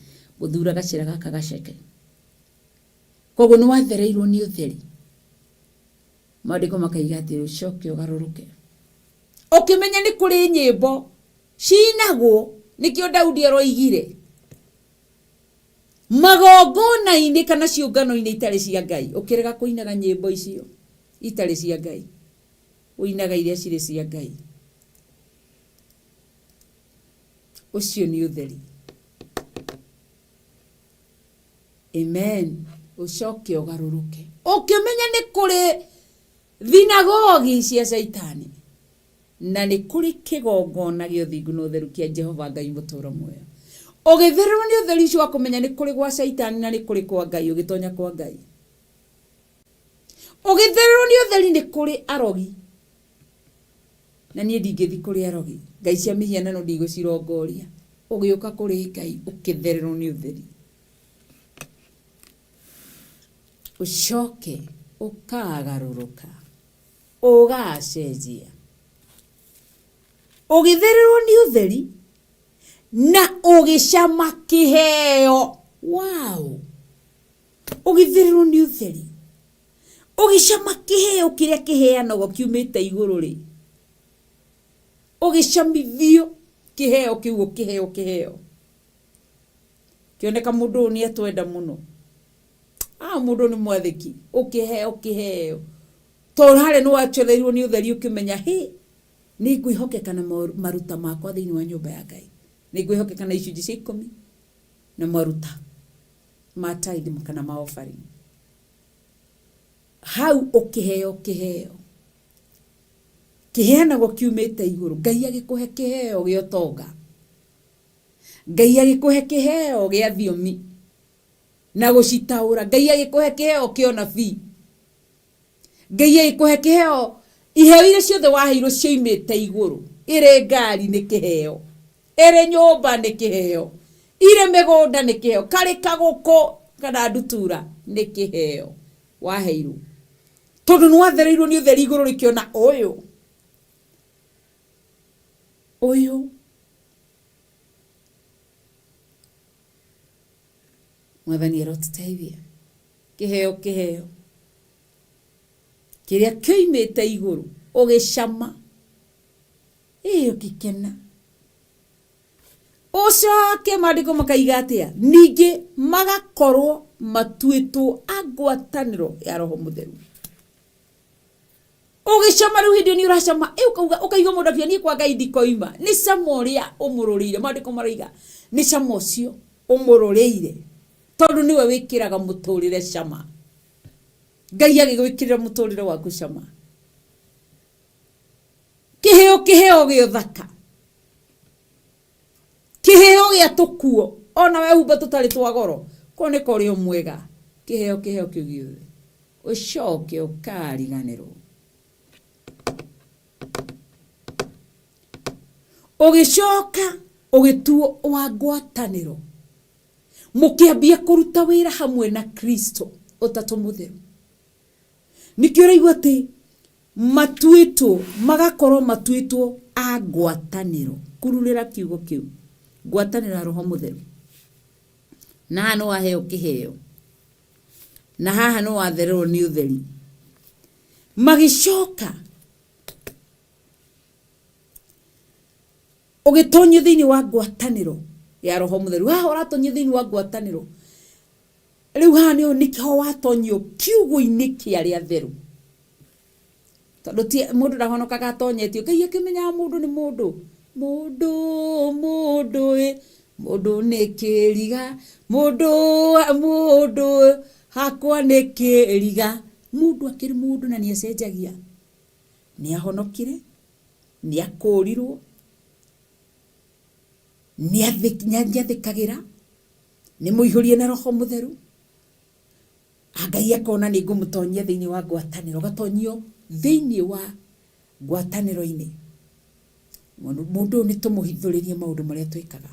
Gũthura gacĩra gaka gaceke. Koguo nĩ wathereirwo nĩ ũtheri. Maandĩko makaiga atĩ ũcoke ũgarũrũke. Ũkĩmenya nĩ kũrĩ nyĩmbo cinagwo nĩkĩo Daudi aroigire. Magongona-inĩ kana ciũngano-inĩ itarĩ cia Ngai. Ũkĩrega kũinaga nyĩmbo icio itarĩ cia Ngai. Ũinaga iria cirĩ cia Ngai. Ũcio nĩ ũtheri. Amen. Ũcoke ũgarũrũke. Ũkĩmenya nĩ kũrĩ thinagogi cia Shaitani. Na nĩ kũrĩ kĩgongona gĩa ũthingu na ũtheru kĩa Jehova Ngai mũtũũra muoyo. Ũgĩthererwo nĩ ũtheri ũcio wa kũmenya nĩ kũrĩ gwa Shaitani na nĩ kũrĩ kwa Ngai. Ũgĩtonya kwa Ngai. Ũgĩthererwo nĩ ũtheri nĩ kũrĩ arogi. Na niĩ ndingĩthi kũrĩ arogi. Ngai cia mĩhianano ndigũcirongoria. Ũgĩũka kũrĩ Ngai ũkĩthererwo nĩ ũtheri. Ũcoke ũkagarũrũka. Ũgacenjia. Ũgĩthererwo nĩ ũtheri na ũgĩcama kĩheo. Wow. Ũgĩthererwo nĩ ũtheri. Ũgĩcama kĩheo kĩrĩa kĩheanagwo kiumĩte igũrũ rĩ. Ũgĩcamithio kĩheo kĩu kĩheo. Kĩoneka mũndũ ũyũ nĩ atwenda mũno. Mũndũ nĩ mwathĩki. Ũkĩheo. Tondũ harĩ nĩ wachoreirwo nĩ ũtheri ũkĩmenya nĩ ngwĩhokeka na maruta makwa thĩinĩ wa nyũmba ya Ngai. Nĩ ngwĩhokeka na icunjĩ cia 10 na maruta ma tithe kana ma offering. Hau ũkĩheo. Kĩheanagwo kiumĩte igũrũ. Ngai agĩkũhe kĩheo gĩa ũtonga. Ngai agĩkũhe kĩheo gĩa thiomi na gũcitaũra. Ngai agĩkũhe kĩheo kĩa ũnabii. Ngai agĩkũhe kĩheo. Iheo iria ciothe waheirwo cioimĩte igũrũ. Ĩrĩ ngari nĩ kĩheo. Ĩrĩ nyũmba nĩ kĩheo. Ĩrĩ mĩgũnda nĩ kĩheo. Karĩ kagũkũ kana ndutura nĩ kĩheo waheirwo. Tondũ nĩ wathereirwo nĩ ũtheri igũrũ rĩkĩona ũyũ. Mwathani arotũteithia. kiheo kiria kioimite iguru ugicama iyo gikena ucoke maandiko makaiga atia ningi magakorwo matuitwo agwataniro ya roho mutheru ugicama riu hindi ni uracama ukaiga mundu akia ni kwa Ngai ndikoima ni cama uria umururire maandiko maraiga ni cama ucio umururire tondu niwe wikiraga muturire cama Ngai agigwikirira muturire waku cama kiheo giothaka kiheo gia tukuo ona we humba tutari twagoro ko ni kori omwega kiheo kiu giothe ucoke ukariganirwo ugicoka ugituo wa ngwataniro mukiambia kuruta wira hamwe na Kristo utatu mutheru nikio raigwa ati magakorwo matuitwo a ngwataniro kururira kiugo kiu ngwataniro ya roho mutheru na hano waheo kiheo na haha no wathererwo ni utheri magicoka ugitonyo thiini wa ngwataniro ya roho mutheru haha uratonyo thiini wa ngwataniro riu haha nikiho watonyo kiugo-ini kiaria theru tondu ti mundu ndahonokaga atonyetio Ngai akimenya mundu ni mundu ni kiriga mundu hakwa ni kiriga mundu akiri mundu na ni acenjagia ni ahonokire ni akurirwo ni athikagira ni muihurie na roho mutheru Ngai akona ni ngumutonyia thiini wa ngwataniro gatonyio thiini wa ngwataniro-ini mundu ni tumuhithuririe maundu maria twikaga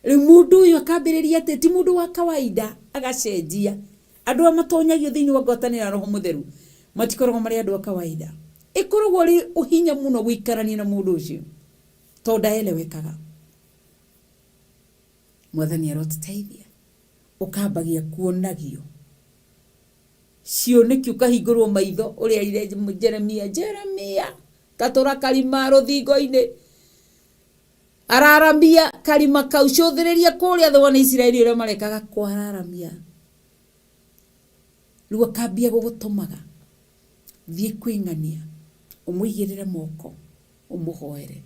riu mundu uyu akambiriria ati ti mundu wa kawaida agacenjia andu amatonyagio thiini wa ngwataniro ya roho mutheru matikoragwo mari andu a kawaida ikoragwo ri uhinya muno guikarania na mundu ucio tonda elewekaga mwathani arotuteithia ukambagia kuonagio cioneki ukahingurwo maitho uria ire Jeremia tatora kalima ruthingo-ini araramia kalima kau cuthiriria kuria thwa na Israeli uria marekaga kwararamia riu akambia gugutumaga thie kwingania umuigirire moko umuhoere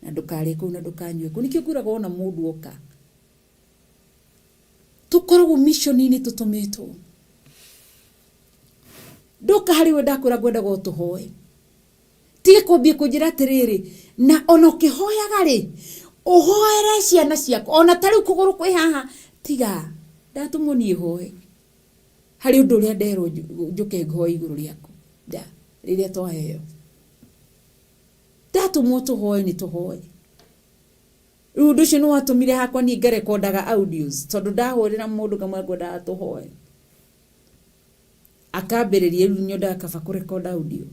na ndukare ku na ndukanywe ku nikio kuraga ona mundu oka tukoragwo mission-ini tutumitwo ndoka hariwe ndakura gwenda gutuhoe tige kwambia kunjira atiriri na ona ukihoyaga ri uhoere ciana ciaku ona tari kuguru kwi haha tiga ndatumwo ni hoe hari undu uria nderwo njuke ngoe iguru riaku riria twaheo ndatumwo tuhoe ni tuhoe riu undu ucio ni watumire hakwa ni ngarekondaga audios tondu ndahurira mundu kamwe ngwendaga tuhoe akambiririe riu nyoda kaba kurekonda audio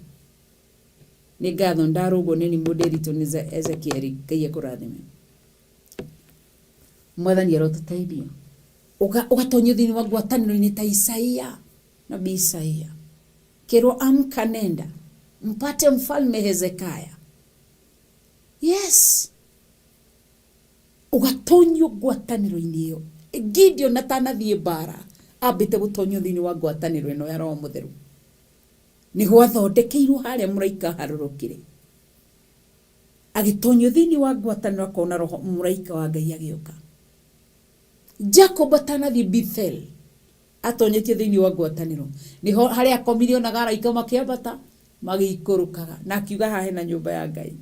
ni ngatho ndarugwo ni moderito ni Ezekiel Ngai akurathime mwathani arotuteithia ugatonyo thiini wa ngwataniro-ini ta Isaia nabii Isaia kero amka nenda mpate mfalme Hezekia yes ugatonyo ngwataniro-ini iyo Gideon natanathie bara ambite gutonyo thiini wa ngwataniro ino ya roho mutheru ni gwathondekeirwo haria muraika harurukire agitonyo thiini wa ngwataniro akona roho muraika wa Ngai agioka Jacob atanathie Bethel atonyetie thiini wa ngwataniro niho haria akomirio na garaika makiambata magiikurukaga na akiuga hahe na nyumba ya Ngai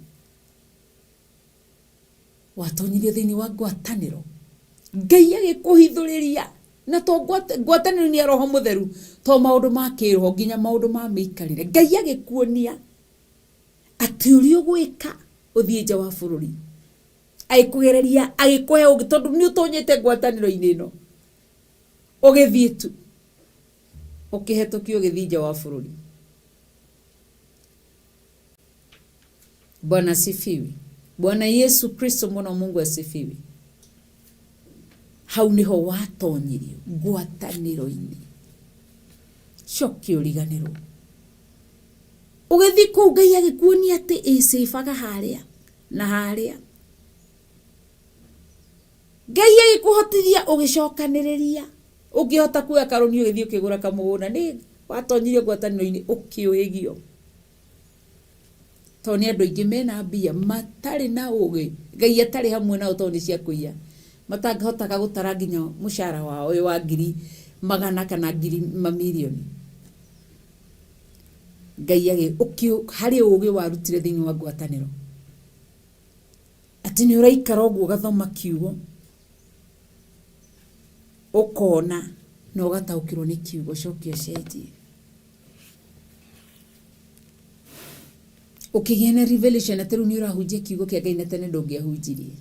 watonyirie thiini wa ngwataniro Ngai agikuhithuriria na to ngwataniro ni roho mutheru to maundu ma kiroho nginya maundu ma miikarire Ngai agikuonia ati uri ugwika uthie nja wa bururi aikugereria agikuhe ugi tondu ni utonyete ngwataniro-ini ino ugithie tu ukihetokio ugithie nja wa bururi Bwana sifiwe Bwana Yesu Kristo mwana wa Mungu asifiwe hau niho watonyirio ngwataniro-ini cokia ũriganĩrwo. Ũgĩthiĩ kũu Ngai agĩkuonia atĩ ĩcĩbaga harĩa na harĩa. Ngai agĩkũhotithia ũgĩcokanĩrĩria. Ũngĩhota kuoya karũni ũgĩthiĩ ũkĩgũra kamũgũnda nĩ watonyirie ngwatanĩro-inĩ ũkĩũhĩgio. Tondũ nĩ andũ aingĩ mena mbia matarĩ na ũgĩ. Ngai atarĩ hamwe nao tondũ nĩ cia kũiya. Matangĩhotaga gũtara nginya mũcara wao ũyũ wa 100,000 kana mamirioni. Ngai harĩ ũgĩ warutire thĩinĩ wa ngwatanĩro. Atĩ nĩ ũraikara ũguo ũgathoma kiugo. Ũkona na ũgataũkĩrwo nĩ kiugo cokia ũcenjie. Ũkĩgĩa na revelation atĩ rĩu nĩ ũrahunjia kiugo kĩa Ngai na tene ndũngĩahunjirie.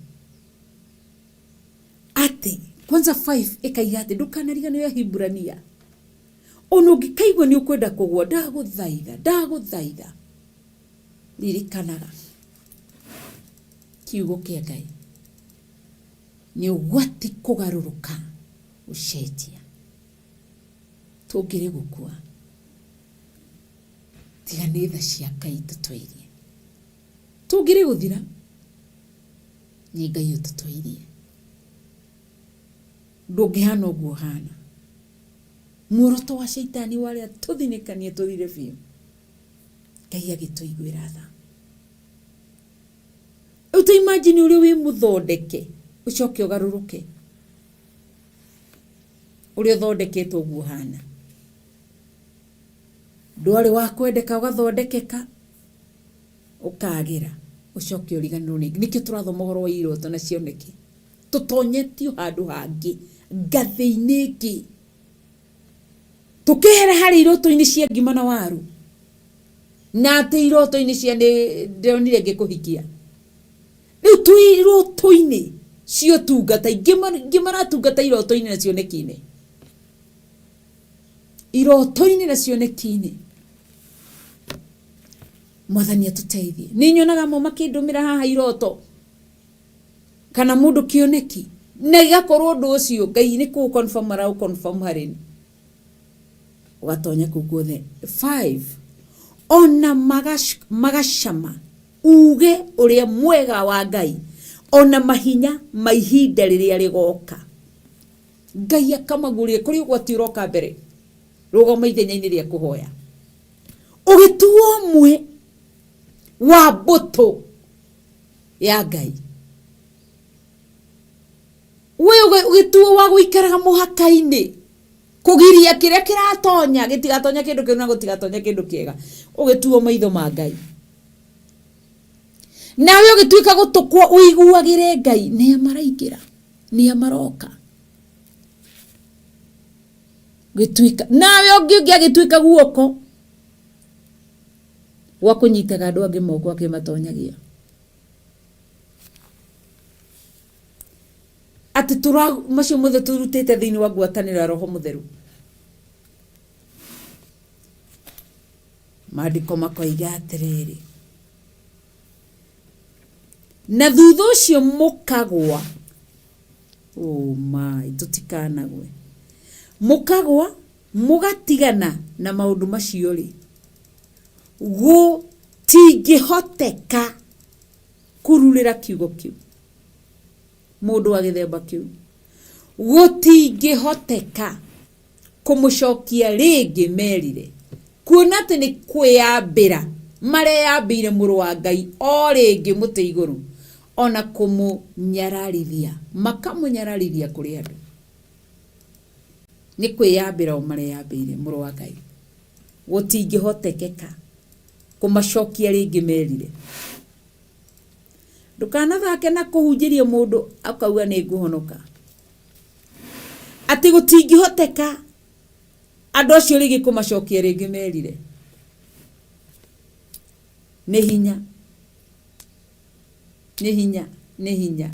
Atĩ kwanza 5 ĩkaiga atĩ ndũkanariganĩrwo Hibrania. Ona ũngĩkaigua nĩ ũkwenda kũgwa ndagũthaitha. Ririkanaga kiugo kĩa Ngai nĩ ũgwati kũgarũrũka ũcenjia. Tũngĩrĩ gũkua tiga nĩ tha cia Ngai tũtũirie. Tũngĩrĩ gũthira nĩ Ngai ũtũtũirie. Ndũngĩhana ũguo hana. Muoroto wa Shaitani warĩa tũthinĩkanie tũthire biũ. Ngai agĩtũiguĩra tha. Ũta imagine ũrĩa wĩ mũthondeke ũcoke ũgarũrũke. Ũrĩa ũthondeketwo ũguo hana. Ndwarĩ wa kwendeka ũgathondekeka ũkagĩra ũcoke ũriganĩrwo nĩ. Nĩkĩo tũrathoma ũhoro wa iroto na cioneki. Tũtonyetio handũ hangĩ ngathĩ-inĩ ĩngĩ. Tũkĩhera harĩ iroto-inĩ cia ngima na waru. Na atĩ iroto-inĩ cia ndĩronire ngĩkũhikia. Rĩu twĩ iroto-inĩ cio tungata ingĩ maratungata iroto-inĩ na cioneki-inĩ. Iroto-inĩ na cioneki-inĩ. Mwathani atũteithie. Nĩ nyonaga mo makĩndũmĩra haha iroto kana mũndũ kĩoneki na igakorwo ũndũ ũcio Ngai nĩ kũ confirm ara confirm harĩ ũgatonya kũu guothe. 5 ona magacama uge ũrĩa mwega wa Ngai ona mahinya maihinda rĩrĩa rĩgoka. Ngai akamagũrĩre kũrĩ ũgwati ũroka mbere. Rũgama ithenya-inĩ rĩa kũhoya. Ũgĩtuo ũmwe wa mbũtũ ya Ngai. We ũgĩtuo wa gũikaraga mũhaka-inĩ. Kũgiria kĩrĩa kĩratonya gĩtigatonya kĩndũ kĩu na gũtigatonya kĩndũ kĩega. Ũgĩtuo maitho ma Ngai. Nawe ũgĩtuĩka gũtũkwo ũiguagĩre Ngai nĩ amaraingĩra nĩ amaroka. Gĩtuĩka nawe ũngĩ agĩtuĩka guoko wa kũnyitaga andũ angĩ moko akĩmatonyagia. Atĩ macio mothe tũrutĩte thĩinĩ wa ngwatanĩro ya Roho Mũtheru. Maandĩko makoiga atĩrĩrĩ. Na thutha ũcio mũkagwa. Oh my, tũtikanagwe. Mũkagwa mũgatigana na maũndũ macio rĩ. Gũtingĩhoteka kururĩra kiugo kĩu. Mũndũ wa gĩthemba kĩu. Gũtingĩhoteka kũmũcokia rĩngĩ merire. Kuona atĩ nĩ kwĩyambĩra mareyambĩire mũrũ wa Ngai o rĩngĩ mũtĩ igũrũ. Ona kũmũnyararithia. Makamũnyararithia kũrĩ andũ. Nĩ kwĩyambĩra o mareyambĩire mũrũ wa Ngai. Gũtingĩhotekeka kũmacokia rĩngĩ merire. Ndũkanathake na kũhunjĩria mũndũ akauga nĩ ngũhonoka. Atĩ gũtingĩhoteka andũ acio rĩngĩ kũmacokia rĩngĩ merire. Nĩ hinya. Nĩ hinya. Nĩ hinya.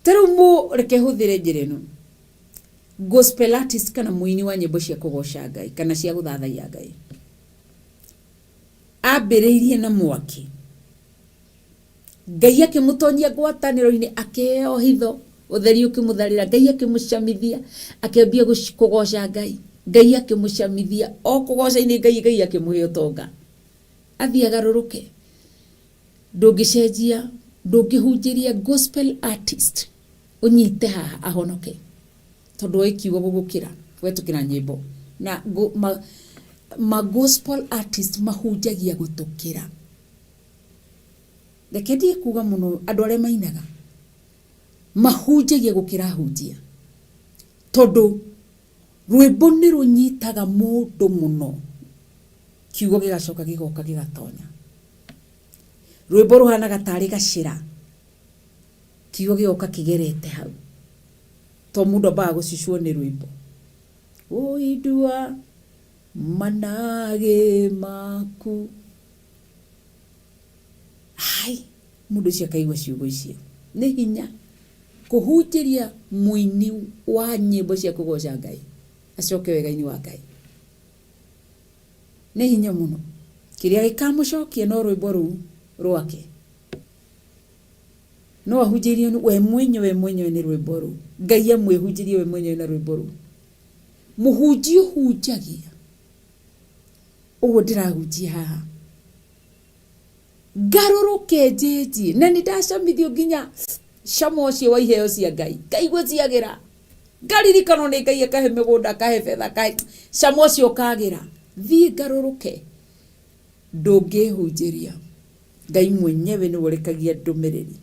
Tarĩu reke hũthĩre njĩra ĩno. Gospel artist kana mũini wa nyĩmbo cia kũgoca Ngai kana cia gũthathaiya Ngai. Ambĩrĩirie na mwaki. Ngai akĩmũtonyia ngwatanĩro-inĩ akĩheo hitho ũtheri ũkĩmũtharĩra. Ngai akĩmũcamithia akĩambia kũgoca Ngai. Ngai akimucamithia o kugoca-ini Ngai akimuhe utonga athie agaruruke ndungicenjia ndungihunjiria gospel artist unyite haha ahonoke tondu ikiugo gugukira wetukira nyimbo na ma gospel artist mahunjagia gutukira Rekedi kuga muno andu aria mainaga mahunjagia gukira hunjia tondu rwimbo ni runyitaga mundu muno kiugo gigacoka gigoka gigatonya rwimbo ruhanaga tari gacira kiugo gigoka kigerete hau to mundu ba gucicwo ni rwimbo oidua manage maku ai mundu cia kaigwa ciugo icio ni hinya kuhunjiria muini wa nyimbo cia kugoca Ngai acoke wega-ini wa Ngai ni hinya muno kiria gikamucokia no rwimbo ru rwake no ahunjirie we mwenyewe ni rwimbo ru Ngai amwihunjirie we mwenyewe na rwimbo ru muhunji hunjagia uguo ndirahunjia haha ngaruruke jeji na nindacamithio nginya camo cio wa iheo cia Ngai ngaigua ciagira ngaririkano ni Ngai akahe migunda akahe fetha akahe camo cio kagira thie ngaruruke ndungihunjiria Ngai mwenyewe ni urekagia ndumiriri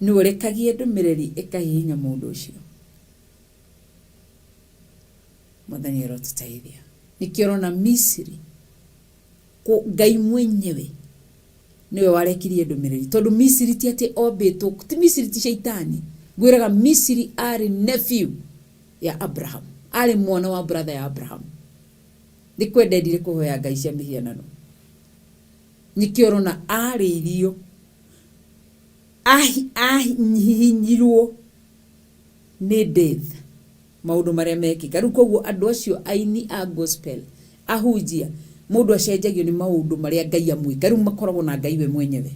ni urekagia ndumiriri ikahinya mundu ucio Mwathani arotutaithia nikiorona Misiri Ngai mwenyewe niwe warekirie ndumiriri tondu Misiri ti ati obetwo ti Misiri ti shaitani gwiraga Misiri ari nephew ya Abraham ari mwana wa brother ya Abraham ndikwendedire kuhoya Ngai cia mihianano nikiorona ari irio nyihinyirwo ni death maundu maria mekika riu koguo andu acio aini a gospel ahunjia mundu acenjagio ni maundu maria Ngai amwika riu makoragwo na Ngai we mwenyewe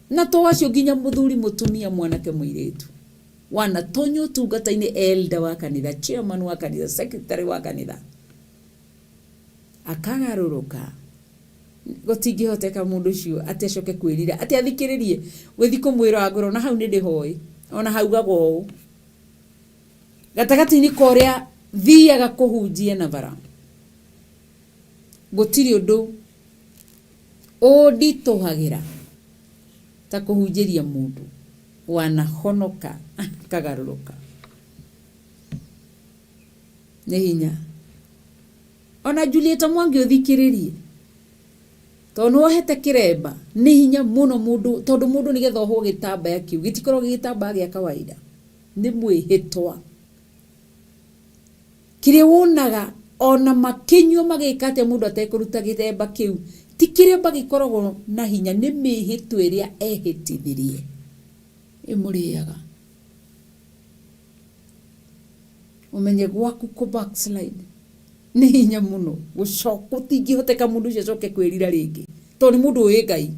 na to acio nginya muthuri mutumia mwanake muiretu wana tonyo tungata-ini elder wa kanitha chairman wa kanitha secretary wa kanitha akagaruruka gutingihoteka mundu ucio atecoke kwirira ati athikiririe withi kumwira ngoro na hau ni ndihoi ona hau gago gatagati-ini koria thiaga kuhunjia na bara gutiri undu nditohagira ta kuhunjiria mundu wanahonoka kagaruruka ni hinya ona Julieta Mwangi uthikiririe tondu ohete kiremba ni hinya muno mundu tondu mundu nigetha ohwo gitambaya kiu gitikorwo gitambaya gia kawaida ni mwihitwa kire wonaga ona makinywo magikate mundu atekuruta gitemba kiu ti kiremba gikoragwo na hinya ni mihitwa iria ehitithirie imuriaga umenye gwaku ku backslide ni hinya muno gucoka utingihoteka mundu ucio acoke kwirira ringi tondu mundu uyu Ngai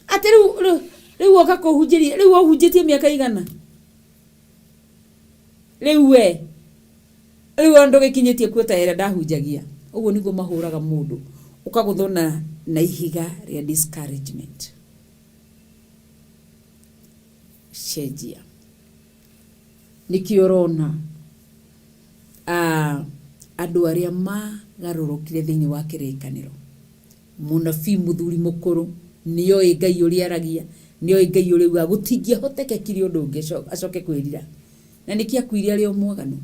ati riu oka kuhunjiria riu ohunjitie miaka igana riu andu gikinyitie kuota era ndahunjagia uguo niguo mahuraga mundu ukaguthona na ihiga ria discouragement cenjia nikiorona andu aria magarurukire thiini wa kirikaniro munabii muthuri mukuru niyo Ngai uria aragia niyo Ngai uria gutingia hotekekire undu ungi acoke kwirira na nikia kwiria rio mwaganu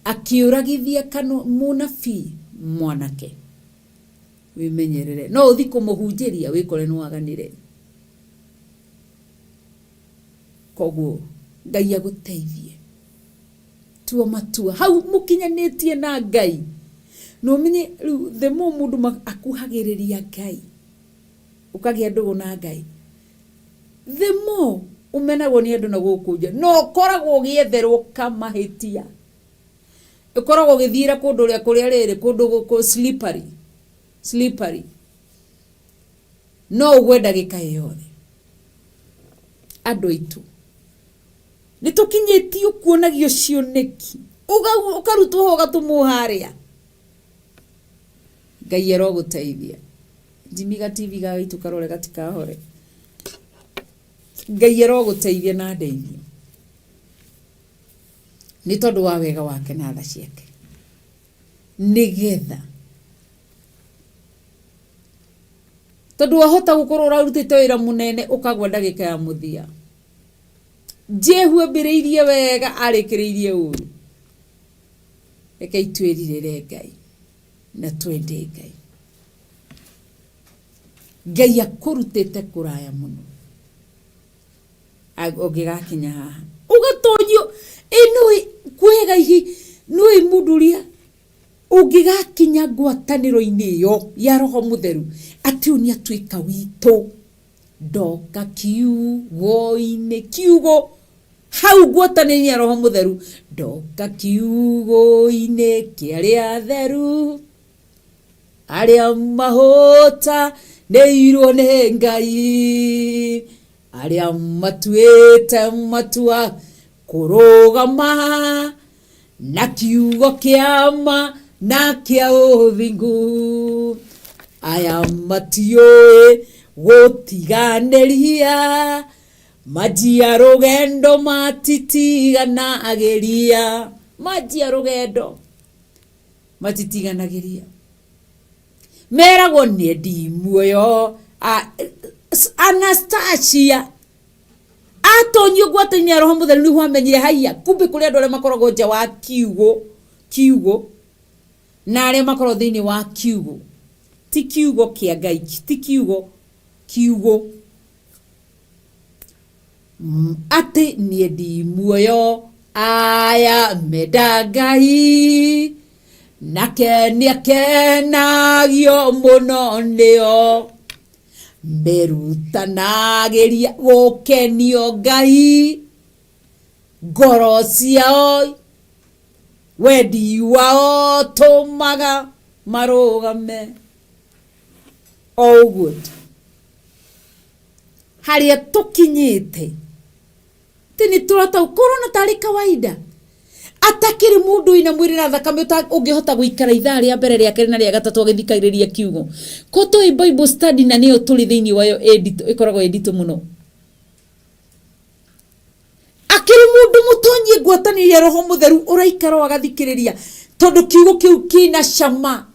akiuragithia kano munabii mwanake wimenyerere no uthi kumuhunjiria wikore no aganire koguo Ngai aguteithie tua matua hau mukinyanitie na Ngai no menye the more mundu akuhagiriria Ngai ukagia ndugu na Ngai the more umenagwo ni andu na gukunja no koragwo gietherwo kamahitia ikoragwo githira kundu ria kuria riri kundu ku slippery no ugwenda gikae yothe andu itu nitukinyitio kuonagio cioneki ukarutwo ho gatumuharia Ngai aroguteithia Jimiga TV gaitu karore katika hore Ngai aroguteithia na ndeithio ni tondu wa wega wake na tha ciake nigetha tondu wahota gukorwo urarutite wira munene ukagwa ndagika ya muthia Jehu ambiriirie wega arikiriirie uru reke itwirire Ngai na twende Ngai Ngai akurutite kuraya muno ogigakinya haha ugatonyo inui kwega ihi nui muduria ugigakinya ngwataniro-ini yo ya roho mutheru ati unia twika wito ndoka kiugo-ini kiugo hau ngwataniro ya roho mutheru ndoka kiugo-ini kiaria atheru aria mahota neirwo ni Ngai aria matuite matua kurugama na kiugo kiama na kia uthingu aya matioe gutiganeria majia rugendo matitigana ageria majia rugendo matitiganageria meragwo ni ndimuoyo Anastasia atonyo gwatanya roho mutheru ni hwamenyire haiya kumbe kuri andu aria makoragwo nja wa kiugo na aria makoragwo thiini wa kiugo ti kiugo kia Ngai ti kiugo ati ni ndimuoyo aya menda Ngai nake ni akenagio muno nio merutanageria gukenio Ngai ngoro ciao wendi wao tumaga marugame oguo haria tukinyite tini turata ukorona tari kawaida atakiri mundu ina mwiri na thakame ungihota guikara ithaa ria mbere ria keri na ria gatatu agithikariria kiugo ko toi Bible study na niyo tuli thiini wayo edit ikoragwo edit muno akiri mundu mutonyi ngwatanire roho mutheru uraikara wagathikiriria tondu kiugo kiu kina cama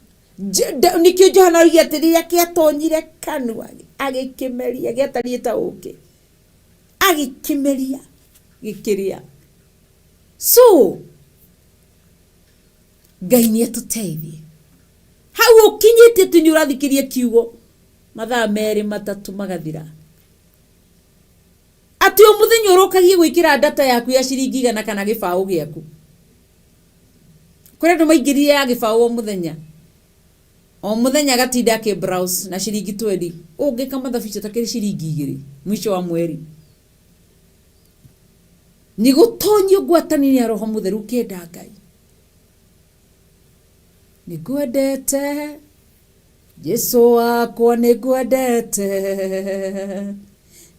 nikio Johana oiga atiriria kiatonyire kanua agikimeria giatariĩ ta ũkĩ agikimeria gikiria so Ngai ni atuteithie hau ukinyite tu ni urathikiria kiugo mathaa meri matatu magathira ati umuthenya urokagie gwikira data yaku ya ciringi 100 kana gibao giaku kuri andu maingirire ya gibao o muthenya gatinda ke browse na ciringi 20 ungika mathabicho takiri ciringi 2 mwisho wa mweri ni gutonyo ngwatanini ya roho mutheru kenda Ngai nigwendete Yesu wakwa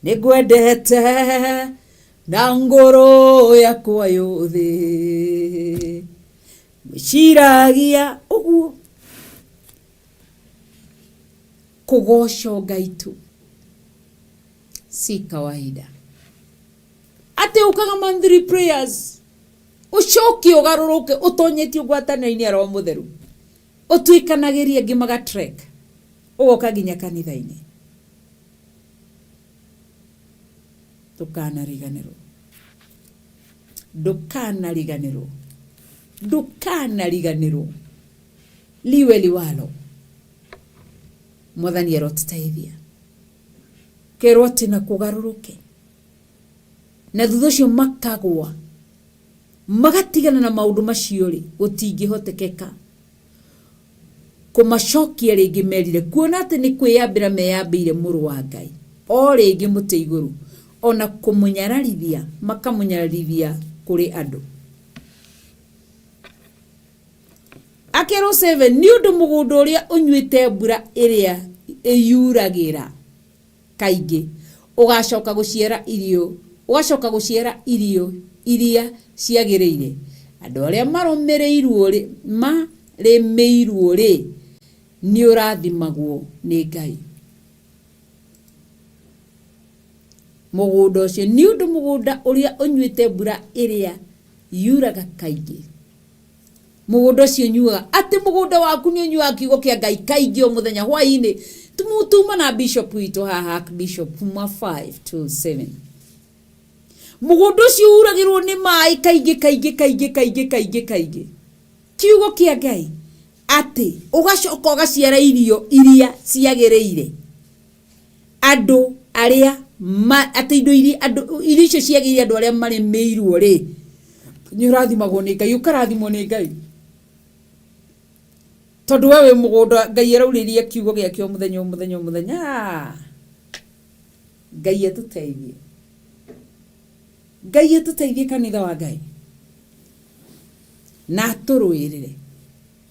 nigwendete na ngoro yakwa yothe mishiragia uguo kugosho Ngai tu si kawaida ate ukaga monthly prayers ucoki ugaruruke utonyeti ugwatanira-ini ya roho mutheru utwikanagiria ngimaga trek ugoka nginya kanitha-ini ndukana liwe liwalo mwathani arotuteithia kerwo ati na kugaruruke na thutha ucio makagwa magatigana na maundu macio ri gutingihotekeka kumacokia ringi merire kuona ati ni kwiyambira meyambire muru wa Ngai o ringi muti iguru ona kumunyararithia makamunyararithia kuri andu akero 7 ni undu mugundu uria unyuite mbura iria iyuragira kaingi ugacoka guciara irio iria ciagĩrĩire. Andũ arĩa maremeirwo rĩ nĩ ũrathimagwo nĩ Ngai. Mũgũnda ũcio nĩ ũndũ mũgũnda ũrĩa ũnyuĩte mbura ĩrĩa yuraga kaingĩ. Mũgũnda ũcio nyuaga atĩ mũgũnda waku nĩ ũnyuaga kiugo kĩa Ngai kaingĩ o mũthenya hwa-inĩ. Tuma na bishop witũ haha Bishop 5:7. Mũgũnda ũcio uragĩrwo nĩ maĩ kaingĩ. Kiugo kĩa Ngai atĩ ũgacoka ũgaciara irio iria ciagĩrĩire. Andũ arĩa atĩ irio icio ciagĩrĩire andũ arĩa maremeirwo rĩ nĩ ũrathimagwo nĩ Ngai, ũkarathimwo nĩ Ngai. Tondũ wewe mũgũnda Ngai araurĩria kiugo gĩake o mũthenya. Ngai atũteithie. Ngai atũteithie kanitha wa Ngai. Na tũrũĩrĩre.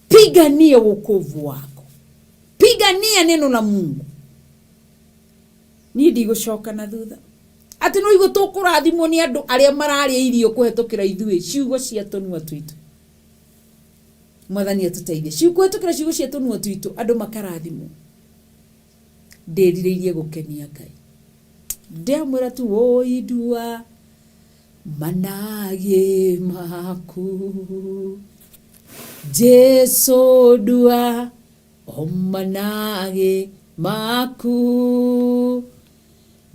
Pigania wokovu wako. Pigania neno la Mungu. Niĩ ndigũcoka na thutha. Atĩ no igũ tũkũrathimwo nĩ andũ arĩa mararĩa irio kũhetũkĩra ithuĩ ciugo cia tũnua twitũ. Mwathani atũteithie. Kũhetũkĩra ciugo cia tũnua twitũ andũ makarathimwo. Ndĩrirĩirie gũkenia Ngai. Ndamwĩra tu woindua manage maku. Jesu dua o manage maku.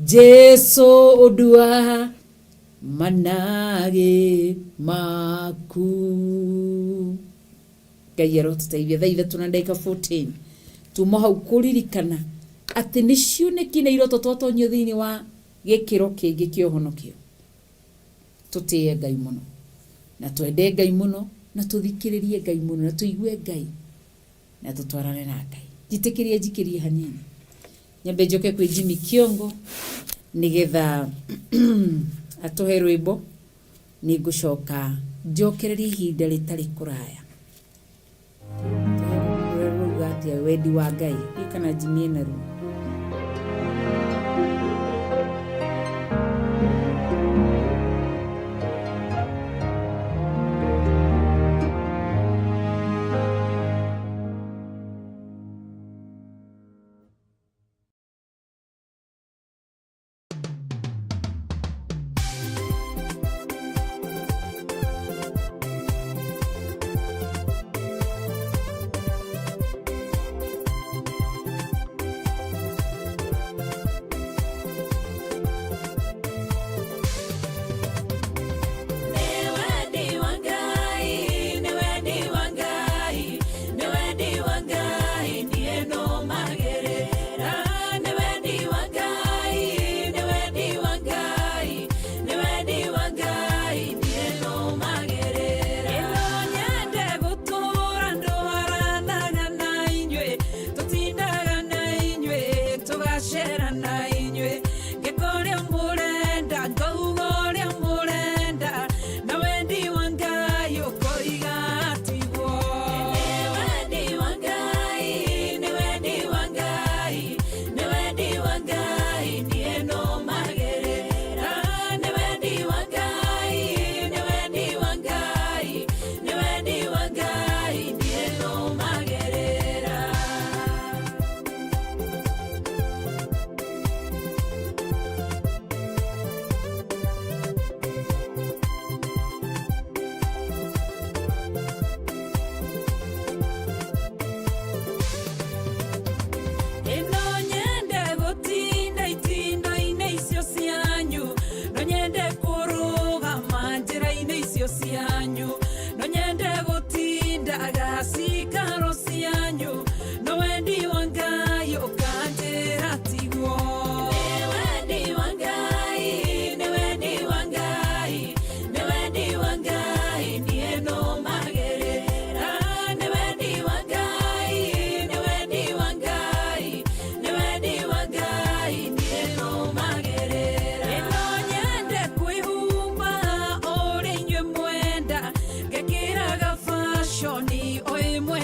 Jesu dua manage maku. Ngai arotũteithia. Thaa ithatũ na ndagĩka 14 tuma hau kũririkana atĩ nĩ cioneki na iroto twatonyio thĩinĩ wa gĩkĩro kĩngĩ kĩa ũhonokio. Tũtĩe Ngai mũno na twende Ngai mũno na tũthikĩrĩrie Ngai mũno na tũigue Ngai na tũtwarane na Ngai. Njĩtĩkĩrie njikĩrie hanini nyambe njoke kwĩ Jimmy Kiongo nĩgetha atũhe rwĩmbo. Nĩ ngũcoka njokererie ihinda rĩtarĩ kũraya. Rũgatia wendi wa Ngai kana Jimmy na rũ. Shoni oe mwe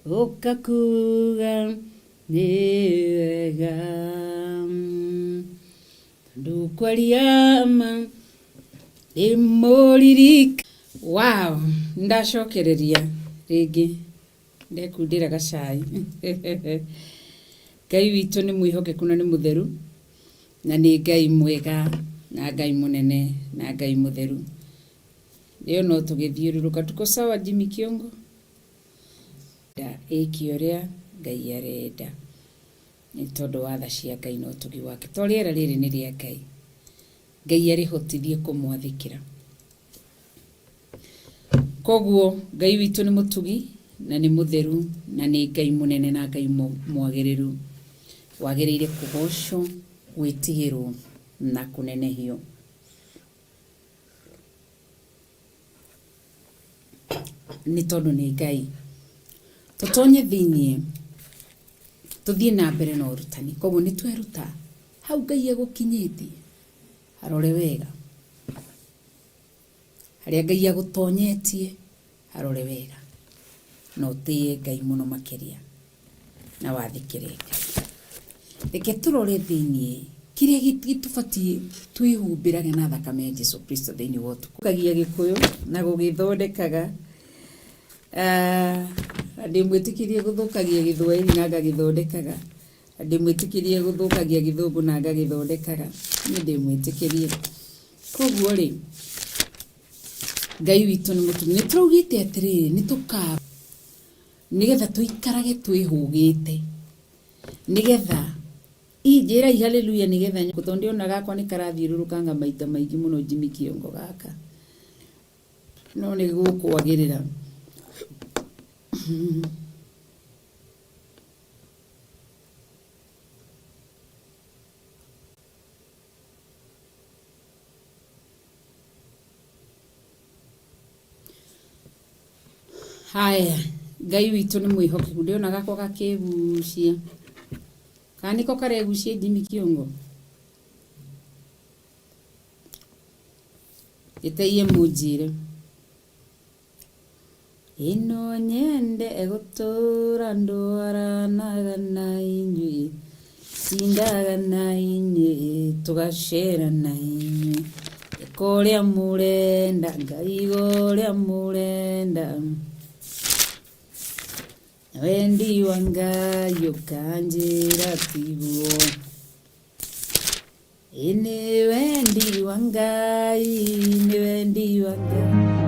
Okakuga niwega ndukwaryama imuririk. Wow, ndacokereria ringi ndekundira gacai. Ngai witũ nĩ mwĩhokeku na nĩ mũtheru, na nĩ Ngai mwega na Ngai mũnene na Ngai mũtheru. Leo no tũgĩthiũrũrũka tuko sawa Jimmy Kiongo da ĩkĩ ũrĩa Ngai arenda nĩ tondũ wa tha cia Ngai no tũgi wake to rĩera rĩrĩ nĩ rĩa Ngai. Ngai arĩhotithie kũmwathĩkĩra. Koguo Ngai witũ nĩ mũtugi na nĩ mũtheru na nĩ Ngai mũnene na Ngai mwagĩrĩru, wagĩrĩire kũgocwo, gwĩtigĩrwo na kũnenehio. Nĩ tondũ nĩ Ngai. Tũtonye thĩinĩ tũthiĩ na mbere na ũrutani. Koguo nĩ tweruta hau Ngai egũkinyĩtie harore wega, harĩa Ngai agũtonyetie harore wega, na ũtĩye Ngai mũno makĩria na wathĩkĩre Ngai. Reke tũrore thĩinĩ kĩrĩa gĩtũbatiĩ twĩhumbĩrage na thakame ya Jesũ Kristo thĩinĩ wa ũtukũ. Kagia Gĩkũyũ na gũgĩthondekaga ndĩmwĩtĩkĩrie gũthũkagia Gĩthwaĩri na ngagĩthondekaga, ndĩmwĩtĩkĩrie gũthũkagia Gĩthũngũ na ngagĩthondekaga, niĩ ndĩmwĩtĩkĩrie. Koguo rĩ, Ngai witũ nĩ mũtugi. Nĩ tũraugĩte atĩrĩrĩ, nĩ tũkaba nĩgetha tũikarage twĩhũgĩte, nĩgetha injĩrai haleluya, nĩgetha tondũ ndĩona gakwa nĩ karathiũrũrũkanga maita maingĩ mũno Jimmy Kiongo gaka, no nĩ gũkwagĩrĩra. Haya, Ngai witũ nĩ mwĩhokeku. Ndĩona gakwa gakĩgucia, kana nĩko karegucia Jimmy Kiongo. Gĩteie mũnjĩre. Ĩno nyende egũtũra ndwaranaga na inyuĩ, tindaga na inyuĩ, tũgacera na inyuĩ, ĩka ũrĩa mũrenda, ngaiga ũrĩa mũrenda. Wendi wa Ngai ũkanjĩra tiguo, nĩ wendi wa Ngai, nĩ wendi wa Ngai.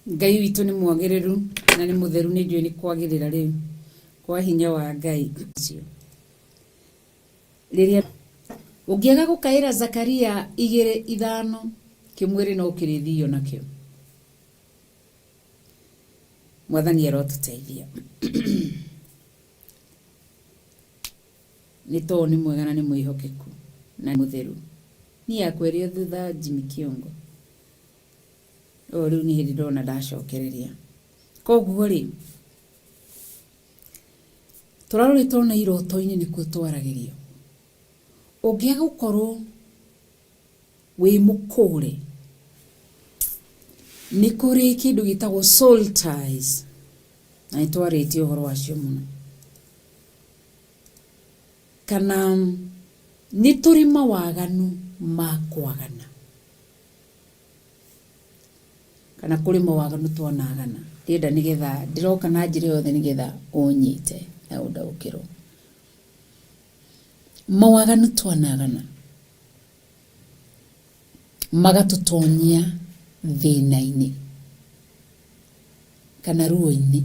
Ngai witũ nĩ mwagĩrĩru na nĩ mũtheru, nĩ njũĩ nĩ kwagĩrĩra rĩu kwa hinya wa Ngai. Rĩrĩa ũngĩaga gũkaĩra Zakaria 2:5 kĩmwĩrĩ no kĩrĩthio nakĩo. Mwathani arotũteithia. Nĩ tondũ nĩ mwega na nĩ mwĩhokeku na mũtheru. Niĩ akwerio thutha Jimmy Kiongo. Rĩu nĩ hĩndĩ ndona ndacokereria. Koguo rĩ, tũrarũrĩtwo na iroto-inĩ nĩkuo twaragĩrio. Ũngĩaga gũkorwo wĩ mũkũre, nĩ kũrĩ kĩndũ gĩtagwo soul ties, na nĩ twarĩtie ũhoro wacio mũno. Kana nĩ tũrĩ mawaganu ma kwagana. kana kuri mawaganu twanagana ndenda nigetha ndiroka na njira yothe nigetha unyite na undaukiro mawaganu twanagana magatutonya thina-ini kana ruo-ini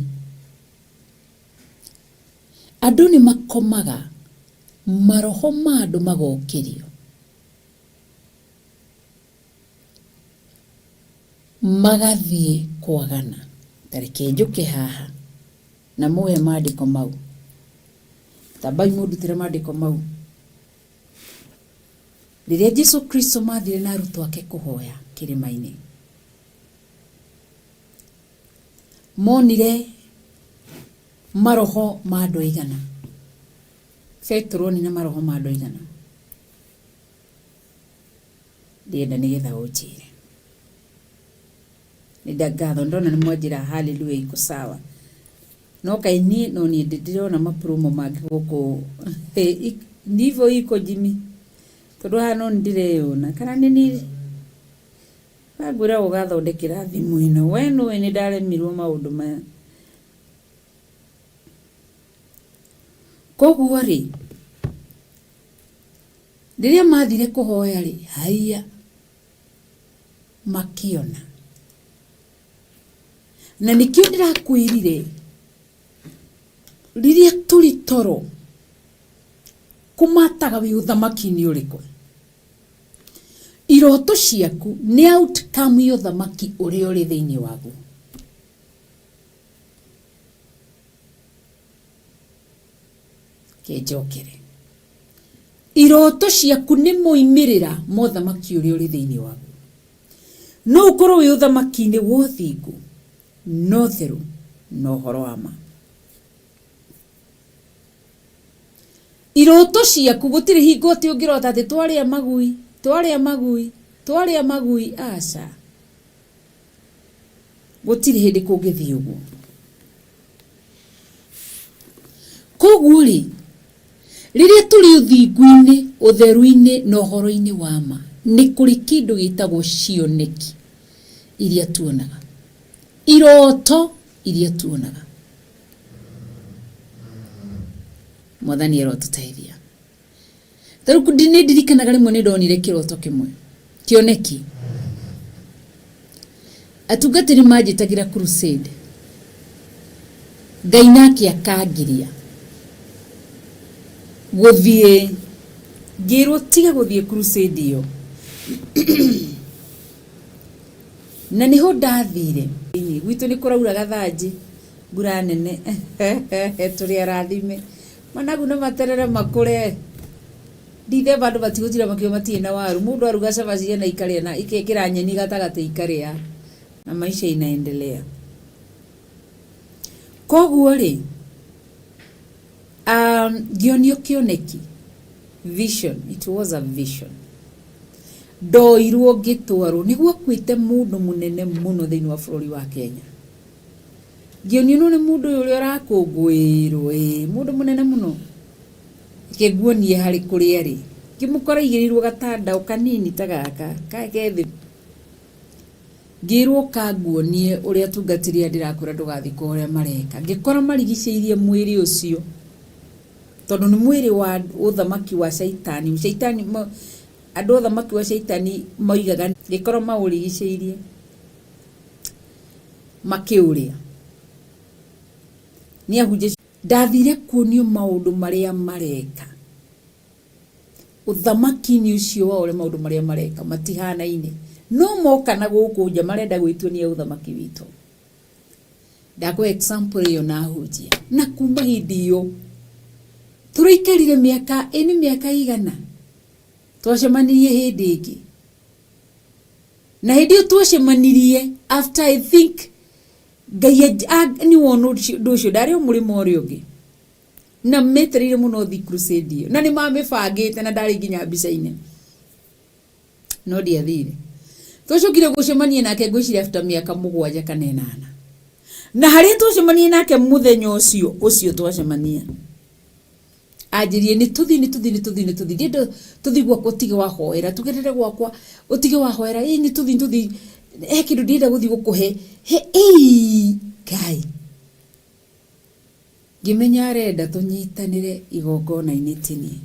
andu ni makomaga maroho ma andu magokirio magathie kwagana tareke njuke haha na muhe maandiko mau tabai mudutire maandiko mau riria Jesu Kristo mathire na arutwo ake kuhoya kirima-ini monire maroho ma andu igana Petro ni na maroho ma andu igana ndienda nigetha unjire nidagatho ndona ni mwanjira haleluya iko sawa no kaini no ni ndirona mapromo magi guku ndivyo iko Jimmy tondu hano ndireona kana nini bagura ugathondekera thimu ino wenu ni ndaremirwo maundu maya koguo ri ndiria mathire kuhoya ri haiya makiona na nikio ndirakwirire riria turi toro kumataga wi uthamaki-ini uriku iroto ciaku ni outcome ya uthamaki uri uri thiini wagu kejokere iroto ciaku ni muimirira mothamaki uri uri thiini wagu no ukorwo wi uthamaki-ini wa Uthingu no Utheru no horo wa ma iroto ciaku gutire hingo ati ungirota ati twaria magui aca gutire hindi kungithii uguo koguo ri riria turi uthingu-ini utheru-ini no horo-ini wa ma ni kuri kindu gitagwo cioneki iria tuonaga iroto iria tuonaga mwathani erotuteithia taru kudine ndirikanaga rimwe ni ndonire kiroto kimwe kioneki atungatiri majitagira crusade Ngai nake akangiria guthie ngirwo tiga guthie crusade iyo na niho ndathire gwitu ni kuraura gathanji mbura nene turi arathime managu na materere makure ndithe bandu batigutira makio matina waru mundu aruga cabaci na ikaria na ikekira nyeni gatagate ikaria na maisha inaendelea koguo ri gionio kioneki vision, it was a vision ndoirwo ngitwarwo niguo kwite mundu munene muno thiini wa bururi wa Kenya gionio no ni mundu uri arakungwirwo mundu munene muno kiguonie hari kuria ri kimukora igirirwo gatanda ukanini tagaka kagethi ngirwo kaguonie uria tungatiria ndirakura ndugathika uria mareka ngikora marigiceirie mwiri ucio tondu ni mwiri wa uthamaki wa shaitani andu uthamaki wa shaitani moigaga ngikora maurigiceirie makiuria ni ahuje ndathire kuonio maundu maria mareka uthamaki-ini ucio wa uria maundu maria mareka matihana-ine no moka na guku nja marenda gwituonia uthamaki witu ndako example yo na hujia na kuma hindi iyo turikarire miaka igana twacemanirie hindi ingi na hindi iyo twacemanirie after I think Ngai ni wono nducio ndari umurimo uri ungi na meterire muno thi crusade iyo na ni mamibangite na ndari nginya mbica-ini no ndiathire twacokire gucemania nake ngwiciria after miaka 7 kana 8 na hari twacemania nake muthenya ucio twacemania ajirie ni tuthi ndindo tuthi gwakwa utige wahoera tugerere gwakwa utige wahoera ni tuthi kindu ndira guthi gukuhe ei Ngai ngimenya arenda tunyitanire igongona-ini tini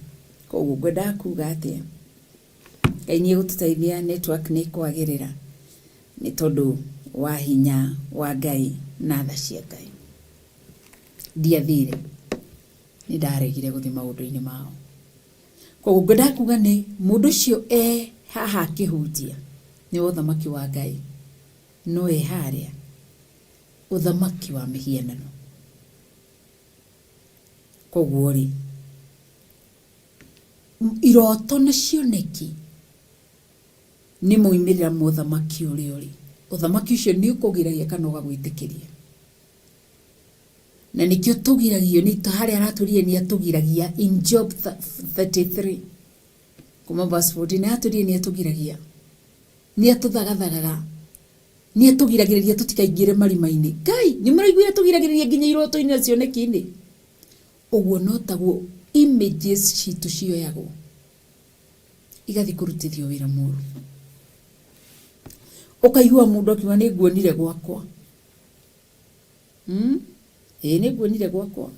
koguo ngwenda kuga atia Ngai ni gututaithia network ni kwagirira ni tondu wa hinya wa Ngai na tha cia Ngai ndiathire ni ndaregire guthi maundu-ini mao koguo ngwenda kuga ni mundu cio haha kihunjia ni uthamaki wa Ngai no haria uthamaki wa mihianano koguo ri iroto na cioneki ni muimirira muthamaki uri uthamaki ucio ni ukugiragia kana ugagwitikiria na nikio tugiragio ni haria araturie ni atugiragia in Job 33 kuma verse 14 ni aturie ni atugiragia ni atuthagathaga ni atugiragiriria tutikaingire marima-ini Ngai ni muraiguira tugiragiriria nginya iroto-ini na cioneki-ini uguo no taguo images citu cioyagwo igathi kurutithio wira muru ukaigua mundu akiuga ni nguonire gwakwa ni nguonire gwakwa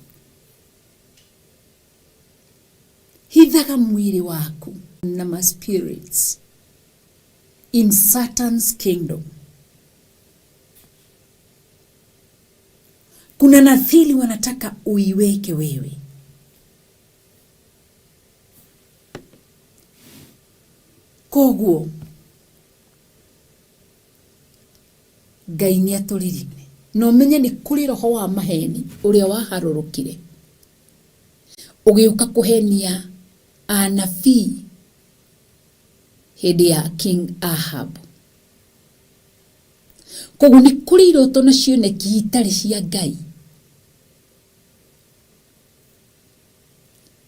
hithaga mwiri waku na ma spirits in Satan's kingdom. Kuna nadhiri wanataka uiweke wewe. Koguo Ngai ni aturirire no menye ni kuri roho wa maheni uria waharurukire ugiuka kuhenia anabii hindi ya King Ahab. Koguo ni kuri iroto na cioneki itari cia Ngai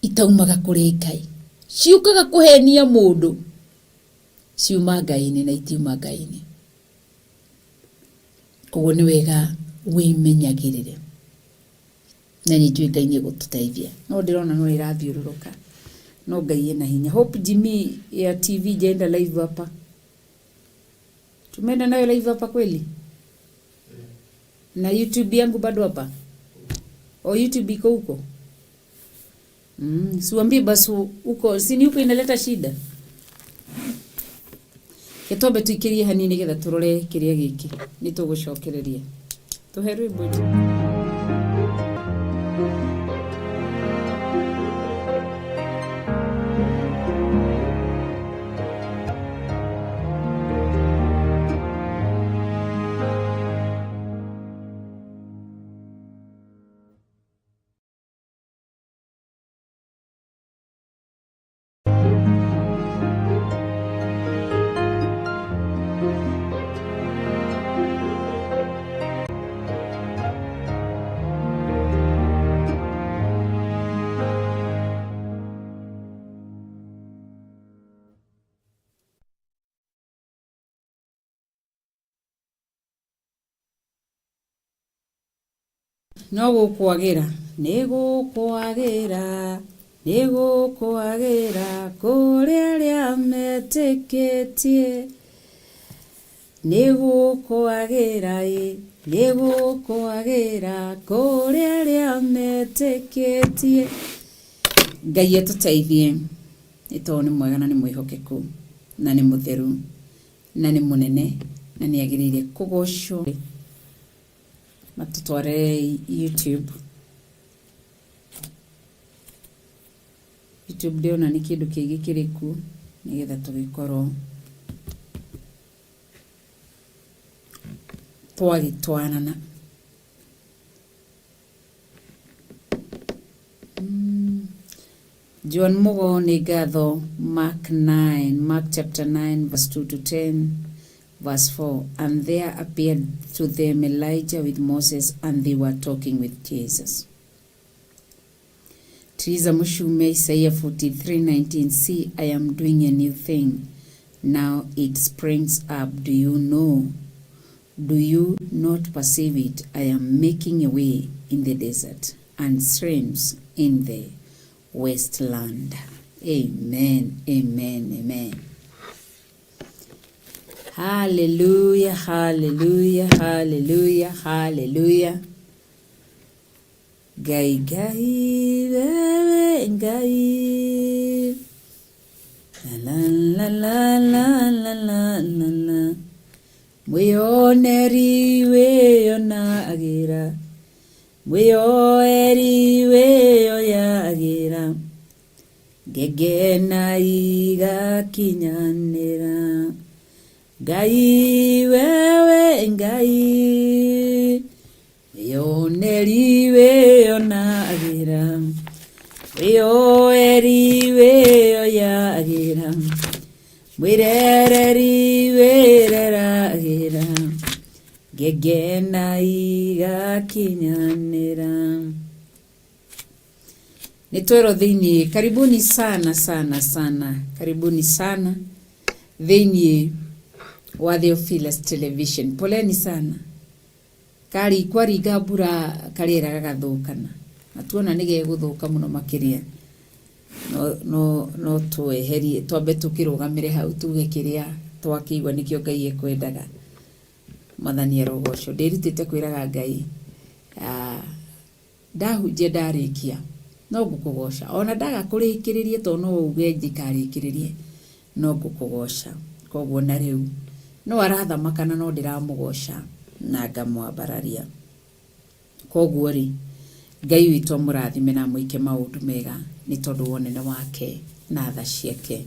itaumaga kuri Ngai ciukaga kuhenia mundu ciuma Ngai-ini na itiuma Ngai-ini. Koguo ni wega wimenyagirire na ni njui Ngai ni gututaithia no ndirona no irathiururuka no Ngai ena hinya. Hope Jimmy ya TV jenda live hapa, tumeenda nayo live hapa kweli na YouTube yangu bado hapa o YouTube iko huko siwambi basi huko sini huko inaleta shida Ketobe tuikirie hanini getha turore kiria giki ni tugucokereria tuherwe bodi. No gukwagira ni gukwagira kuri aria metikitie ni gukwagira kuri aria metikitie. Ngai atutaithie ito ni mwega na ni mwihokeku na ni mutheru na ni munene na ni agirire kugocwo matutware YouTube ndio na ni kindu kingi kiriku nigetha tugikorwo twagitwanana John Mugo ni gatho Mark chapter 9 verse 2 to 10 verse 4, and there appeared to them Elijah with Moses, and they were talking with Jesus. Triza Mushume, Isaiah 43:19, see, I am doing a new thing. Now it springs up. Do you know? Do you not perceive it? I am making a way in the desert and streams in the wasteland. Amen, amen, amen. Hallelujah, hallelujah, hallelujah, hallelujah. Ngai ngai wewe ngai. La la la la la la la la. Mwioneri weona agira. Mwioeri weoya agira. Gegena iga kinyanera. Ngai wewe ngai. Mwioneri weona agira. Mwioeri weoya agira. Mwirereri werera agira. Gegena iga kinyanera. Nitwero thini, karibuni sana sana sana, karibuni sana thini wa Theophilus television. Poleni sana. Kari kwari gabura karira gagathukana. Atuona nige guthuka muno makiria. No tweherie twambe tukirugamire hau tuge kiria twakigwa nikio Ngai ekwendaga. Mathani rogoco ndirutite kwiraga Ngai ndahunjia ndarikia no ngukugoca ona ndaga kurikiririe to no uge njikarikiririe no ngukugoca koguo na riu no arathamaka na no ndiramugoca na ngamwambararia koguo ri Ngai witũ mũrathime na mwike maundu mega ni tondu wonene wake na tha ciake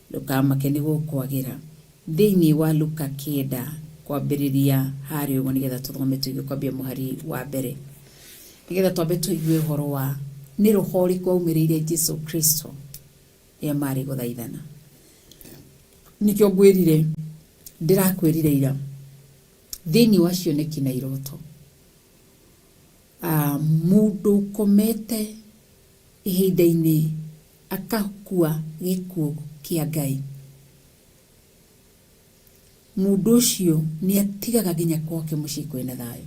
ndukamake ni gukwagira thini wa Luka 9 kwambiriria hari ugo nigetha tuthome tugikwambia muhari wa mbere nigetha twambe tuigue horo wa ni rohori kwa umirire Jesu Kristo ya mari guthaithana nikyo ngwirire ndirakwirire ira thini wa cioneki na iroto mundu komete ihinda-ini akakua gikuo kia Ngai mundu ucio ni atigaga ginya kwake mucii kwina thayo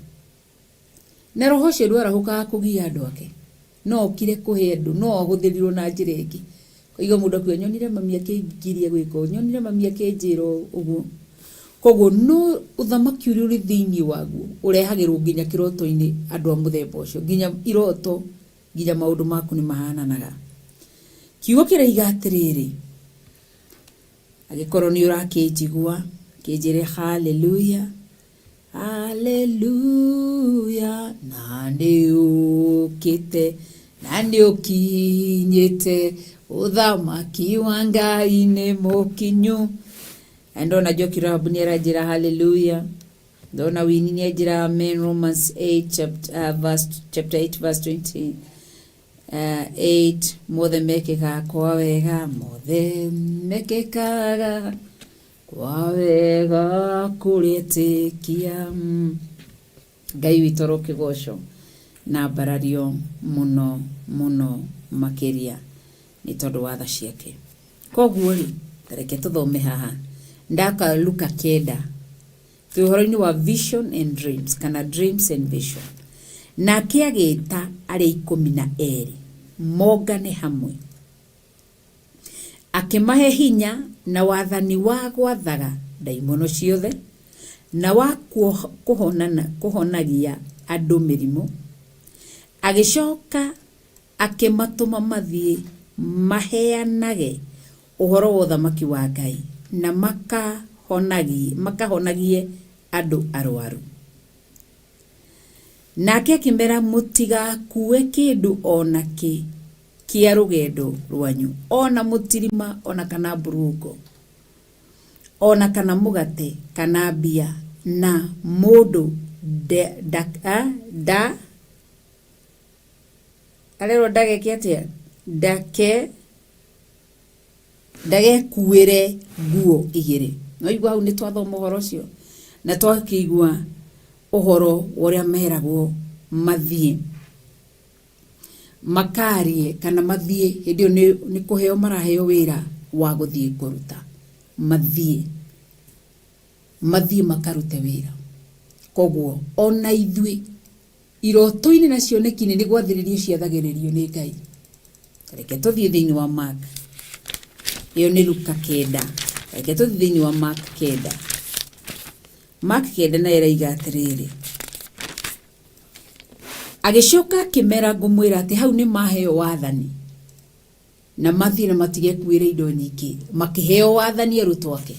na roho cio ndwarahukaga kugia andu ake no okire kuhe andu no huthirirwo na njira ingi koiga mundu akue nyonire mami akingiria gwiko nyonire mami akinjiro uguo koguo no uthamaki uri thini waguo urehagirwo ginya kiroto-ini andu a muthemba ucio ginya iroto ginya maundu maku ni mahananaga kiugo kiraiga atiriri agikorwo ni urakinjigua kijire hallelujah hallelujah nandi ukite nandi ukinyite uthamaki wa Ngai ni mukinyu ndona jokirabu ni rajira hallelujah ndona wini ni ajira amen Romans 8 chapter 8 verse 20 8 mothe mekeka kwa wega mothe mekeka kwa wega kuritikia Ngai witũ rokigoco na mbarario muno muno makiria ni tondu wa tha ciake koguo ri tareke tuthome haha ndaka Luka 9 tuhoro-ini wa vision and dreams kana dreams and vision na kiagita ari 12 mogane hamwe akimahe hinya na wathani wa gwathaga daimono ciothe na wa kuhonagia andu mirimu agicoka akimatuma mathie maheanage uhoro wa uthamaki wa Ngai na makahonagie andu arwaru nake akimera mutiga kuwe kindu onaki kia rugendo rwanyu ona mutirima ona kana burungo ona kana mugate kana bia na mundu alero dage kiatia dage kuire guo igire no igwa hu ni twathoma uhoro cio na twakigwa uhoro uria meragwo mathie makarie kana mathie hindio ni kuheo maraheo wira wa guthie kuruta mathie makarute wira koguo ona ithui iroto-ini na cioneki-ini ni gwathiririo ciathagiririo ni Ngai reke tuthie thiini wa Mark iyo ni Luka 9 Reke tuthi thiini wa Mark 9. Mark 9 na iraiga atiriri. Agicoka kimera ngumwira ati hau ni maheo wathani. Na mathire matige kuire indo nyingi makiheo wathani arutwo ake.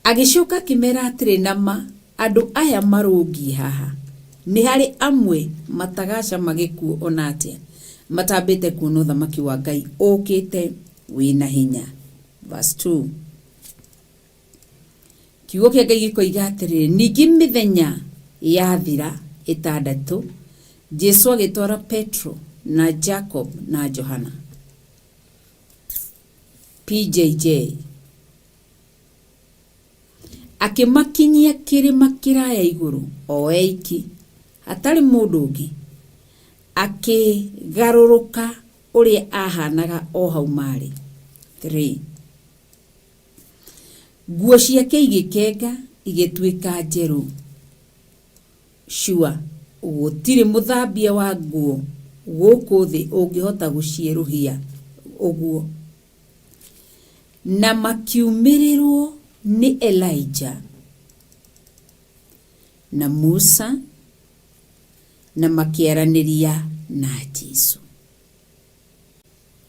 Agicoka kimera atiri nama andu aya marungi haha. Ni hari amwe matagaca magikuo onatia. Matambite kuona thamaki wa Ngai okite wina hinya. Verse 2. Kiugo kia Ngai gikoiga atiri ningi mithenya yathira itandatu Jesu agitwara Petro na Jacob na Johana. PJJ akimakinyia kirima kiraya iguru o eiki hatari mundu ungi akigaruruka uria ahanaga o hau mari. 3. Nguo ciake igikenga igituika njeru. Shua gutire muthambia wa nguo guku thi ungihota gucieruhia uguo. Na makiumirirwo ni Elijah na Musa na makiaraniria na Jesu.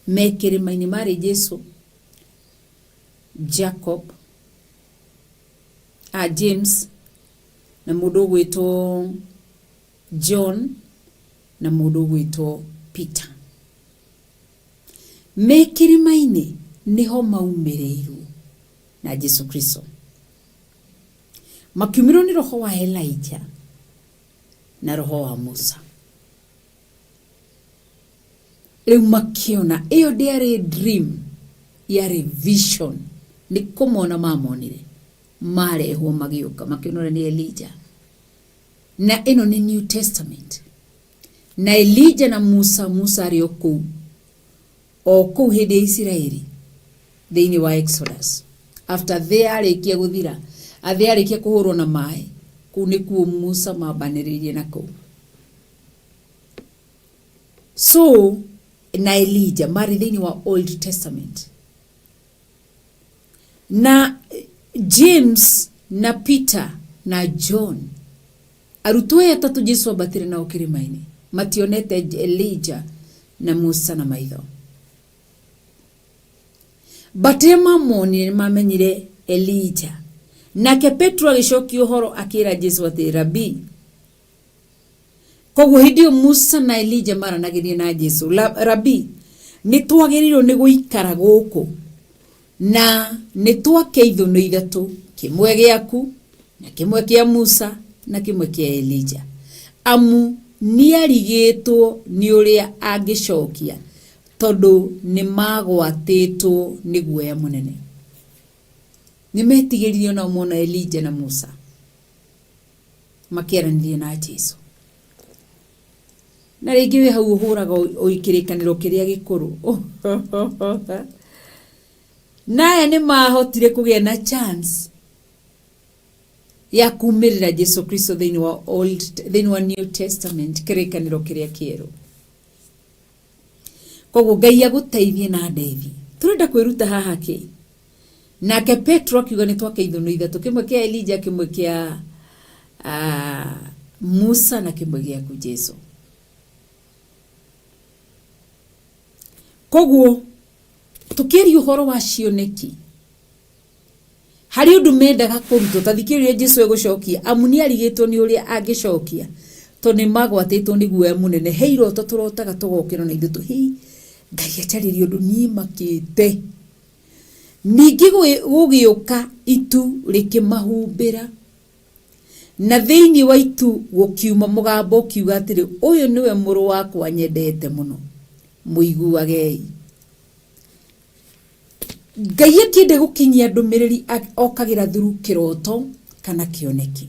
Mekirimaini mari Jesu, Jacob, James na mundu gwitwo John na mundu gwitwo Peter. Mekirimaini niho maumireiru na Jesu Kristo. Makiumirwo ni roho wa Elijah na roho wa Musa. Leo makiona iyo diare dream yare vision ni kumona mamonire marehwo magioka makiona ni Elijah na ino ni New Testament na Elijah na Musa ari oku oku hede Israeli thiini wa Exodus after they arikia guthira athi arikia kuhurwo na mai kunikuo Musa mabaniririe nako. So na Elijah mari thiini wa Old Testament na James na Peter na John arutwo atatu Jesu abatire na ukirimaini mationete Elijah na Musa na maitho. Batema moni mamenyire Elijah. Nake Petro agicokia uhoro akira Jesu ati Rabi. Koguo hindio Musa na Elijah maranagirie na Jesu. Rabi, nitwagirirwo ni guikara guku na nitwake ithuno ithatu, kimwe giaku na kimwe kia Musa na kimwe kia Elijah. Amu niarigitwo ni uria agicokia tondu ni magwatitwo ni guoya munene. Nimetigiririo na mona Elijah na Musa makiaranirie na Jesu. Na ringi we hau uhuraga oikirikaniro kiria gikuru naye ni mahotire kugia na chance ya kumirira Jesu Kristo thiini wa New Testament kirikaniro kiria kieru. Koguo Ngai aguteithie na ndethi. Turenda kwiruta haha ki. Nake Petro akiuga ni twake ithuno ithatu, kimwe kia Elijah, kimwe kia Musa na kimwe gia ku Jesu. Koguo tukiri uhoro wa cioneki hari undu mendaga kurutwo tathikiririe Jesu egucokia amuni arigitwo ni uria angicokia to ni magwatitwo ni guoya munene heiro to turotaga tugokira na ithu hi Ngai acaririe undu ni makite ningi gugiuka itu rikimahumbira na thiini wa itu gukiuma mugambo kiuga atiri uyu niwe muru wakwa nyendete muno muiguagei. Ngai akinde gukinyia ndumiriri okagira thuru kiroto kana kioneki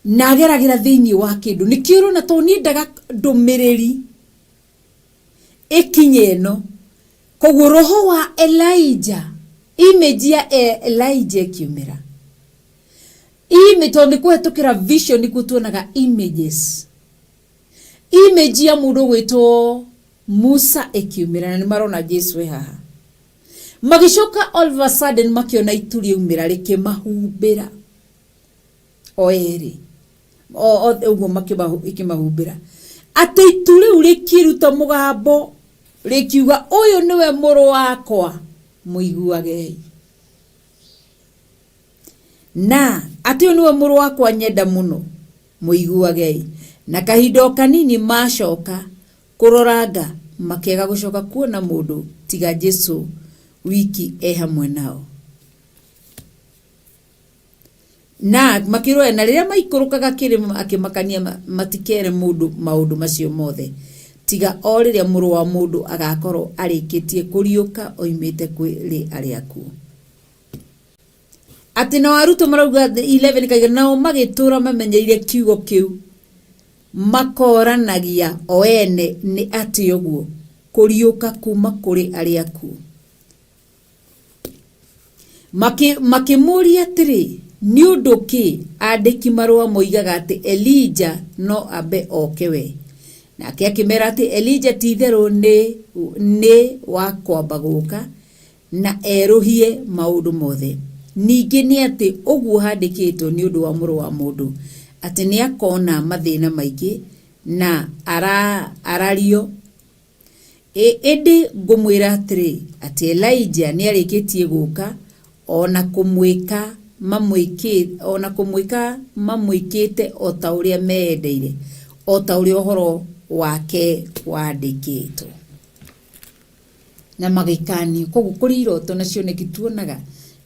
nageragira thiini wa kindu nikiuru na to nindaga ndumiriri ikinye no koguo roho wa Elijah image ya Elijah kiumira image to kuhetukira vision nikutuonaga images image ya mundu gwitwo Musa ekiumira na marona Jesu haha Magishoka all of a sudden makiona itu riumira rikimahumbira oeri uguo ikimahumbira ati itu riu rikiruta mugambo rikiuga uyu niwe muru wakwa muiguagei na ati uyu niwe muru wakwa nyenda muno muiguagei na kahindo kanini mashoka kuroranga makega gucoka kuona mundu tiga Jesu wiki hamwe nao na makiroe na riria maikurukaga kirima akimakania matikere mundu maundu macio mothe tiga o riria muru wa mundu agakorwo arikitie kuriuka oimite kwiri ariaku ati na waruto marauga 11 kaiga nao magitura mamenyeire kiugo kiu makoranagia oene ni ati oguo kuriuka kuma kuri ariaku makimuria tiri ni undu ki andiki marua moigaga ati Elijah no abe okewe na akimera ati Elijah titheru ni wa kwamba guka na eruhie maundu mothe ningi ni ati uguo handikitwo ni undu wa muru wa mundu ati ni akona mathina maingi na arario edi ngumwira atiri ati Elijah ni arikitie guka ona kumwika mamwikite o ta uria meendeire o ta uria uhoro wake wandikitwo na magikani kogu kuri iroto nacio nikituonaga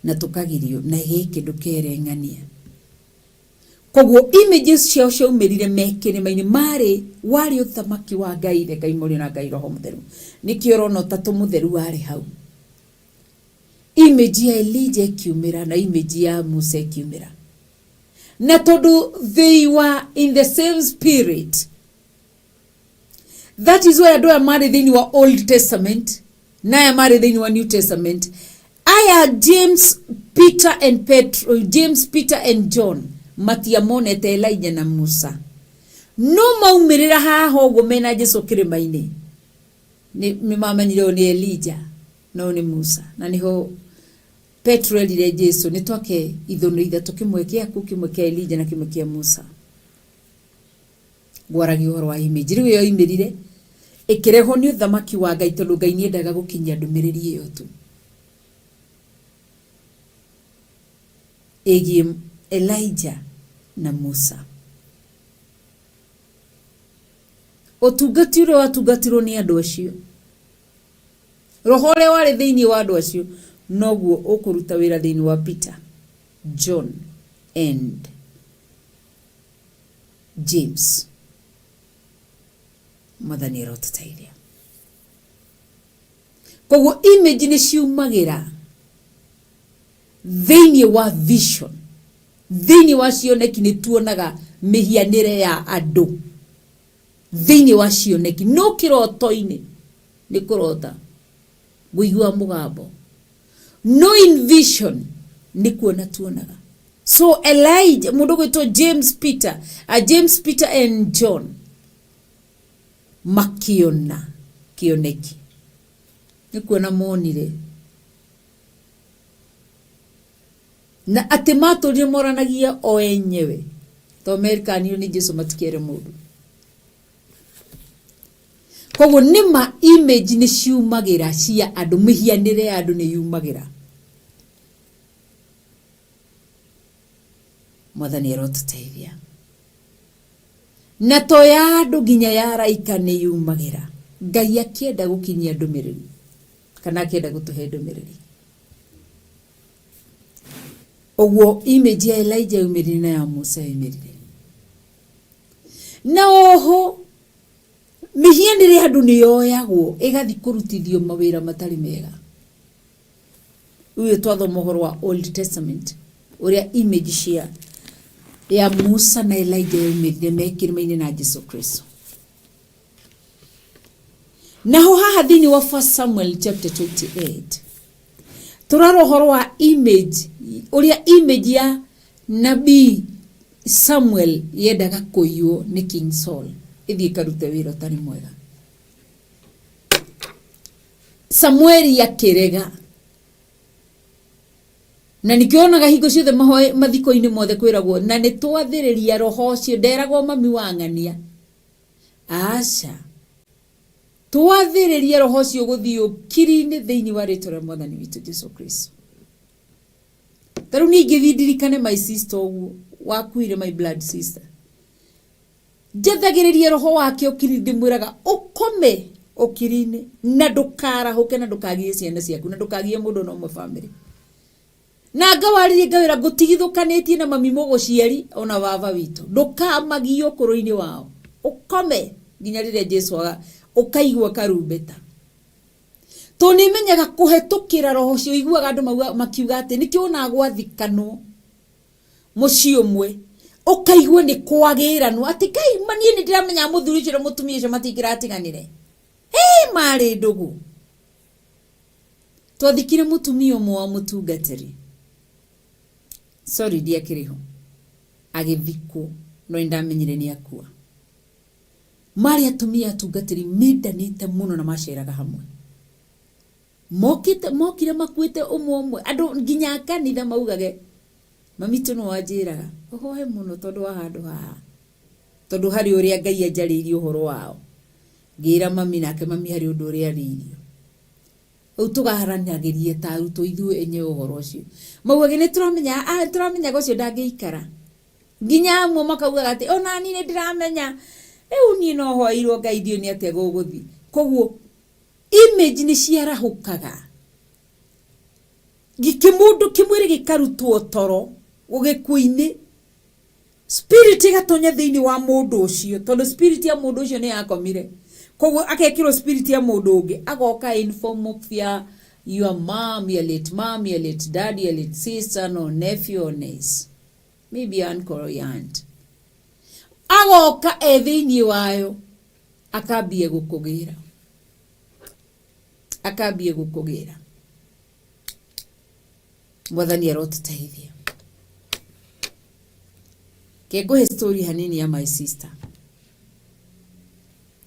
na tukagirio na giki ndukerengania kogu images cio ciaumirire mekirima-ini mari wari uthamaki wa Ngai re Ngai muri na Ngai roho mutheru nikiorona tatu mutheru wari hau image ya Elijah kiumira na image ya Musa kiumira na tondu they were in the same spirit. That is why I do a married in your Old Testament na ya married in your New Testament. James, Peter and John matiamonete Elijah na Musa no maumirira haho gumena Jesu kirima-ini ni mamenyire ni Elijah no ni Musa na niho Petro elire Jesu ni twake ithono ithatu kimwe kiaku kimwe kia Elijah na kimwe kia Musa gwaragi horo wa image riu yo imirire ikireho ni uthamaki wa Ngai tondu Ngai ni endaga gukinyia ndumiriri iyo tu egi Elijah na Musa otugatiro ni andu acio rohore wari thiini wa andu acio noguo ukuruta wira thiini wa Peter, John and James Mwathani rotutairia koguo image ni ciumagira thiini wa vision thiini wa cioneki ni tuonaga mihianire ya andu thiini wa cioneki no kiroto-ini ni kurota guigua mugambo no in vision ni kuona tuonaga so Elijah mundu gwitwo James Peter and John makiona kioneki ni kuona monire na atimato ni moranagia o enyewe to America ni Jesu matikere mundu koguo nima image ni ciumagira cia andu mihianire ya andu ni yumagira Mwathani arotuteithia na to ya andu ginya ya raika ni yumagira Ngai akienda gukinyia ndumiriri kana akienda gutuhe ndumiriri oguo image ya Elijah yumirire na ya Musa yumirire na oho mihianire andu ni yoyagwo igathi kurutithio mawira matari mega uyo twathoma uhoro wa Old Testament uria image cia ya Musa na Elijah yumirire mekirima-ini na Jesu Kristo naho haha thiini wa 1 Samuel chapter 28 turaro uhoro wa image uria image ya nabii Samuel yendaga kuiywo ni King Saul ithi karute wira tari mwega Samuel yakirega na nikionaga hingo ciothe mathiko-ini mothe kwiragwo na ni twathiriria roho cio nderagwo mami wang'ania aca twathiriria roho cio guthio kiri-ini thiini wa ritwa ria Mwathani witu Jesu Kristo. Taru ni ngithindirikane my sister uguo wakuire, my blood sister, njethagiriria roho wake ukiri ndimwiraga ukome ukiri-ini na ndukarahuke na ndukagie ciana ciaku na ndukagie mundu no mo family na ngawaririe ngawira ngutigithukanitie na mami muguciari ona baba witu ndukamagio kuru-ini wao ukome nginya riria Jesu ukaigwa karumbeta. To nimenyaga kuhetukira roho cio iguaga andu makiuga ati nikio na gwathikanwo muci umwe ukaigwa ni kwagiranwo ati kai manie ni ndiramenya muthuri cio mutumia cio matingiratiganire mari ndugu. Twathikire mutumia umwe wa mutungatiri ndiakiriho agithikwo no ndamenyire ni akua. Mari atumia atungatiri mendanite muno na maceraga hamwe mokire makuite umwe andu nginya kanitha maugage mami tu no wanjiraga ohohe muno tondu wa handu haha tondu hari uria Ngai anjariirie uhoro wao ngira mami nake mami hari undu uria ariirio u tugaharanagirie ta ruto ithu enye uhoro ucio maugage ni turamenya gocio ndangeikara nginya amwe makauga ati ona ni ndiramenya ni no hoirwo Ngai dio ni atia guguthi koguo image ni ciarahukaga gikimundu kimwire gikarutwo toro ugikuini spirit igatonya thiini wa mundu ucio tondu spirit ya mundu ucio ni yakomire koguo akekirwo spirit ya mundu ungi agoka in form of your mom, your late dad, your late sister, no nephew or niece, maybe uncle or aunt. Agoka thiini wayo akambie gukugira Mwathani arotutaithia. Kego story hanini ya my sister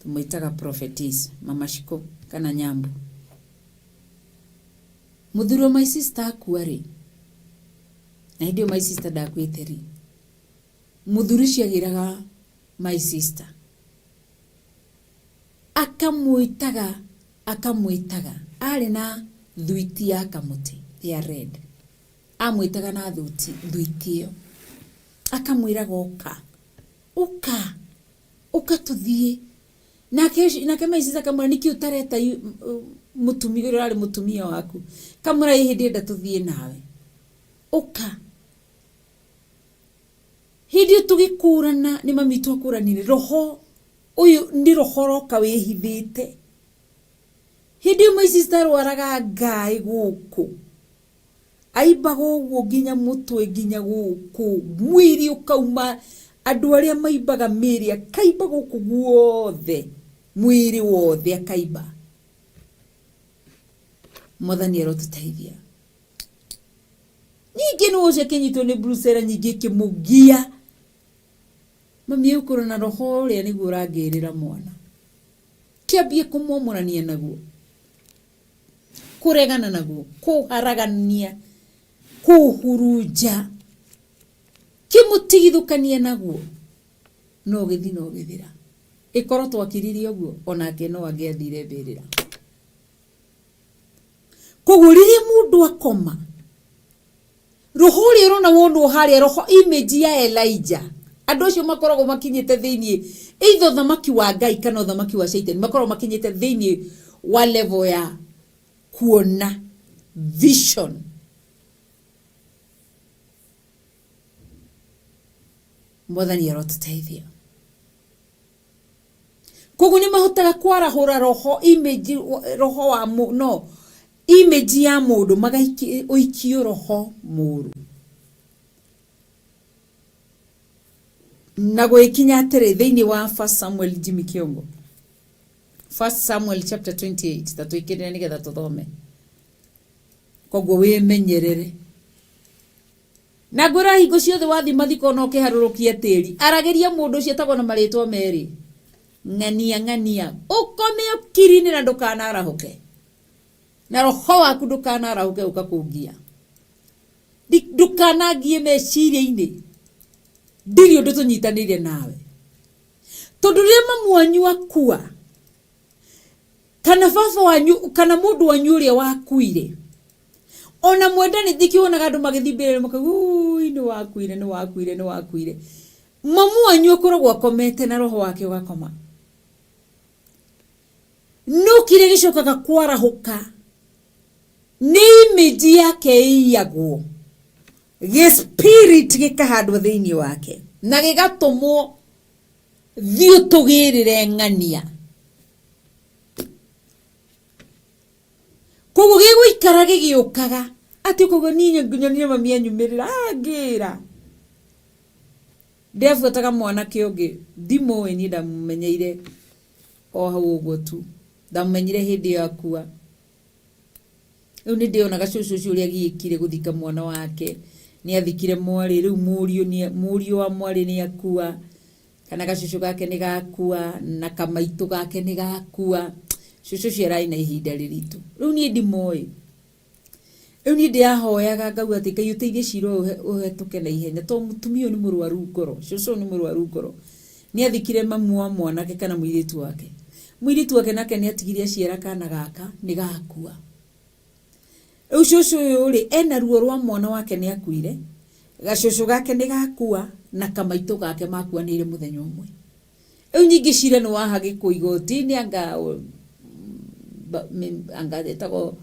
tumuitaga prophetess mama Shiko kana Nyambu. Muthuro my sister akuari na ndio my sister ndakwiteri muthuri ciagiraga my sister akamuitaga ari na thuiti ya kamuti ya red amwitaga na thuiti iyo akamwiraga uka tuthie nake my sister kamura niki utareta mutumia uri ari mutumia waku kamura ihindi nda tuthie nawe uka hindi tugikurana ni mami twakuranire roho uyu ndi roho roka wihithite hindi my sister waraga Ngai guku aibaga uguo nginya mutwe nginya guku mwiri ukauma andu aria maibaga miri akaiba guku guothe mwiri wothe akaiba. Mwathani arotutaithia. Ningi no uce kinyitwo ni brucera nyingi kimugia mami ukuru na roho uria niguo urangirira mwana kiambie kumwomorania naguo kuregana naguo kuharagania kuhuruja kimutigithukania naguo no githira ikoro twakiririe uguo onake no angiathire mbirira kuguririe mundu akoma roho uri urona wondu haria roho image ya Elijah andu acio makoragwo makinyite thiini either thamaki wa Ngai kana thamaki wa Satan makoragwo makinyite thiini wa level ya kuona vision. Mwathani arotutaithia. Koguo ni mahotaga kwarahura roho image roho wa no image ya mundu magaiki uikio roho muru na gwikinya atiri thiini wa 1 Samuel Jimmy Kiongo 1 Samuel chapter 28 tatuikirire nigetha tuthome koguo wimenyerere na ngura hingo ciothe wathi mathiko no kiharurukie tiri arageria mundu cio tagwo na maritwa meri ng'ania ukome ukirine na ndukanarahuke na roho waku ndukanarahuke ukakungia ndukanagie meciria-ini ndiri undu tunyitanire nawe tondu ria mamu wanyu akua kana baba wanyu kana mundu wanyu uria wakuire ona mwenda ni thikiona andu magithimbirira makagu ni wakuire mamu wanyu akoragwo akomete na roho wake ugakoma no kire gicokaga kwarahuka ni image yake iyagwo spirit gikahandwo thiini wake na gigatumwo thiu tugirire ng'ania koguo giguikara gigiukaga ati koguo ninye nginyonire mami anyumirira ngira ndefuataga mwana kiongi ndimo ni ndamumenyeire o hau uguo tu ndamumenyire hindi yakua riu ni ndionaga cucu uria giikire guthika mwana wake ni athikire mwari riu murio wa mwari ni akua kana gacucu gake ni gakua na kamaitu gake ni gakua cucu ciarai na ihinda riritu riu ni ndimoi riu ni ndiahoyaga ngauga ati Ngai uteithie ciro uhetuke na ihenya to mutumio ni murwaru ngoro cucu ni murwaru ngoro ni athikire mamu wa mwanake kana muiritu wake nake ni atigirie aciara kana gaka ni gakua riu cucu uri ena ruo rwa mwana wake ni akuire gacucu gake ni gakua na kamaitu gake makuanire muthenya umwe riu nyingi cira ni wahage kuigoti-ini anga etago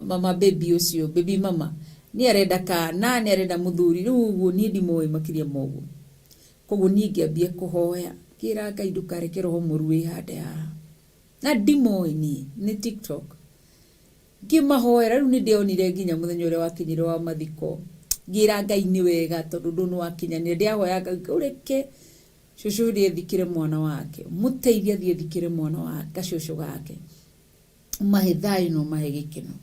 mama baby ucio baby mama ni arenda kana ni arenda muthuri riu uguo ni ndimoi makiria moguo koguo ni ngiambia kuhoya kira Ngai ndukareke roho muru ihande na ndimoi ni TikTok ngimahoera riu ni ndionire nginya muthenya uria wakinyire wa mathiko ngira Ngai ni wega tondu ndunu wakinyanire ndiahoya Ngai ureke cucu ri thikire mwana wake muteithia thie thikire mwana wake cucu gake mahe thayu no mahe gikeno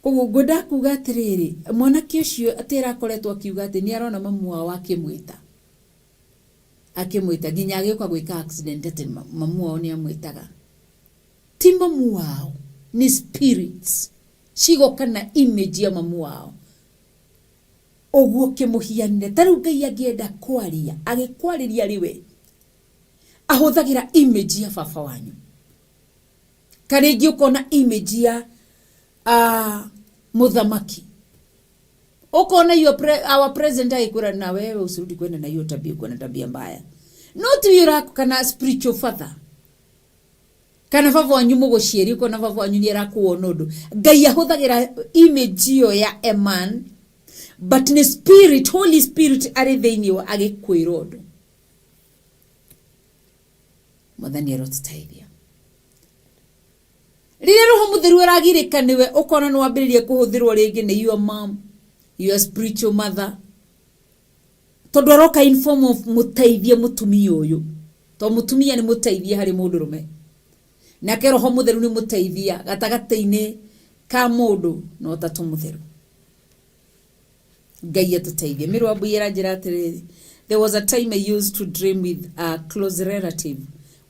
koguo ngoda kuga atiriri mwanake ucio atira akoretwo akiuga ati ni arona mamu wao akimwita nginya agioka gwika accident ati mamu wao ni amwitaga ti mamu wao ni spirits cigoka na image ya mamu wao oguo kimuhianire tariu Ngai angienda kwaria agikwariria riwe ahuthagira image ya baba wanyu karingi ukona image ya muthamaki ukona our president aikura na wewe usirudi kwenda na hiyo tabia uko na tabia mbaya not yurako kana spiritual father kana baba wanyu mugucieri uko na baba wanyu ni arakuona undu Ngai ahuthagira image yo ya a man but ni spirit holy spirit ari thiini wa agikwira undu Mwathani arotutaithia rire roho mutheru aragirika niwe ukona no wambiririe kuhuthirwo ringi ni your mom your spiritual mother tondu aroka in form of muteithie mutumia uyu to mutumia ni muteithie hari mundurume nake roho mutheru ni muteithia gatagataini ka mundu no tatu mutheru Ngai atutaithie mirwabu iranjira atiriri there was a time I used to dream with a close relative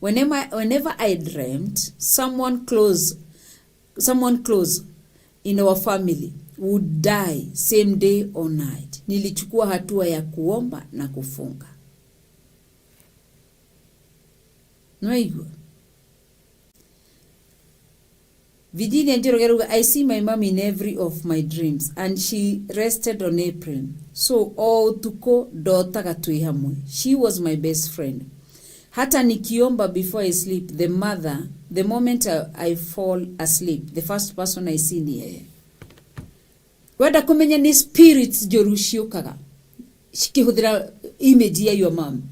whenever I dreamt someone close in our family would die same day or night nilichukua hatua ya kuomba na kufunga Noigo Vidini Njirogeruga I see my mom in every of my dreams and she rested on April so all tuko dota gatui hamwe she was my best friend hata nikiomba before I sleep the moment I fall asleep the first person I see ni yeye wenda kumenya ni spirits joruciukaga cikihuthira image ya your mom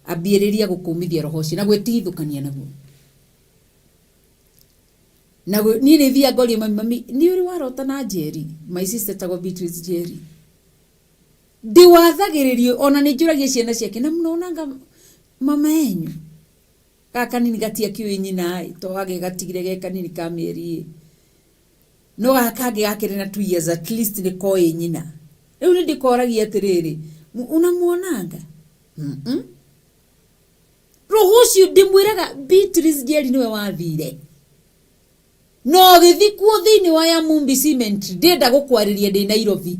abieriria gukumithia roho ci na gwetithukania naguo ni thia ngori mami ni uri warota na Jerry my sister tago Beatrice Jerry ndiwathagiririo ona ni njuragia ciana ciake na mnonanga mama enyu kaka nini gatia kiwi nyina to gage gatigire ge kanini ka mieri no gakage gakire na 2 years at least ni koi nyina riu ni ndikoragia atiriri unamuonanga roho cio ndimwiraga Beatrice Jerry niwe wathire no githikuo thini wa ya Mumbi Cement ndenda gukwariria ndi Nairobi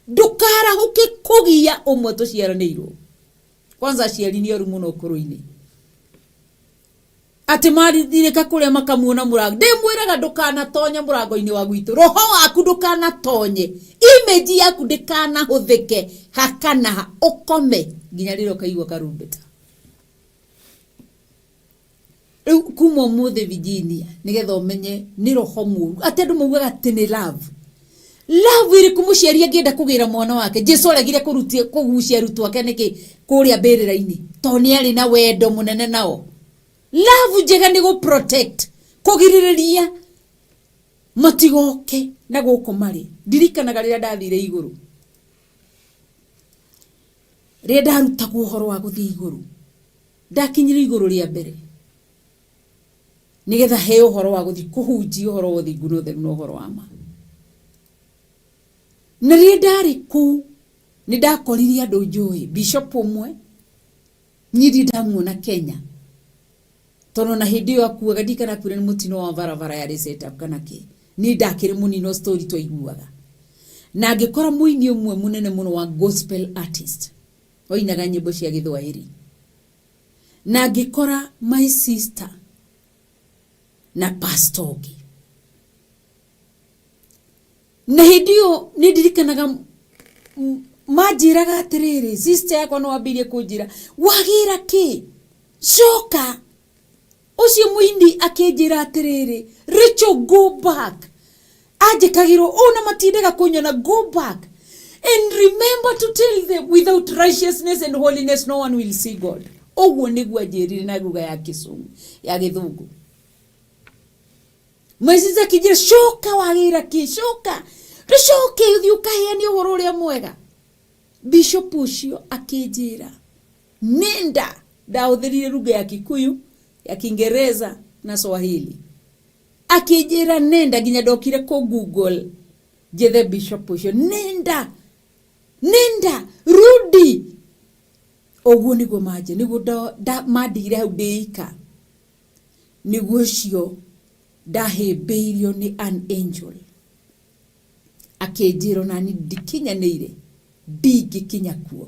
ndukara huke kugia umwe tuciaranirwo kwanza ciari ni oru muno kuruini ati mari direka kuria makamuona murango ndimwiraga ndukana tonye murango-ini wa gwitu roho waku ndukana tonye image yaku ndikana huthike hakana ukome nginya riro kaigwa karumbeta kuma muthe Virginia nigetha umenye ni roho muru ati andu maugaga ati ni love iri kumuciaria ngienda kugira mwana wake Jesu aregire kurutia kugucia arutu ake niki kuria mbirira-ini to ni ari na wendo munene nao love njega ni go protect kugiriria matigoke na guko mari ndirikanaga rira ndathire iguru rira ndarutagwo uhoro wa guthii iguru ndakinyire iguru ria mbere nigetha he uhoro wa guthii kuhunji uhoro wa thingu no theru no uhoro wa ma na rira ndari ku ni ndakoririe andu njui bishop umwe nyiri ndamuona Kenya tono na hindi yo akuaga ndikana kwire ni mutino wa varavara ya setup kana ki ni ndakire munino story to iguaga na ngikora muini umwe munene muno wa gospel artist oinaga nyimbo cia Githwairi na ngikora my sister na pastorgi na hindi yo ni ndirikanaga majiraga atiriri sister yako no abirie kunjira wagira ki coka ucio muindi akinjira atiriri Rachel go back ajekagiro ona matindega kunyona go back and remember to tell them without righteousness and holiness no one will see God ogwo niguo ajirire na ruga ya Kisungu ya Githungu mwesiza kijira coka wagira ki coka ricoke uthi ukaheani uhoro uria mwega bishop ucio akinjira nenda ndautherire ruga ya Kikuyu ya Kiingereza na Swahili akijira nenda ginya dokire ko Google jethe bishop ucio nenda rudi ogwo niguo maje niguo da madigire hau ndeika niguo cio ndahimbiirio ni an angel akijiro nani ndikinyanire ndigikinya kuo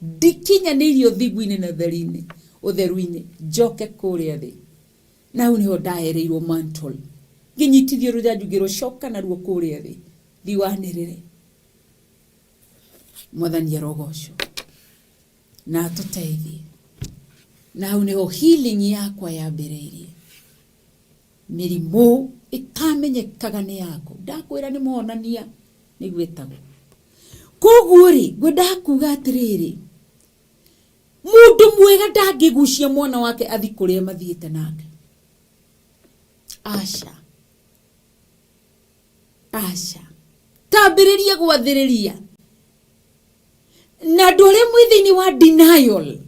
ndikinyanirio thigwini na therine utheru-ini njoke kuria thi na hu niho ndaereirwo mantle nginyitithio rujanjugiro coka na ruo kuria thi thiwanirire mwathani arogoco na tuteithie na hu niho healing yakwa yambiriirie mirimu ikamenyekaga ni yako ndakwira ni monania ni gwetagwo koguo ri gwenda kuga atiriri mundu mwega ndangigucia mwana wake athi kuria mathiete nake asha tambiririe gwathiriria na ndore mwithini wa denial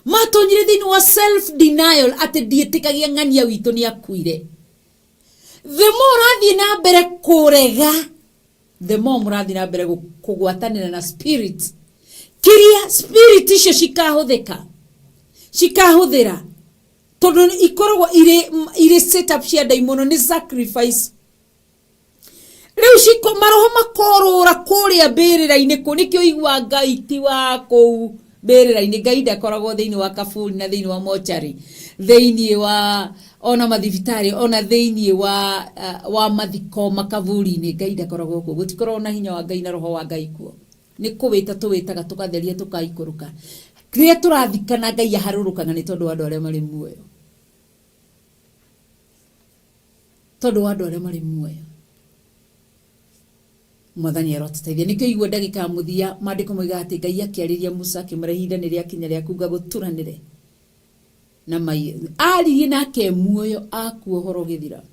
matonyire thini wa self denial ati ndietikagia ng'ania witu ni akuire the more athi na mbere kurega the more murathi na mbere kugwatanira na spirit kiria spirit icio cikahuthira tondu ikoragwo ire setup cia daimono ni sacrifice riu ciko maroho makorora kuria mbirira-ini ku nikio igwa Ngai ti wa kou mbirira-ini Ngai ndakoragwo thiini wa kaburi na thiini wa mochari thiini wa ona mathibitari ona thiini wa mathiko makaburi-ini Ngai ndakoragwo ku gutikorwo na hinya wa Ngai na roho wa Ngai kuo ni kuwita tuwitaga tukatheria tukaikuruka kire turathikana Ngai aharurukaga ni tondu andu aria mari muoyo mwathani arotuteithia nikio igwe ndagika muthia mandiko moiga ati Ngai akiariria Musa kimrehinda ni ria kinya ria kuga guturanire na mai aririe nake muoyo akuo horo githira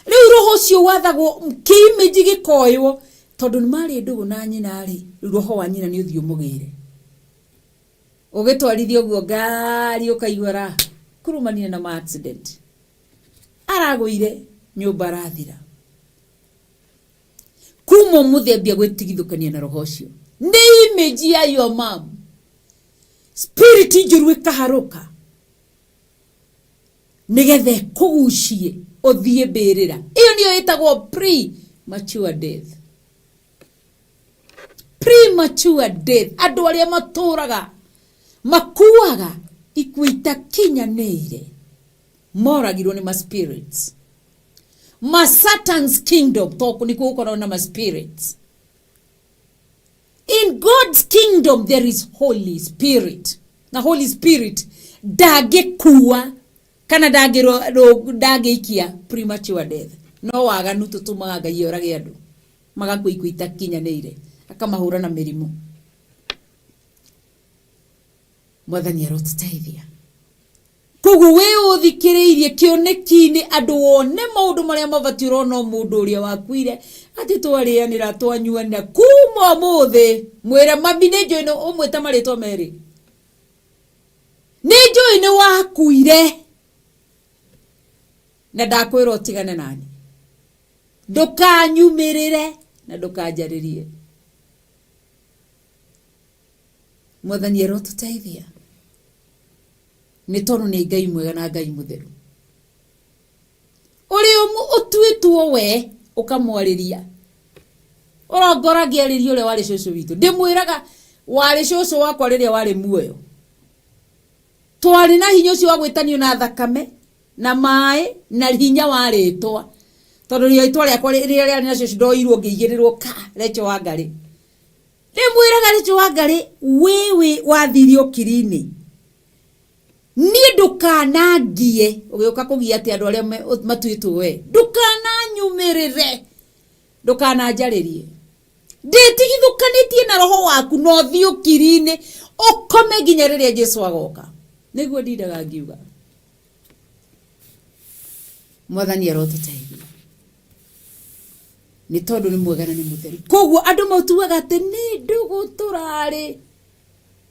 riu roho cio wathagwo kimeji gikoywo tondu ni mari ndugu na nyina ri roho wa nyina ni uthio mugire ugitwarithio guo ngari ukaigwara kurumania na ma accident aragwire nyumba rathira kumo muthembia gwitigithukania na roho cio ni image ya your mom spirit njuru ikaharuka nigethe kugucie uthie mbirira iyo niyo itagwo pre premature death. Premature death. Andu aria maturaga makuaga ikuita kinyaneire moragirwo ni ma spirits. Ma Satan's kingdom toku niko ukora na ma spirits. In God's kingdom there is Holy Spirit. Na Holy Spirit dagekuwa kana dageikia premature death. No waganu tutumaga Ngai orage andu magakuikuita kinyaneire akamahura na mirimu. Mwathani arotutaithia. Koguo we uthikiriirie kioneki-ini andu one maundu maria mabati urona mundu uria wakuire ati twarianira twanyuana kuma muthi mwira mabine joino umwita maritwa meri ni joino wakuire na ndakwira utigane nani ndukanyumirire na ndukanjaririe. Mwathani arotutaithia ni tondu ni Ngai mwega na Ngai mutheru uri utuitwo we ukamwariria urongoragia riri ule wari cucu witu ndimwiraga wari cucu wakwa riria wari muoyo twari na hinya ucio wa gwitanio na thakame na mai na hinya wa ritwa tondu ritwa riakwa riria riari na cucu ndoirwo ngigirirwo ka Recho wa Ngari ndimwiraga Recho wa Ngari wewe wathirio kirini ni ndukanangie ugiuka kugia ati andu aria matuitwo we ndukananyumirire ndukananjaririe nditigithukanitie na roho waku no thio kirine ukome nginya riria Jesu agoka niguo ndindaga ngiuga. Mwathani arotutaithia ni tondu ni mwega na ni mutheru. Koguo andu mautuaga ati ni ndugu turari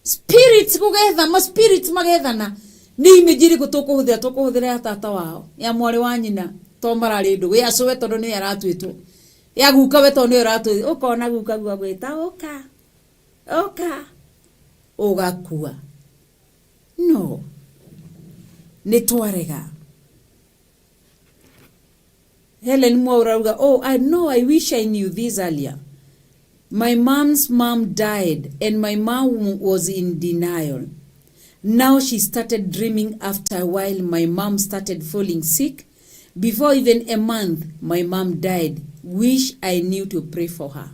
spirits kugetha ma spirits magethana ni imejiri tukuhuthira ya tata wao ya mwari wa nyina to marari ndugu ya sowe tondu ni aratwitwo ya guka we tondu ni aratwitwo ukona guka gwa gwita oka ugakua no ni twarega. Helen Mwaurauga, I know, I wish I knew this earlier. My mom's mom died and my mom was in denial. Now she started dreaming. After a while, my mom started falling sick. Before even a month, my mom died. Wish I knew to pray for her.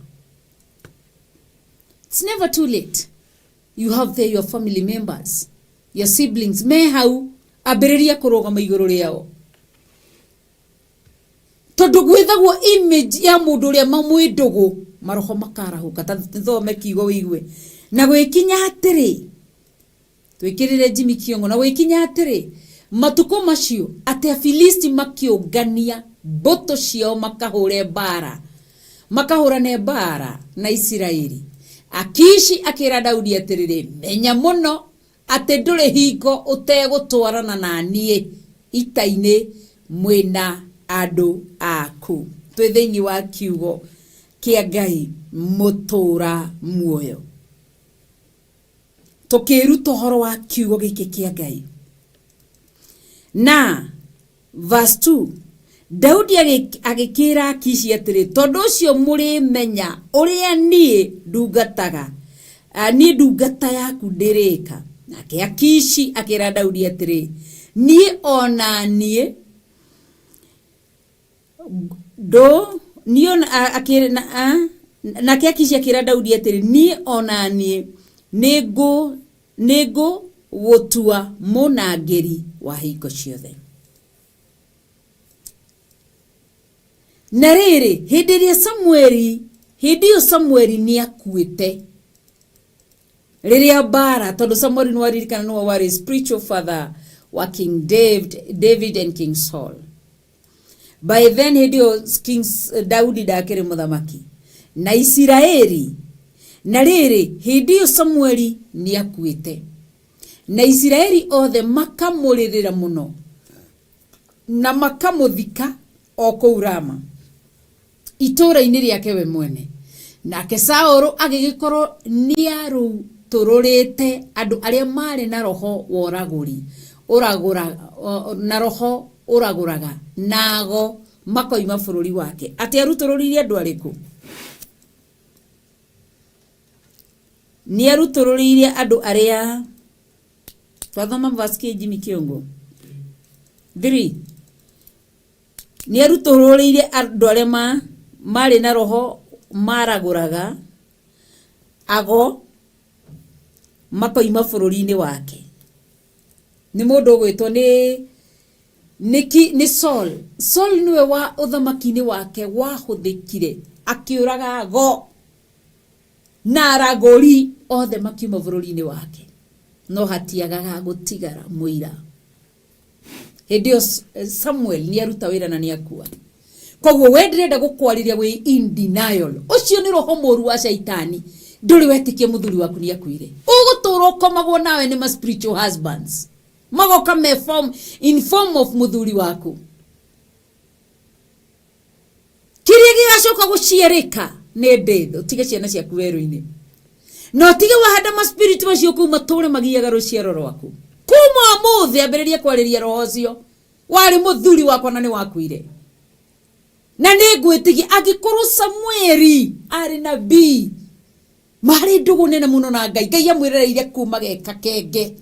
It's never too late. You have there your family members, your siblings. Me hau abiriria kurugama iguru riao. Tondu gwithagwo image ya mundu uria mamwindugu maroho makarahuka tathome kiugo wigue na gwikinya atiri twikirire Jimmy Kigongona gwikinya atiri matuko macio ati Afilisti makiungania mboto ciao makahurane bara na Isiraeli. Akishi akira Daudi atirire menya muno ati nduri hingo utegutwarana na nie itaine mwina andu aku. Twi thiini wa kiugo kia Ngai mutura muoyo tukiruta horo wa kiugo giki kia Ngai. Na verse 2 Daudi agikira Akishi atiri tondu ucio muri menya uria nie ndungataga ni ndungata yaku ndirika. Nake Akishi akira Daudi atiri nie ona nie do nion akira na Akishi akira Daudi atiri ni ona ni nego wotua munangeri wa hingo ciothe. Na riri hindi Samueli ni akuite riria bara tondu Samueli no aririkana no wari spiritual father wa King David and King Saul. By then King Daudi dakere muthamaki na Isiraeli. Na riri hindi Samueli ni akuite na Isiraeli othe makamurira muno na makamuthika o kou Rama itura-ini riake we mwene. Nake Saulu agigikorwo ni arutururite andu aria mari na roho woraguri uragura na roho uraguraga nago makoima bururi wake ati arutururirie andu ariku ni arutururirie andu aria twathoma verse Jimmy Kiongo 3 ni arutururirie andu aria mari na roho maraguraga ago makoima bururi-ini wake ni mundu gwitwo ni Saul niwe wa uthamaki-ini wake wahuthikire akiuraga go na aragori othe makiuma bururi-ini wake no hatiagaga gutigara muira Hedio Samuel ni aruta wira na ni akua koguo we ndirenda gukwariria we in denial ucio ni roho moru wa shaitani nduri wetikie muthuri waku ni akuire uguturo komagwo nawe ni ma spiritual husbands magoka in form of muthuri waku kiria gigacoka guciarika ni ndetho tige ciana ciaku weru-ini no tige wahanda ma spirit macio ku mature magiaga ruciaro rwaku kuma muthe ambiririe kwariria roho cio wari muthuri wakwa na ni wakuire na ni ngwitigi agikuru Samueli ari nabii mari ndugu nene muno na Ngai amwirereire kuma geka kenge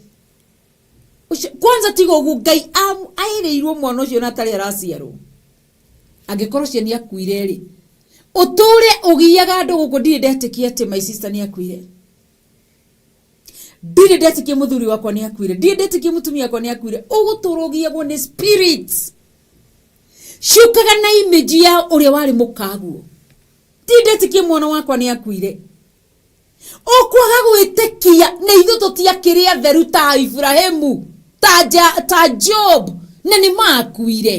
kwanza tigo gu Ngai aireirwo mwana ucio na tari araciarwo agikorwo cia ni akuire ri uture ugiaga andu guku ndire ndetikia ati my sister ni akuire ndire ndetikia muthuri wakwa ni akuire ndire ndetikia mutumia wakwa ni akuire ugutura ugiagwo ni spirits shukaga na image ya uria wari mukaguo ndire ndetikia mwana wakwa ni akuire okwaga gwitekia na ithu tutiakiria theru ta Ibrahimu ta Job na ni makuire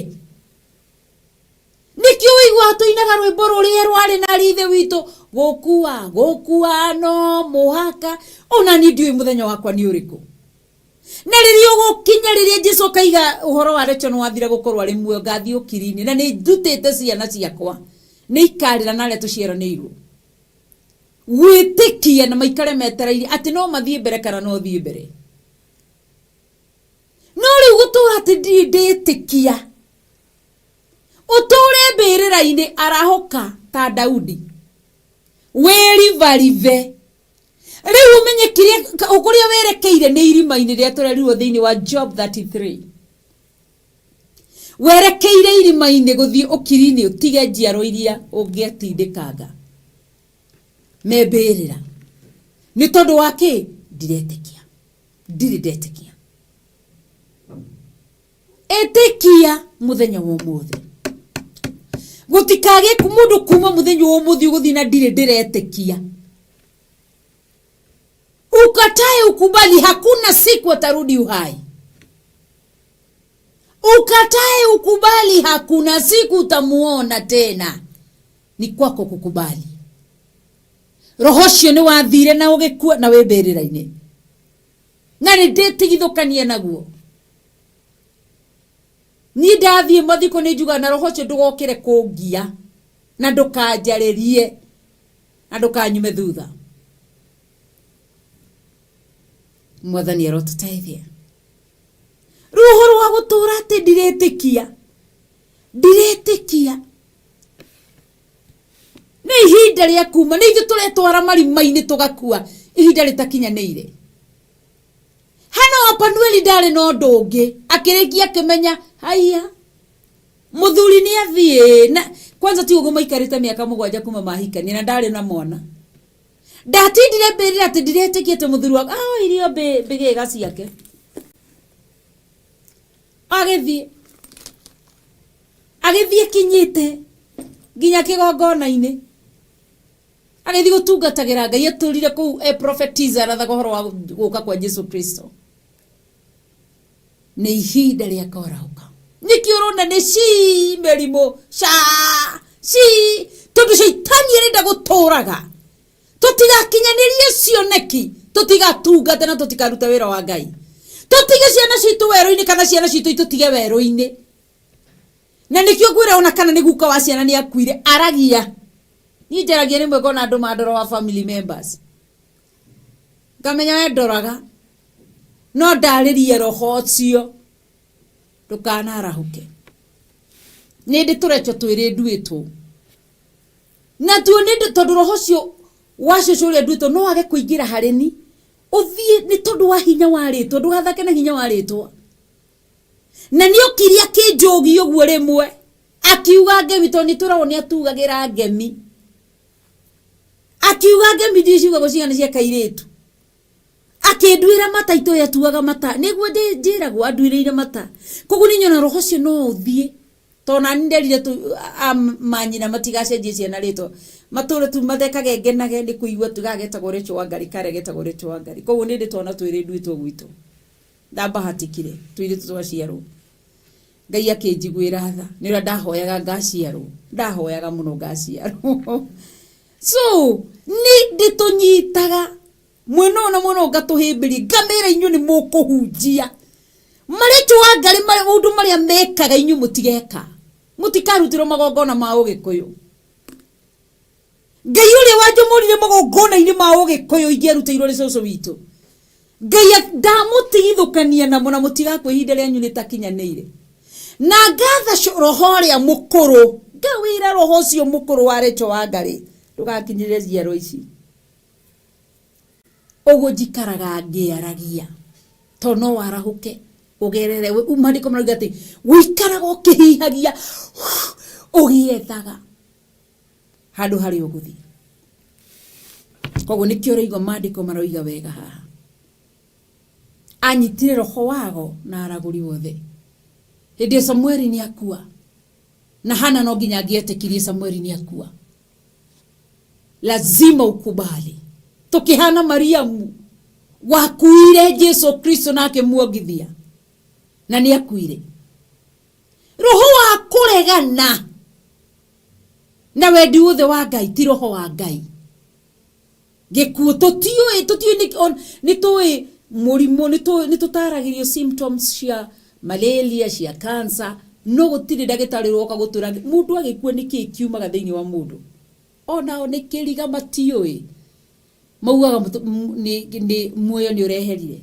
nikio wigwa tuinaga rwimbo ruria rwari na rithe witu gukua no muhaka ona ni ndiui muthenya wakwa ni uriku na ririo gukinya riria Jesu kaiga uhoro wa recho no wathira gukorwa ri muo ngathi ukiri-ini na ni ndutite ciana ciakwa ni ikarira na reto ciaranirwo witikia na maikare metereire ati no mathie mbere kana no thie mbere no ri gutura ati nditikia uture mbirira-ini arahoka ta Daudi werivarive riu umenyekirie ukuria werekeire ni irima-ini ria turerirwo thiini wa Job 33 werekeire irima-ini guthie ukiri-ini utige njiaro iria ungiatindikanga mebirira ni tondu wake ndire ndetikia etikia muthenya wa umuthi gutikage kumundu kuma muthenya wa umuthi guthi na ndire ukatae ukubali hakuna siku atarudi uhai ukatae ukubali hakuna siku utamuona tena ni kwako kukubali roho cio ni wathire na ugikua na wembirira-ini na ni nditigithukanie naguo ni ndathie mathiko ni njuga na roho cio ndugokire kungia na ndukanjaririe na ndukanyume thutha mwathani arotuteithia roho rwa gutura ati ndiretikia ni ihinda ria kuma ni ithu turetwara marima-ini tugakua ihinda ritakinyanire hano Panueli ndari no ndungi akirikia akimenya haya muthuri ni athie na kwanza ti uguo maikarite miaka 7 kuma mahikania na ndari na mwana ndatindire mbirira ati ndiretikia ati muthuri wa irio bigega ciake agithie kinyite nginya Kigongona-ini agithie gutungatagira Ngai aturire ku prophetiza na thogoro wa guka kwa Jesu Kristo ni ihinda ria korauka nikiurona ni merimo tondu shaitani arenda guturaga tutigakinyanirie cioneki tutigatungata na tutikaruta wira wa Ngai tutige ciana citu weru-ini kana ciana citu itutige weru-ini na nikio gwira ona kana ni guka wa ciana ni akuire aragia ni njaragia rimwe ngona andu mandoro wa family members ngamenya we ndoraga no ndaririe roho cio ndukana arahuke nende turecho twire nduitwo na tu nende tondu roho cio wacucuria nduitwo no age kuingira hareni uthie ni tondu wa hinya waritwo ndugathake na hinya waritwo na nio kiria kinjogi uguo rimwe akiuga ngemi to ni turoni atugagira ngemi akiuga ngemi ndiciuga gucigana cia kairitu akindwira mata ito yatuaga mata niguo njiragwo andwirire mata koguo ni nyona roho cio no uthie tona nderire tu manyina matigacenjie ciana ritwa mature tu mathekage ngenage ni kuigua tugagetagwo ritwa ngari karegetagwo ritwa ngari koguo ni nditona twiri ndwitwo gwitũ ndabahatikire twiri twaciarwo Ngai akinjiguira tha ni ura ndahoyaga ngaciarwo ndahoyaga muno ngaciarwo so ni nditunyitaga mwena na mwena ngatuhimbiri ngamira inyu ni mukuhunjia maritwa ngari mari mundu mari amekaga inyu mutigeka mutikarutiro magongona ma ugikuyu Ngai uri wajumurire magongona ini ma ugikuyu ingerutirwo ri cucu witu Ngai ndamutigithukania na muna mutigakwe ihinda ryanyu ritakinyanire na ngatha roho ria mukuru ngawira roho cio mukuru wa recho wa ngari ndugakinyire ciaro ici oguo njikaraga ngiaragia to no warahuke ugerere umandiko marauga ati wikaraga ukihihagia ugiethaga handu hari uguthi koguo nikio reigo mandiko marauga wega haha anyitire roho wago na araguri wothe hindi Samueli ni akua na Hana no nginya angietekirie Samueli ni akua lazima ukubali tukihana Mariamu wakuire Yesu Kristo nake muogithia na ni akuire roho wa kuregana na wendi wothe wa Ngai ti roho wa Ngai gikuo tutiyo ni toy murimo ni tutaragirio symptoms cia malaria cia cancer no gutire ndagitari roka gutura mundu agikua niki kiumaga thiini wa mundu ona one kiriga matiyo maugaga ni muoyo ni ureherire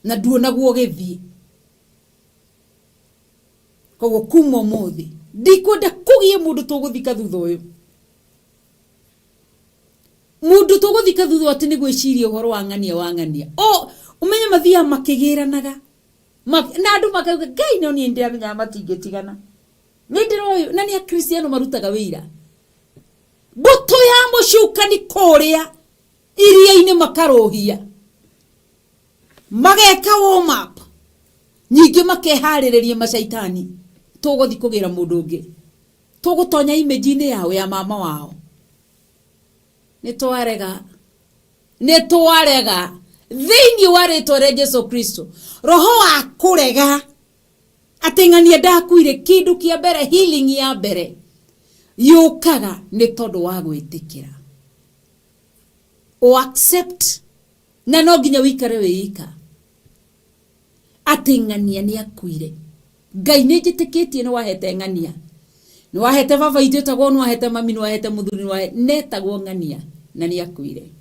na nduona guo githii koguo kuma muthi ndikwenda kugie mundu tuguthika thutha uyu mundu tuguthika thutha ati ni gwiciria uhoro wa ng'ania umenye mathia makigiranaga na andu makauga Ngai no ni ndiamenya matingitigana ni ndiroyo na ni a Kristiano marutaga wira buto ya mucuka ni kuria iria-ini makarohia mageka warm up nyingi makeharireria macaitani tuguthi kugira mundu ungi tugutonya image-ini yao ya mama wao ni twarega thiini wa ritwa ria Yesu Kristo roho wa kurega ateng'ania ndakuire kindu kia mbere healing ya mbere yukaga ni tondu wa gwitikira o accept na no nginya wikare wika ateng'ania ni akuire Ngai ni njitikitie ni wahete ng'ania ni wahete baba itu tagwo ni wahete mami ni wahete muthuri ni wahete netagwo ng'ania na ni akuire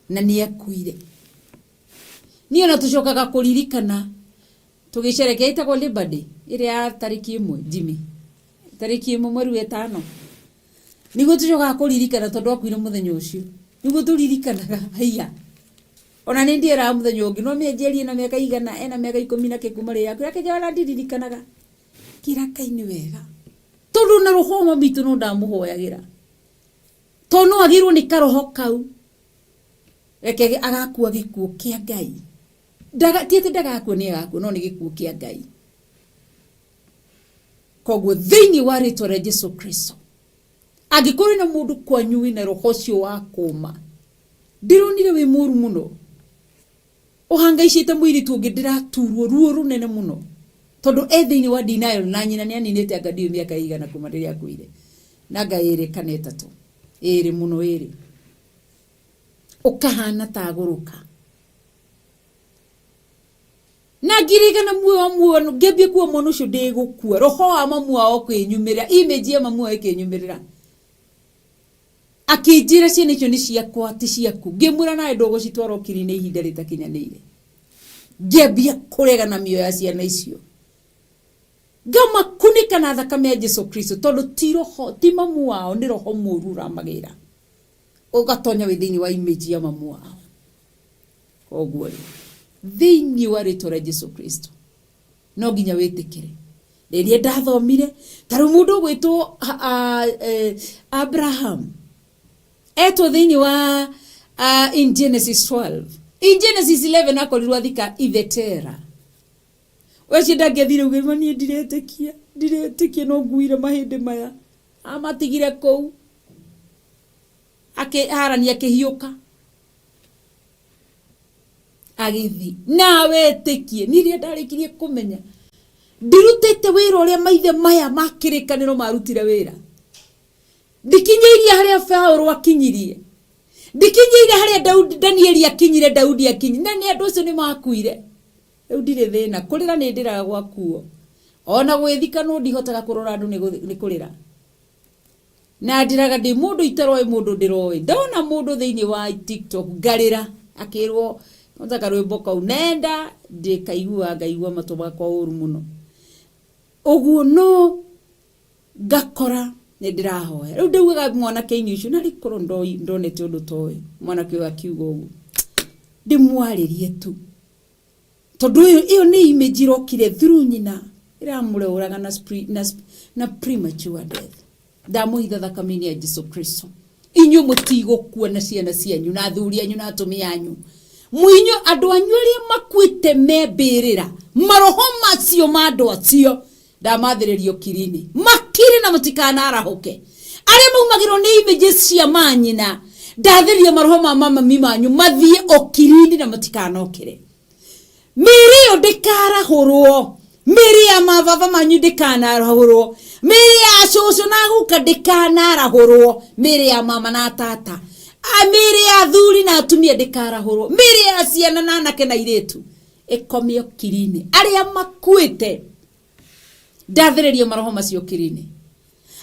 na ni akuire ni ona tucokaga kuririkana tugicerekea itagwo Labor Day iria tariki 1 Jimmy tariki 1 mweri wa 5 niguo tucokaga kuririkana tondu akuire muthenya ucio niguo turirikanaga haiya ona ni ndiera muthenya ungi no menjerie na miaka igana ena miaka 10 na kikuma ri yaku yake jawala ndiririkanaga kirakaini wega tondu na roho ma bitu no ndamuhoyagira tono agirwo ni karoho kau eke agakua gikuo kia Ngai tiete ndagakua ni agakua no ni gikuo kia Ngai koguo thiini wa ritwa ria Yesu Kristo agikuri na mundu kwanyu na roho cio wa kuma ndironire wi muru muno uhangaicite mwiri tu ngindiraturwo ruo runene muno tondu thiini wa denial na nyina ni aninite angadio miaka igana kuma riria akuire na Ngai iri kana itatu iri muno iri ukahana taguruka na ngirigana muono ngebie kuo mono cio ndigukua roho wa mamu wao kwinyumirira image ya mamu wao ikinyumirira akijira ciana icio ni ciakwa ti ciaku ngimura nae ndogo citwaro kiri-ini ihinda ritakinyanire ngebia kurega na mioyo ya ciana icio gama kunika na thakame ya Jesu Kristo tondu ti roho ti mamu wao ni roho mũru ramagira ugatonya withini wa image ya mamu wao koguo thini wa rĩtwa rĩa Jesu Kristo no nginya wĩtĩkĩre rĩrĩa ndathomire taru mundu gwitwo Abraham eto thini wa in Genesis 12 in Genesis 11 akorirwo thika ithetera weci ndangethire ugirima nie ndiretĩkia no nguire mahĩndĩ maya amatigire kou harani akihiuka agithi na wetĩkie nirie ndarikirie kumenya ndirutite wira uria maithe maya makirikaniro marutire wira ndikinyirie haria Paulo akinyirie ndikinyiire haria Danieli akinyire Daudi akinyire na ni andu acio ni makuire riu ndire thina kurira ni ndiraga gwakuo ona gwithika no ndihotaga kurora andu ni kurira na ndiraga ndi mundu itaroi mundu ndiroi ndona mundu thiini wa TikTok ngarira akirwo notaka rwimbo kau nenda ndikaigua ngaigua matu makwa uru muno oguo no gakora ni ndirahoya riu ndiugaga mwana keinyu icio na rikoro ndonete undu toy mwana kiuga kiugo uguo ndimwaririe tu tondu iyo ni image irokire through nyina iramure uraga na premature death ndamuhitha thakame-ini ya Jesu Kristo inyu mutigukua na ciana cianyu na athuri anyu na atumia anyu mwinyo andu anyu aria makwite mebirira maroho macio ma andu acio ndamathiririo kirini makiri na mutikana arahuke aria maumagirwo ni images cia manyina ndathiriria maroho ma mama mimanyu mathie okirini na mutikana okire miri yo ndikarahurwo miri ya mababa manyu ndikanarahurwo miri ya cucu na guka ndikanarahurwo miri ya mama na tata miri ya thuri na atumia ndikarahurwo miri ya ciana na anake na iritu ikomio kirini aria makwite ndathiriria maroho macio kirini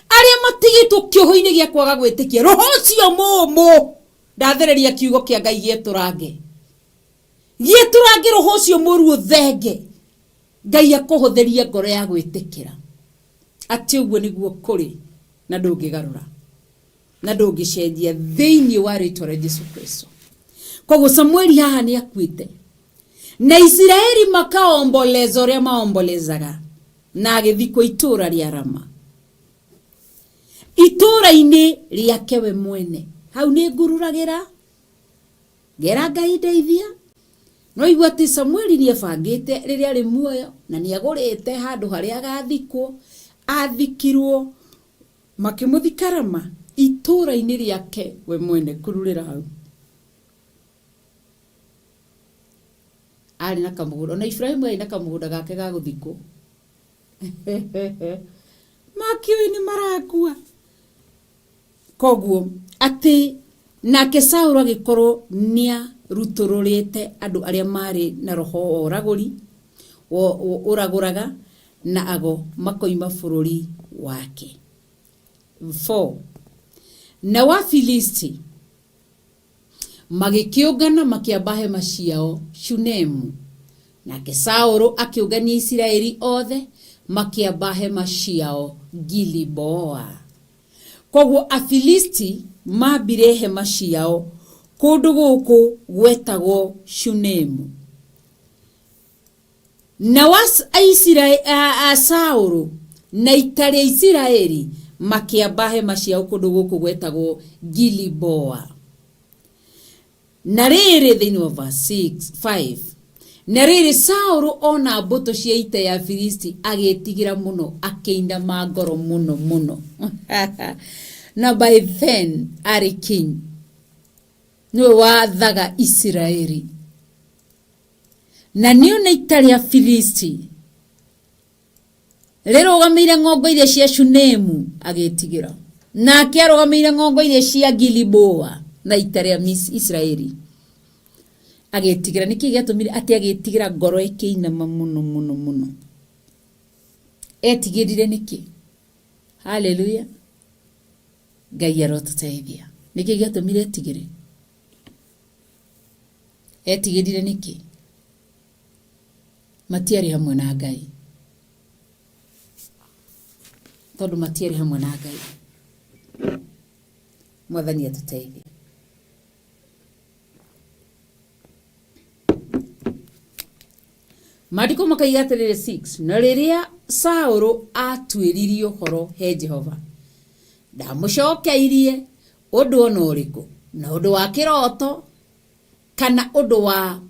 aria matigitwo kioho-ini gia kwaga gwitikia roho cio mumu ndathiriria kiugo kia Ngai gieturange roho cio muru uthenge Ngai akuhutheria ngoro ya gwitikira ati uguo niguo kuri na ndungigarura na ndungicenjia thiini wa rĩtwa rĩa Jesu Kristo koguo Samueli haha ni akuite na Israeli makaomboleza uria maombolezaga na agithikwo itura ria Rama itura-ini riake we mwene hau ni ngururagira ngera Ngai ndeithia no igua ati Samueli ni ebangite riria ari muoyo na ni agurite handu haria agathikwo athikirwo makimuthika Rama itura-ini riake we mwene kururira hau ari na kamugunda na Ibrahimu ari na kamugunda gake ga guthikwo makiwi ni marakua koguo ati nake Saũlũ agikorwo nia rutururite andu aria mari na roho oraguri uraguraga na ago makoima bururi wake 4 na Wafilisti magikiungana makiamba hema ciao Shunemu nake Saũlũ akiungania Isiraeli othe makiamba hema ciao Giliboa koguo Afilisti mambire hema ciao kundu guku gwetagwo Shunemu na Saũlũ na itari Isiraeli makiamba hema ciao kundu guku gwetagwo Giliboa na riri thiini wa verse 5 na riri Saũlũ ona mbuto cia ita ya Filisti agetigira muno akeinda magoro muno na by then ari king no wathaga Isiraeli na niyo na itari ya Filisti rirugamire ng'ongo iria cia Shunemu agetigira na akiarugamire ng'ongo iria cia Giliboa na itari ya Isiraeli agetigira niki giatumire ati agetigira ngoro ikiinama muno etigirire niki haleluya Ngai arotuteithia niki giatumire etigirire niki matiari hamwe na Ngai tondu matieri hamwe na Ngai. Mwathani atuteithie. Maandiko makaiga atiriri 6, na riria Saũlũ atuĩririe ũhoro he Jehova, ndamucokeirie ũndũ ona ũrĩkũ, na ũndũ wa kĩroto kana ũndũ wa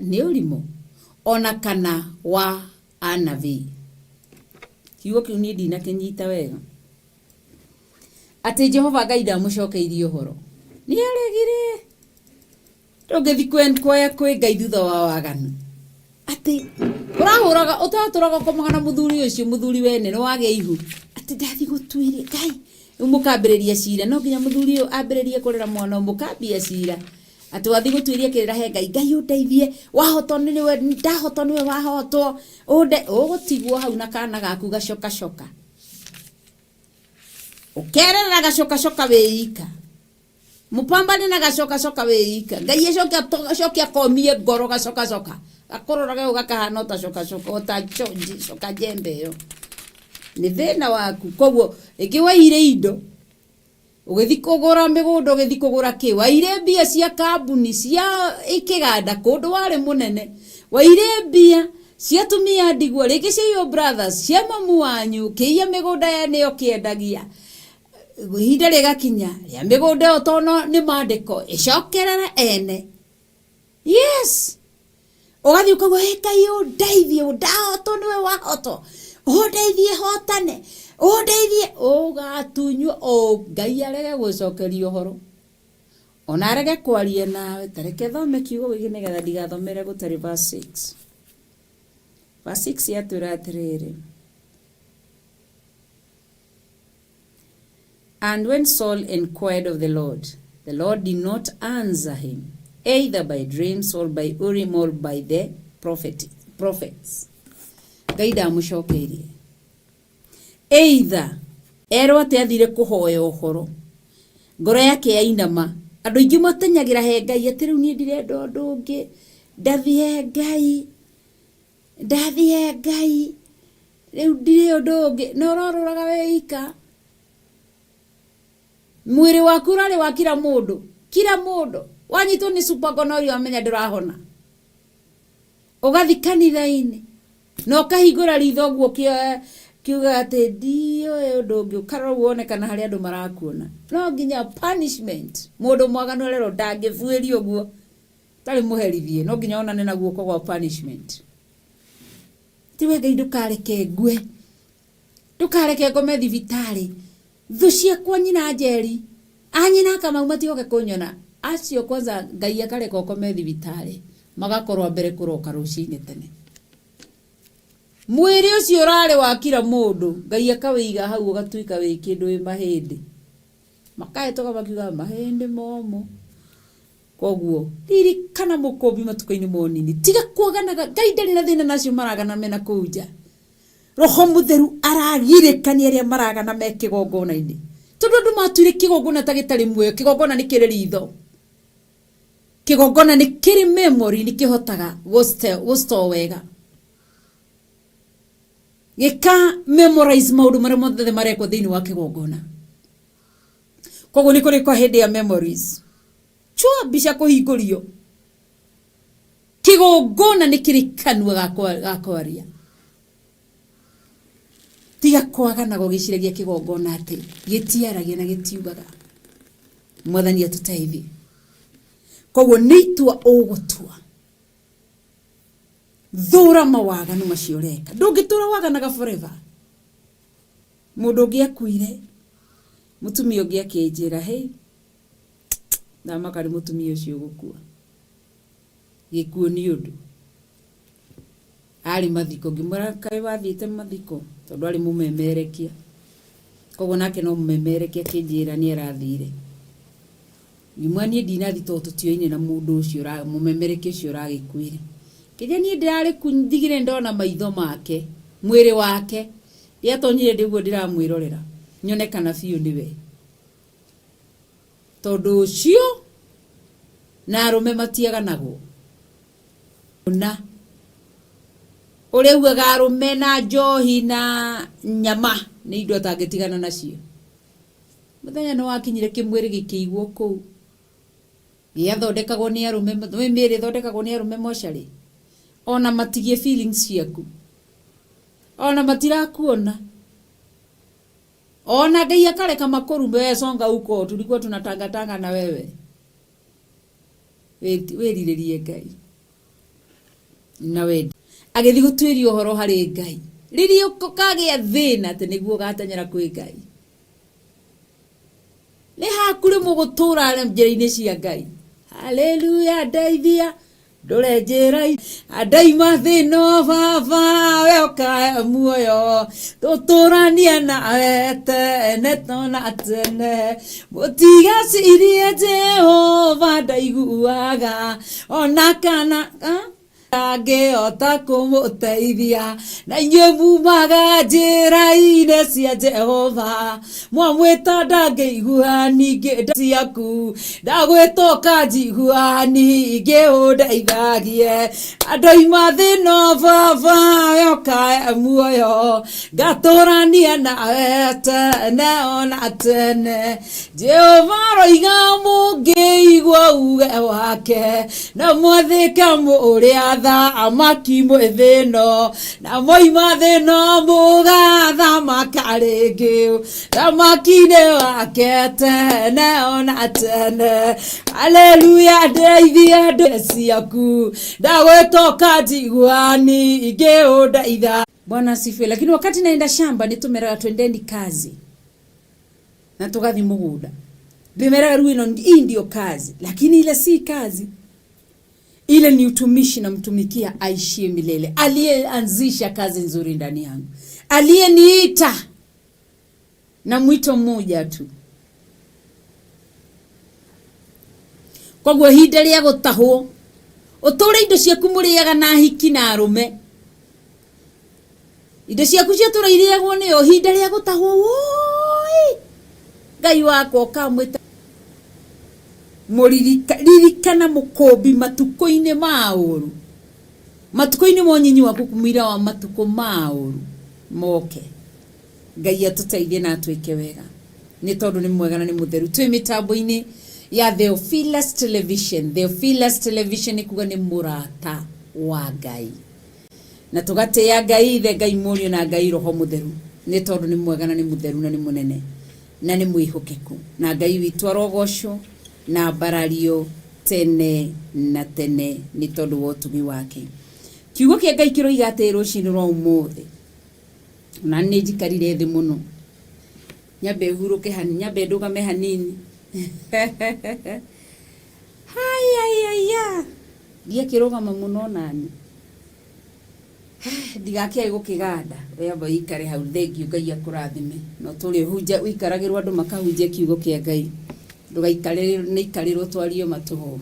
nĩ ũrimũ, ona kana wa anabii. Kiugo kĩu niĩ ndinakĩnyita wega. Atĩ Jehova Ngai ndamucokeirie ũhoro. Nĩ aregire. Ndũngĩthi kwenkoya kwĩ Ngai thutha wa waganu. Ati urahuraga utaturaga komagana muthuri ucio muthuri wene no wage ihu ati ndathi gutuirie Ngai umukambiriria cira no nginya muthuri uyu ambiririe kurera mwana umukambia cira ati wathi gutuirie kirira he Ngai Ngai undeithie wahotwo niwe ndahotwo niwe wahotwo ugutigwo hau na kana gaku gacoka coka ukerera gacoka weika mupambane na gacoka weika Ngai ecokia komie ngoro gacoka akororage ugakahana utacoka utachoji coka jembe yo ni thina waku koguo ikiwaire indo ugithi kugura migundo ugithi kugura ki waire mbia cia kambuni cia ikiganda kundu wari munene waire mbia cia tumia ndigwa riki cia your brothers cia mamu wanyu kiya migunda yene yo kiendagia ihinda rigakinya ria migunda otono ni mandiko icokerere ene. Yes, ogathi ukago Ngai undeithie undahoto niwe wahoto undeithie hotane undeithie ugatunywa Ngai arege gucokeria uhoro ona arege kwaria nawe tareke thome kiugo giki nigetha ndigathomere gutari verse 6. Verse 6 yatwira atiriri, and when Saul inquired of the Lord did not answer him, either by dreams or by Urim or by the prophets. Ngai ndamucokeirie. Either erwo ati athire kuhoya uhoro ngoro yake yainama andu ingi matenyagira he Ngai ati riu nie ndirenda undu ungi ndathie Ngai riu ndire undu ungi no roruraga weika mwiri waku rari wa kila mundu wanyitwo ni supergonoria amenya ndirahona ugathi kanitha-ini no kahingura ritho guo kiuga ati ndio undu ungi ukarora uone kana hari andu marakuona no nginya punishment mundu mwaganu rero ndangibuirio guo tari muherithie no nginya onane na guoko gwa punishment. Tiwe Ngai ndukareke ngwe ndukareke ngome thibitari thu ciakwa nyina njeri anyina kama umatigoke kunyona acio kwanza Ngai akareka ukome thibitari magakorwa mbere kuroka ruci-ini tene. Mwiri ucio urari wa kila mundu Ngai akawiga hau ugatuika wi kindu wi mahindi makahetoka makiuga mahindi momo. Koguo riri kana mukombi matukaini monini tiga kuaganaga Ngai ndari na thina nacio maragana mena kuja Roho Mutheru aragirikania aria maragana me kigongona-ini tondu ndu matwire kigongona ta gitari muoyo. Kigongona ni kiri ritho, kigongona ni kiri memory, ni kihotaga gustore wega gika memorize maundu maria mothe mareko thiini wa kigongona. Koguo ni kuri kwa hindi ya memories chua bisha kuhingurio. Kigongona ni kirikanua gakwaria tiga kwagana gugiciragia kigongona ati gitiaragia na gitiugaga. Mwathani atuteithie. Koguo nitua ugutua thura mawaganu macio reka ndungitura waganaga forever. Mundu ungi akuire mutumia ungi akinjira hey na makari mutumia ucio gukua gikuo ni undu ari mathiko ngimura kai wathiite mathiko tondu ari mumemerekia. Koguo nake no mumemerekia kinjira ni arathire ngimwani ndinathi toto tio-ini na mundu ucio ra mumemerekia ucio ragikuire kije ni ndirari kundigire ndona maitho make mwiri wake ndiatonyire ndiguo ndiramwirorera nyone kana biu niwe tondu ucio na arume matiaga nago na ureugaga arume na njohi na nyama ni indo atangitigana nacio muthenya no wakinyire kimwiri gikiigwo ku yathondekagwo ni arume mĩĩrĩ thondekagwo ni arume moshari ona matigie feelings ciaku ona matirakuona ona Ngai akareka makorumbe wewe songa huko tulikuwa tunatangatanga na wewe weriririe Ngai na wendi agithi gutwiria uhoro hari Ngai riri ukagia thina ati niguo gatanyera kwi Ngai ni hakuri mugutura njira-ini cia Ngai haleluya ndeithia ndore njira andaima thino baba weoka muoyo tuturania nawe tene tona tene mutigacirire Jehova ndaiguaga ona kana angĩhota kũmũteithia na inyuĩ mumaga njĩra-inĩ cia Jehova mwamwĩta ndangĩigua ningĩ ciaku ndagwĩtwo kanjigua ningĩ ũndeithagie andũ aima thĩno baba yoka muoyo ngatũrania nawe tene ona tene Jehova roiga mũngĩigua uge wake na mwathĩka mũrĩa amaki mwetheno na moima theno mugatha makaringi amakine wake tene ona tene haleluya ndeithia ndeciaku ndagwĩtoka njiguani ingĩũndeitha Bwana asifiwe. Lakini wakati naenda shamba nitumeraga twendeni kazi na tugathi mugunda bimeraga ruino hii ndio kazi lakini ile si kazi. Ile ni utumishi na mtumikia aishie milele. Aliyeanzisha kazi nzuri ndani yangu. Aliyeniita na mwito mmoja tu. Kwa hivyo hida ria gutahwo. Utore indo ciaku muriaga na hiki na arume. Indo ciaku ciatura iriagwo niyo hida ria gutahwo. Woi. Ngai wako kamwita muririkana mukombi matuko-ini mauru matuko-ini monyinyi waku kumira wa matuko mauru moke Ngai atuteithie na atwike wega ni tondu ni mwega na ni mutheru twi mitambo-ini ya Theophilus television ikuga ni MURATA wa Ngai na tugateya Ngai ithe Ngai murio na Ngai roho mutheru ni tondu ni mwega na ni mutheru na ni munene na ni mwihokeku na Ngai witu arogocwo na barario tene na tene ni tondu wa utugi wake kiugo kia Ngai kiroiga ati rucini rwa umuthi na ni njikarire thi muno nyambe huruke nyambe ndugame hanini dia kirogama muno nani ndigakia gukiganda weba ikare hau thengio Ngai akurathime no tuli hunja uikaragirwa andu makahunjia kiugo kia Ngai ndugaikarire ni ikarirwo twario matuho.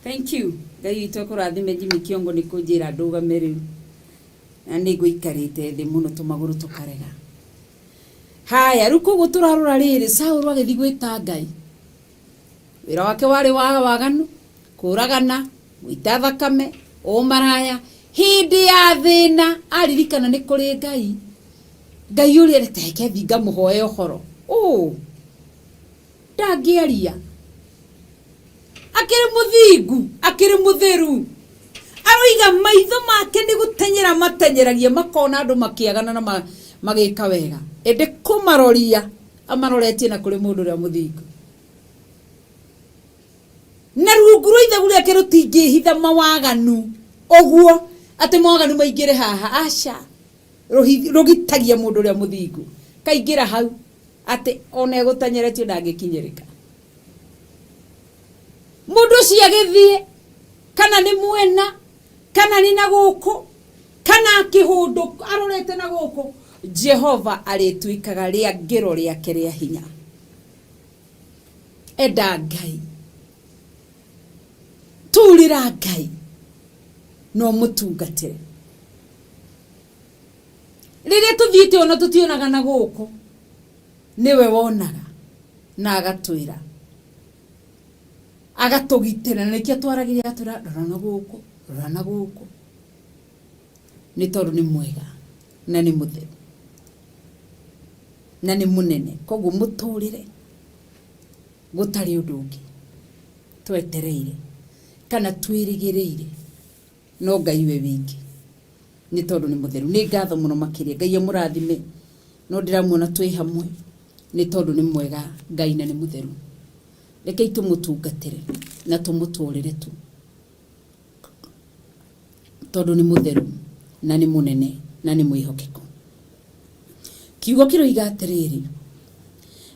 Thank you Ngai itu akurathime Jimmy Kiongo ni kunjira ndugame riu na ni guikarite thi muno tumaguru tukarega haya ruko guturarura riri Saulu agithi gwita Ngai wira wake wari waganu kuragana gwita thakame umaraya hindi ya thina aririkana ni kuri Ngai uri reteke thinga muhoe uhoro ndagiaria akiri muthiru aroiga maitho make ni gutenyera matenyeragia makona andu makiagana na magika wega ende kumaroria amaroretie na kuri mundu ria muthingu na rungu rwa ithagu riake rutingihitha mawaganu oguo ati mawaganu maingire haha aca rugitagia mundu ria muthingu kaingira hau ati ona egutanyeretio ndangikinyirika mundu cia githie kana ni mwena kana ni na guku kana kihundu arorete na guku Jehova aritwikaga ria ngiro riake ria hinya enda Ngai turira Ngai no mutungatire riria tuthiite ona tutionaga na guku niwe wonaga na agatwira agatugitira nikia twaragiria atura rora na guku ni tondu ni mwega na ni mutheru na nĩ mũnene koguo mũtũrĩre gũtarĩ ũndũ ũngĩ twetereire kana twĩrĩgĩrĩire no Ngai we wiki nĩ tondũ nĩ mũtheru. Nĩ ngatho mũno makĩria Ngai amũrathime no ndĩramuona twĩ hamwe nĩ tondũ nĩ mwega Ngai na nĩ mũtheru. Rekei tũmũtungatĩre na tũmũtũrĩre tu tondũ nĩ mũtheru na nĩ mũnene na nĩ mwĩhokeku. Kiugo kĩroiga atĩrĩrĩ,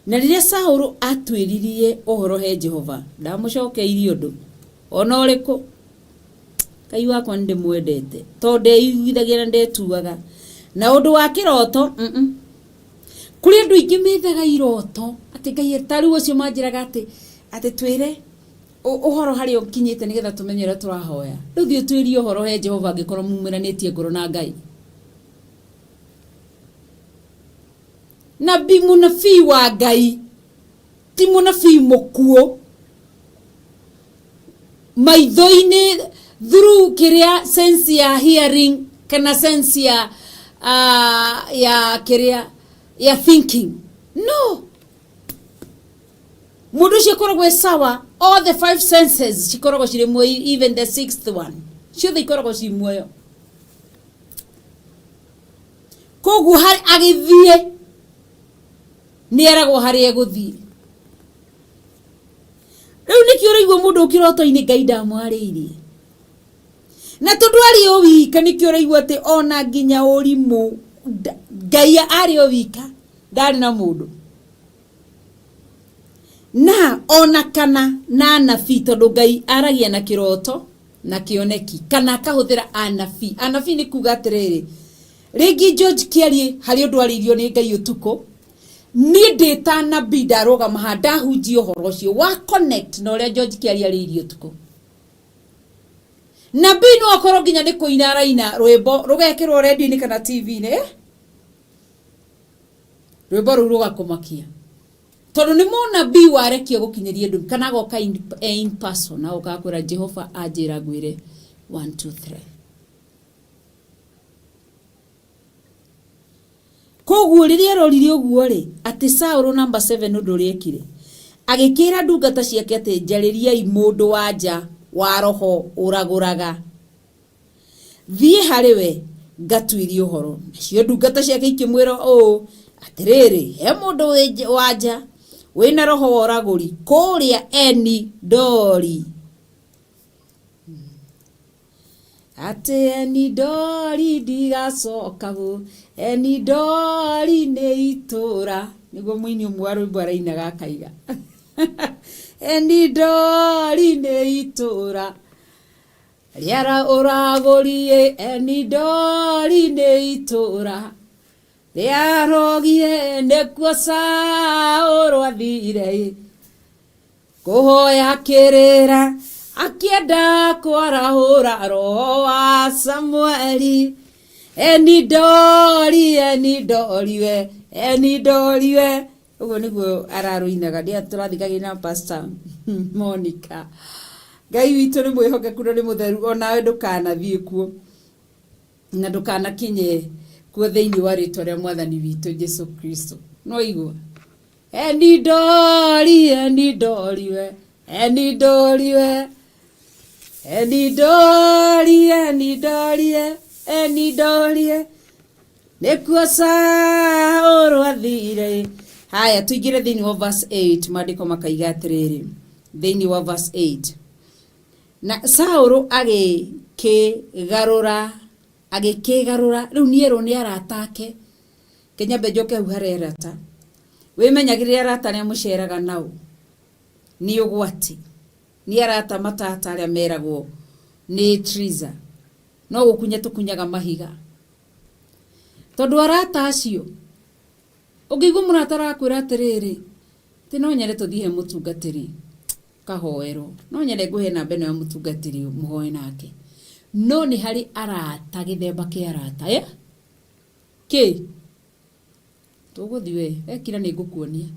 na rĩrĩa Saũlũ atwĩririe ũhoro he Jehova ndamũcokeirie ũndũ ona ũrĩkũ. Ngai wakwa ndĩmwendete tondũ ndeiguithagia na ndetuaga na ũndũ wa kĩroto. Kũrĩ andũ aingĩ methaga iroto atĩ Ngai tarĩ ũcio manjĩraga atĩ twĩre ũhoro harĩa ũkinyĩte nĩgetha tũmenye ũrĩa tũrahoya. Rĩu thiĩ twĩrie ũhoro he Jehova angĩkorwo muumĩranĩtie ngoro na Ngai. Nabii mũnabii wa Ngai ti mũnabii mũkuo maitho-inĩ through kĩrĩa sense ya hearing kana sense ya kĩrĩa ya thinking. No, mũndũ ũcio akoragwo sawa. All the 5 senses cikoragwo cirĩ muoyo, even the 6th one ciothe ikoragwo ci muoyo. Koguo agĩthiĩ nĩ eragwo harĩa egũthiĩ. Rĩu nĩkĩo ũraigua mũndũ ũkĩroto-inĩ Ngai ndamwarĩirie na tondũ arĩ o wika nĩkĩo ũraigua atĩ ona nginya ũrimũ Ngai arĩ o wika ndarĩ na mũndũ. Na ona kana na anabii tondũ Ngai aragia na kĩroto na kĩoneki kana akahũthĩra anabii. Anabii nĩ kuga atĩrĩrĩ, rĩngĩ George Kĩarie harĩ ũndũ arĩirio nĩ Ngai ũtukũ, niĩ ndĩ ta nabii ndarũgama haha ndahunjia ũhoro ũcio wa connect na ũrĩa George Kĩarie arĩirio ũtukũ. Nabii no akorwo nginya nĩ kũina araina rwĩmbo rũgekĩrwo radio-inĩ kana TV-inĩ, rwĩmbo rũu rũgakũmakia tondũ nĩ mũnabii warekio gũkinyĩria andũ kana agoka in person na ũgakwĩra Jehova anjĩra ngwĩre 1 2 3. Koguo rĩrĩa arorire ũguo rĩ atĩ Saũlũ number 7 ũndũ ũrĩa ekire agĩkĩra ndungata ciake atĩ njarĩriai mũndũ wa nja wa roho ũragũraga thiĩ harĩ we ngatuĩrie ũhoro. Nacio ndungata ciake ikĩmwĩra ũũ atĩrĩrĩ, he mũndũ wa nja wĩna roho wa ũragũri kũrĩa Eni-Dori. Atĩ Eni-Dori ndigacoka gũ, Eni-Dori nĩ itũra. Nĩguo mũini ũmwe wa rwĩmbo arainaga akaiga Eni-Dori nĩ itũra rĩara ũragũrie, Eni-Dori nĩ itũra rĩarogire nĩkuo Saũlũ athire kũhoya kĩrĩra akĩenda kwarahũra roho wa Samueli. Eni-Dori, Eni-Dori we, Eni-Dori we. Ũguo nĩguo ararũinaga ndia tũrathikagĩrĩria na Pastor Monica. Ngai witũ nĩ mwĩhokeku na nĩ mũtheru, onawe ndũkanathiĩ kuo na ndũkanakinye kuo thĩinĩ wa rĩtwa rĩa Mwathani witũ Jesu Kristo. No igua Eni-Dori, Eni-Dori we, Eni-Dori we, Eni-Dori, Eni-Dori we, Eni-Dori we, nĩkuo Saũlũ athire. Haya tuingĩre thĩinĩ wa verse 8. Maandĩko makaiga atĩrĩrĩ thĩinĩ wa verse 8, na Saũlũ agĩkĩgarũra rĩu nĩerwo nĩ arata ake. Kenyambe njoke hau harĩ arata, wĩmenyagĩrĩre arata arĩa mũceraga nao nĩ ũgwati. Nĩ arata matata arĩa meragwo nĩ Triza, no gũkunya tũkunyaga mahiga tondũ arata acio ũngĩigua mũrata arakwĩra atĩrĩrĩ tĩ no nyende tũthiĩ mũtungatĩri kahoero, no nyende ngũhe namba ĩno ya mũtungatĩri mũhoe nake. No nĩ harĩ arata gĩthemba kĩa arata kĩ tũgũthiĩ we ekira nĩ ngũkuonia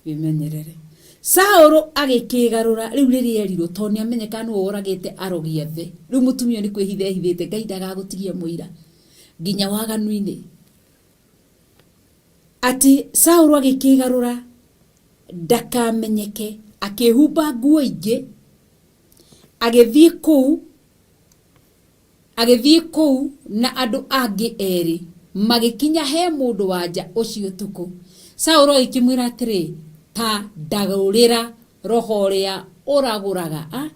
wĩmenyerere. Saũlũ agĩkĩgarũra rĩu rĩrĩa erirwo tondũ nĩ amenyeka nĩ woragĩte arogia thĩ. Rĩu mũtumia nĩ kwĩhitha ehithĩte Ngai ndagagũtigia mũira nginya waganu-inĩ. ati Saulu agikigarura ndakamenyeke akihumba nguo ingi agithie kuu na andu angi eri magikinya he mundu wanja ucio tuku Saulu agikimwira atiri ta ndagurira roho ria uraguraga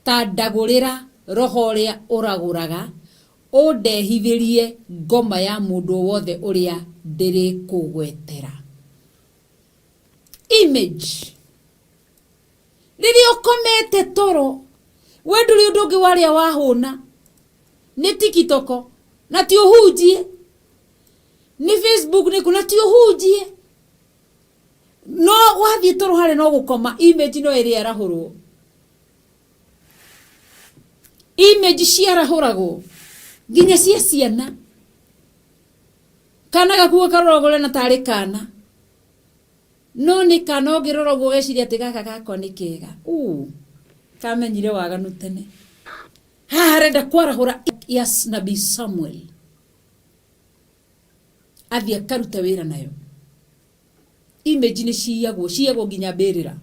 ta ndagurira roho ria uraguraga undehithirie ngoma ya mundu wothe uria ndiri kugwetera. Image riri ukomete toro we nduri undu ungi waria wahuna ni TikTok na ti uhunjie ni Facebook ni kuna ti uhunjie no wathie toro hare no gukoma image no iri arahurwo image ciarahuragwo nginya cia ciana kana gakuo karorogore na tari kana no ni kana ogirorogwo geciria ati gaka gako ni kega kamenyire waganu tene harenda kwarahura yes nabii Samuel athia karuta wira nayo image ni ciagwo nginya mbirira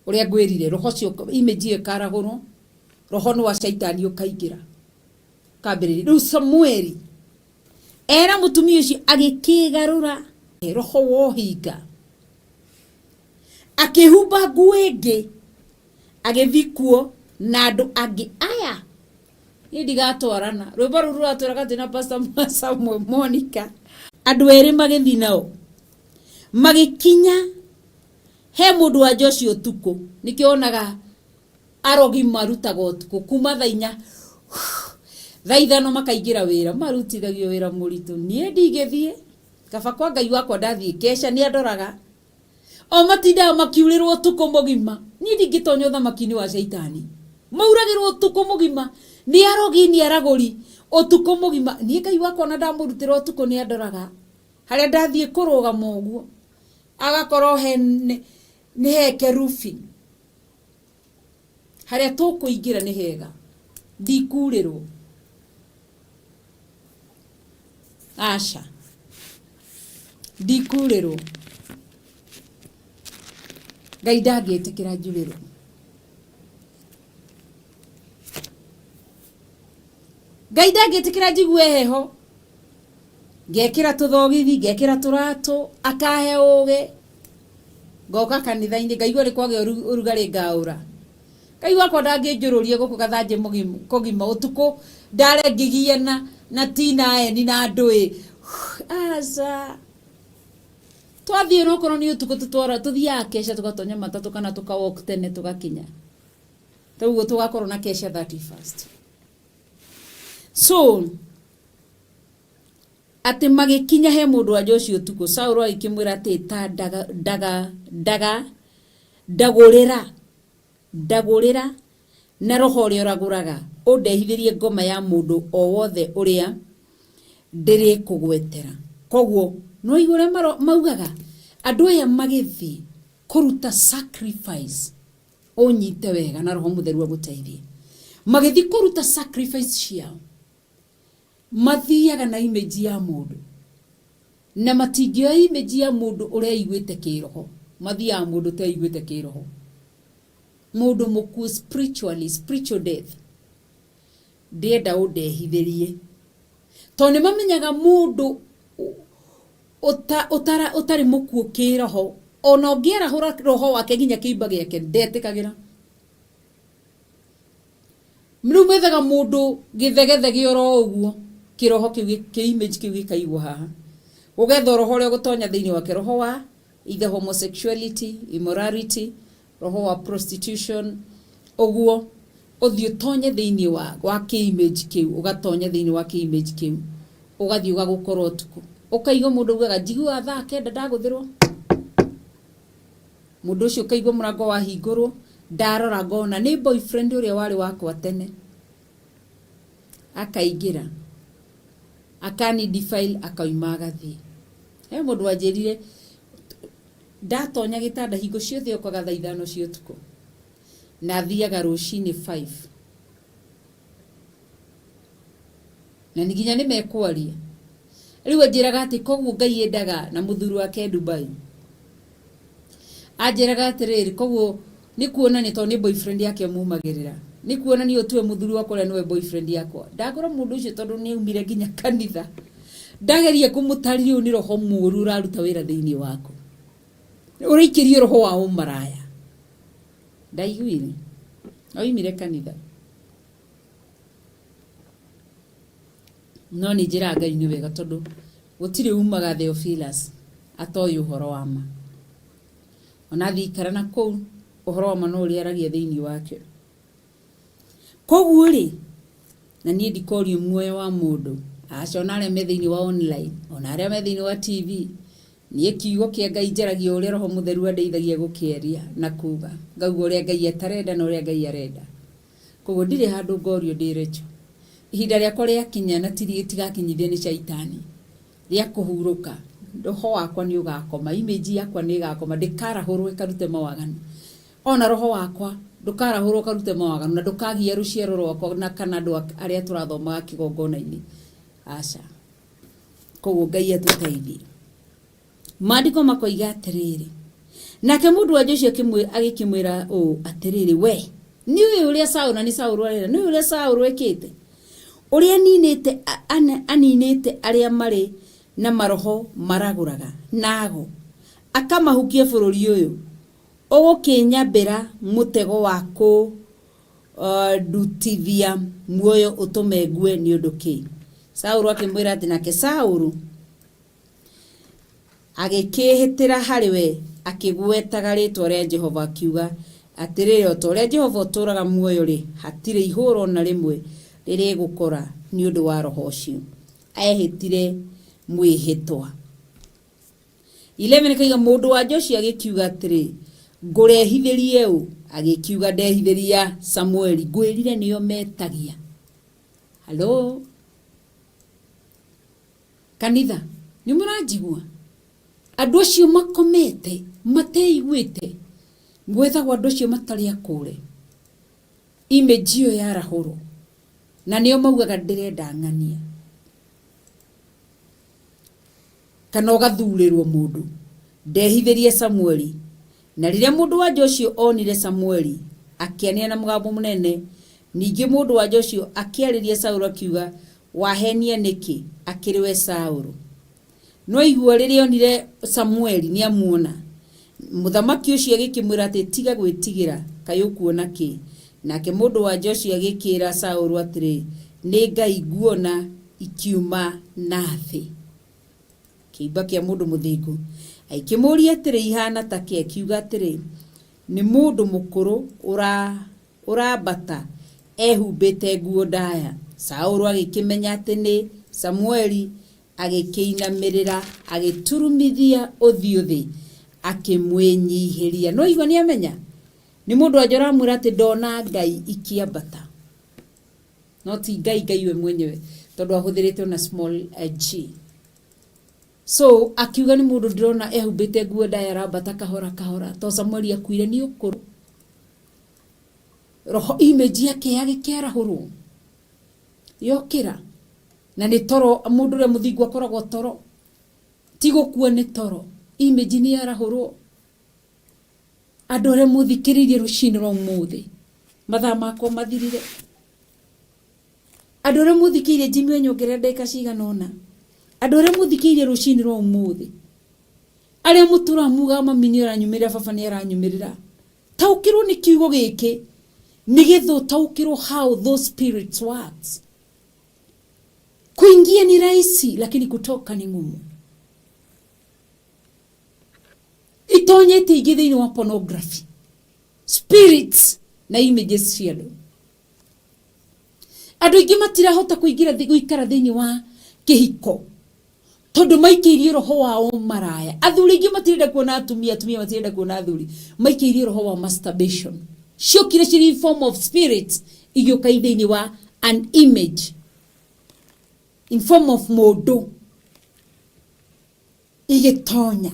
uria ngwirire roho cio image ikaragurwo roho no wa shaitani ukaingira kabiriri riu Samueli era mutumia ucio agikigarura roho wohinga akihumba nguo ingi agithikuo na andu angi aya ndigatwarana rwimbo ruru ratwiraga tina pastor Samuel Monica andu eri magithi nao magikinya he mundu wa Joshua tuko nikionaga arogi marutaga utuko kuma thainya thaithano makaigira wira marutithagio wira muritu nie ndigithie kaba kwa Ngai wakwa ndathie kesha ni andoraga o matinda makiurirwo tuko mugima ni ndingitonya thamaki-ini wa shaitani mauragirwo tuko mugima ni arogi ni araguri utuko mugima ni Ngai wakwa na ndamurutira utuko ni andoraga haria ndathie kurugama uguo agakorwo he ni he kerufi haria tukuingira ni hega ndikurirwo asha ndikurirwo Ngai ndangĩtĩkĩra njurĩrwo Ngai ndangĩtĩkĩra njigue heho ngekĩra tuthogithi ngekĩra turatu akahe ũgĩ ngoka kanitha-inĩ ngaigua rĩ kwagĩa ũrugarĩ ngaũra Ngai wakwa ndangĩnjũrũrie gũkũ gathanje kũgima ũtukũ ndare ngĩgiana na tina eni na ndũĩ aza twathie no korwo ni utuko tuthiaga kesha tugatonya matatu kana tukawalk tene tugakinya tuguo tugakorwo na kesha 31st so ati magikinya he mundu wa Joshua utuko Saulu akimwira ati ta ndagurira na roho ria uraguraga undehithirie ngoma ya mundu o wothe uria ndiri kugwetera koguo no igure maugaga andu aya magithi kuruta sacrifice onyite wega na roho mutheru aguteithie magithi kuruta sacrifice ciao mathiaga na image ya mundu na matingio image ya mundu uria igwite kiroho mathia mundu te igwite kiroho mundu muku spiritual death ndenda undehithirie toni mamenyaga mundu utari mukuo kiroho ona ngiera hura roho wake nginya kiimba giake ndetikagira mrumethaga mundu githegethege gioro uguo kiroho ki image kiu gikaigwo haha ugetha roho ria gutonya thiini wake roho wa either homosexuality immorality roho wa prostitution uguo uthio tonye thiini wa ki image kiu ugatonya thiini wa ki image kiu ugathio ugagukorwo tuku ukaigo mundu ugaga njigua thaa kenda ndaguthirwo mundu ucio ukaigo murango wa hingurwo ndarora ngona ni boyfriend uria wari wakwa tene akaingira akani defile akauma agathie he mundu wanjirire ndatonya gitanda hingo ciothe okaga thaa 5 cia tuko na thiaga ruci-ini 5 na nginya ni mekwaria riu ajiraga ati koguo Ngai endaga na muthuri wake Dubai ajiraga atiriri koguo ni kuona ni to ni boyfriend yake mumagirira ni kuona ni otwe muthuri wakwa niwe boyfriend yakwa ndagora mundu ucio tondu ni umire ginya kanitha ndageria kumutaririo ni roho muru uraruta wira thiini wako urikirio roho wa umaraya ndaiguire oimire kanitha no ni njira Ngai ni wega tondu gutire umaga Theophilus atoyu horo wa ma ona thikara na kou uhoro wa ma no uri aragia thiini wake koguo ri na ni ndikorio muoyo wa mundu acio na aria me thiini wa online ona aria me thiini wa TV ni kiugo kia Ngai njaragia uria roho mutheru andeithagia gukieria na kuga ngauga uria Ngai atarenda na uria Ngai arenda koguo ndire handu ngorio ndirecho ihinda riakwa riakinya na tigakinyithie ni shaitani ria kuhuruka roho wakwa ni ugakoma image yakwa ni igakoma ndikarahurwe karute mawaganu ona roho wakwa ndukarahurwo karute mawaganu na ndukagia ruciaro rwakwa na kana andu aria turathomaga Kigongona-ini aca koguo Ngai atuteithie maandiko makoiga atiriri nake mundu wa Joshua agikimwira atiriri we ni uria Saul ni Saul arera ni uria Saul wekite uria ninite aninite aria mari na maroho maraguraga nago akamahukia bururi uyu ugukinyambira mutego wako dutithia muoyo utumengue ni undu ki Saul akimwira ati nake Saul agikihitira hariwe akigwetaga ritwa ria Jehova akiuga atiriri otoria Jehova turaga muoyo ri hatire ihuro na rimwe riri gukora ni undu wa roho ucio ehitire mwihitwa 11 kaiga mundu wa Joshua agikiuga atiri ngurehithirie u agikiuga ndehithiria Samueli ngwirire niyo metagia hello kanitha ni muranjigua andu acio makomete mateiguite ngwethagwa andu acio matari akure image yo ya rahoro na niyo maugaga ndirenda ng'ania kana ugathurirwo mundu ndehithirie Samueli na riria mundu wa Joshua onire Samueli akiania na mugambo munene ningi mundu wa Joshua akiariria Saul akiuga wahenia niki akiriwe Saul no igua riria onire Samueli ni amuona muthamaki ucio agikimwira ati tiga gwitigira kayukuona ki nake mundu wa Joshua agikira Saul atiri ni Ngai nguona ikiuma nathi kiba kia mundu muthingu aikimuria atiri ihana take akiuga atiri ni mundu mukuru urabata ehumbite nguo ndaya Saul agikimenya ati ni Samueli agikiinamirira agiturumithia uthio thi akimwenyihiria no igwa ni amenya ni mundu ajora mwira ati ndona Ngai ikiambata no ti Ngai we mwenyewe tondu ahuthirite na small g so akiuga ni mundu ndirona ehumbite nguo ndaya arabata kahora to Samueli akuire ni ukuru roho image yake yagikera huru yokira na ni toro mundu ria muthingu akoragwo toro tigo kuo ni toro image ni arahurwo adore muthikiririe rucini ro muthi mathaa makwa mathirire adore muthikiririe jimwe nyongere ndeka ciganona adore muthikiririe rucini ro muthi aria mutura muga mamini aranyumirira baba ni aranyumirira taukirwo ni kiugo giki nigithu taukirwo how those spirits works kuingia ni rahisi lakini kutoka ni ngumu itonyete igithini wa pornography spirits na images fiado adu igimatira hota kuingira guikara thini wa kihiko tondu maikirie roho wa maraya athuri igimatirenda kuona atumia matirenda kuona athuri maikirie roho wa masturbation shokire shiri form of spirit igioka thini wa an image in form of modo igitonya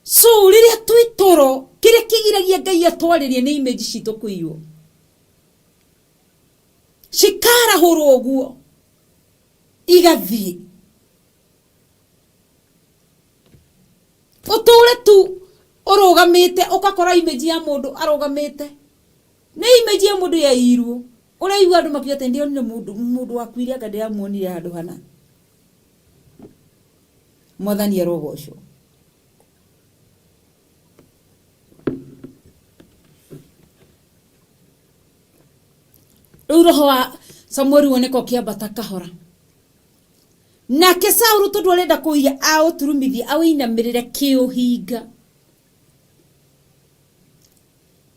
so riria twitoro kire kigiragia Ngai atwaririe ni image citu kuiyo shikara horo guo igathie utule tu urugamite ukakora image ya mundu arugamite ni image ya mundu ya iru ura igu andu makiate ndio ni mundu wakwire anga ndia muonire handu hana Mwathani arogocwo roho wa Samueli woneko kiambata kahora nake Saulu tondu arenda kuiya auturumithia awinamirire kiuhinga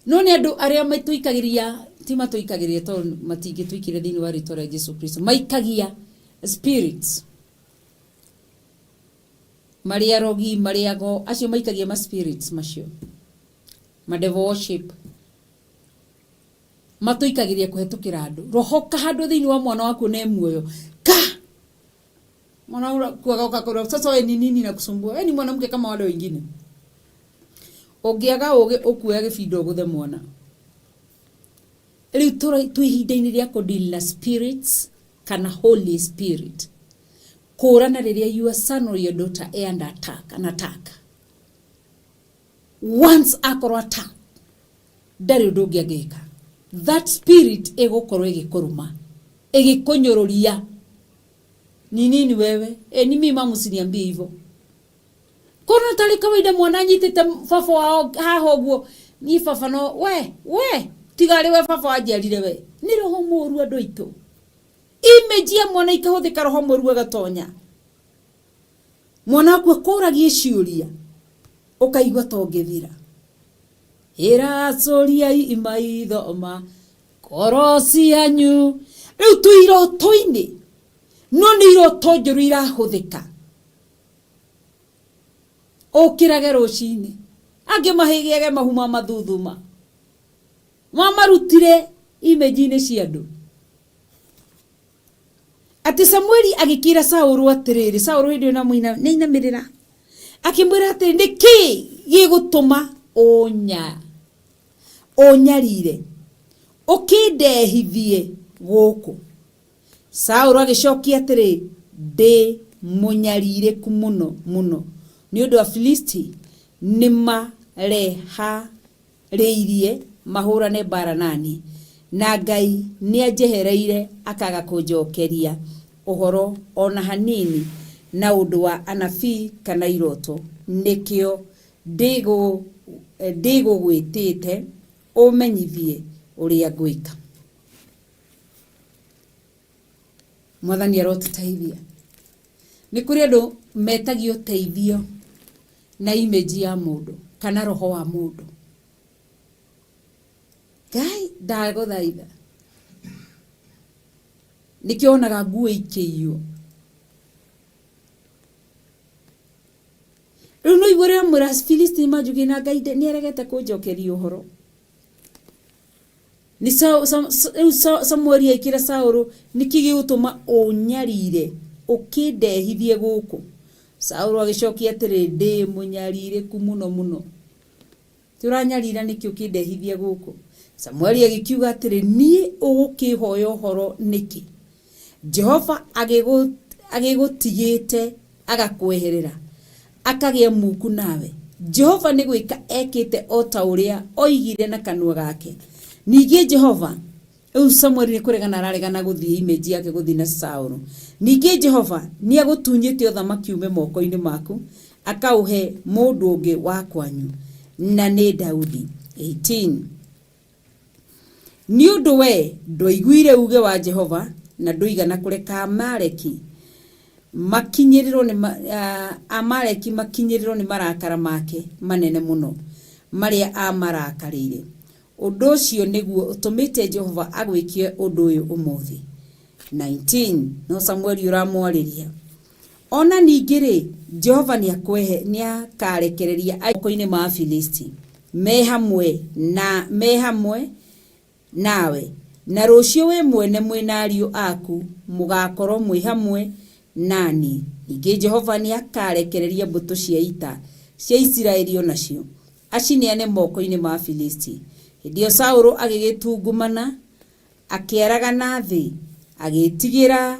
no ni andu aria maituikagiria ti matuikagiria tondu matingituikire thiini wa ritwa ria Jesu Kristo maikagia spirits Maria rogi mariago acio maikagia ma spirits macio ma devil worship matuikagiria kuhetukira andu roho kahandu thiini wa mwana waku ne muoyo ka mwana ura kuaga kwa sasa wewe ni nini na kusumbua wewe ni mwanamke kama wale wengine ongiaga uge ukuya gibindo guthe mwana riu tuihinda-ini ria kudeal na spirits kana holy spirit kurana riria your son or your daughter and attack once akorwa attack dari undu ageka that spirit egokorwo igikuruma igikunyururia ni nini wewe ni mimi mama usiniambie hivyo kono tali kawaida mwana nyitite baba wao haho guo ni baba no we tigari we baba ajiarire we ni roho moru andu itu image ya mwana ikahuthika roho moru agatonya mwana ku kuragie ciuria ukaigwa tongethira ira soria imaitho ma korosi anyu riu tuiro toini no ni iroto njuru irahuthika okirage ruci-ini ange mahigiage mahuma mathuthuma mamarutire image-ini cia andu ati Samueli agikira Saulu atiriri Saulu hindi na muina ninamirira akimwira ati ndiki gigutuma onyarire ukindehithie guku Saulu agicokia atiri ndi munyarire ku muno ni undu wa Filisti ni marehareirie mahurane bara nani na Ngai ni ajehereire akaga kunjokeria uhoro ona hanini na undu wa anabii kana iroto nikio ndigo gwitite umenyithie uria gwika Mwathani arotutaithia ni kuri andu metagio teithio na image ya mundu kana roho wa mundu Ngai ndaguthaitha nikionaga nguo ikiyo riu no igore amura Filisti majugi na Ngai ni aregete kunjokeria uhoro ni Samueli ikira Saulu nikigi utuma onyarire ukindehithie guku Saulu agicokia atiri ndi munyarire ku muno turanyarira niki ukindehithie guku Samueli agikiuga atiri ni ugukihoya uhoro niki Jehova agigutigite agakweherera akagia muku nawe Jehova ni gwika ekite ota uria oigire na kanua gake ningi Jehova Samueli ni kuregana araregana guthie image yake guthie na Saulu ningi Jehova ni agutunyite othamaki ume moko-ini maku akauhe mundu ungi wa kwanyu na ni Daudi 18 ni undu we ndoiguire uge wa Jehova na ndoigana kureka Amaleki makinyirirwo ni marakara make manene muno maria amarakarire undu ucio niguo utumite Jehova agwikie undu uyu umuthi 19 no Samueli uramwariria ona ningiri Jehova ni akarekereria moko-ini ma Filisti me hamwe nawe na rucio we mwene mwina ariu aku mugakorwo mwi hamwe nani ningi Jehova ni akarekereria mbuto cia ita cia Isiraeli onacio aciniane moko-ini ma Filisti hindio Saulu agigitungumana akiaraga na thi agitigira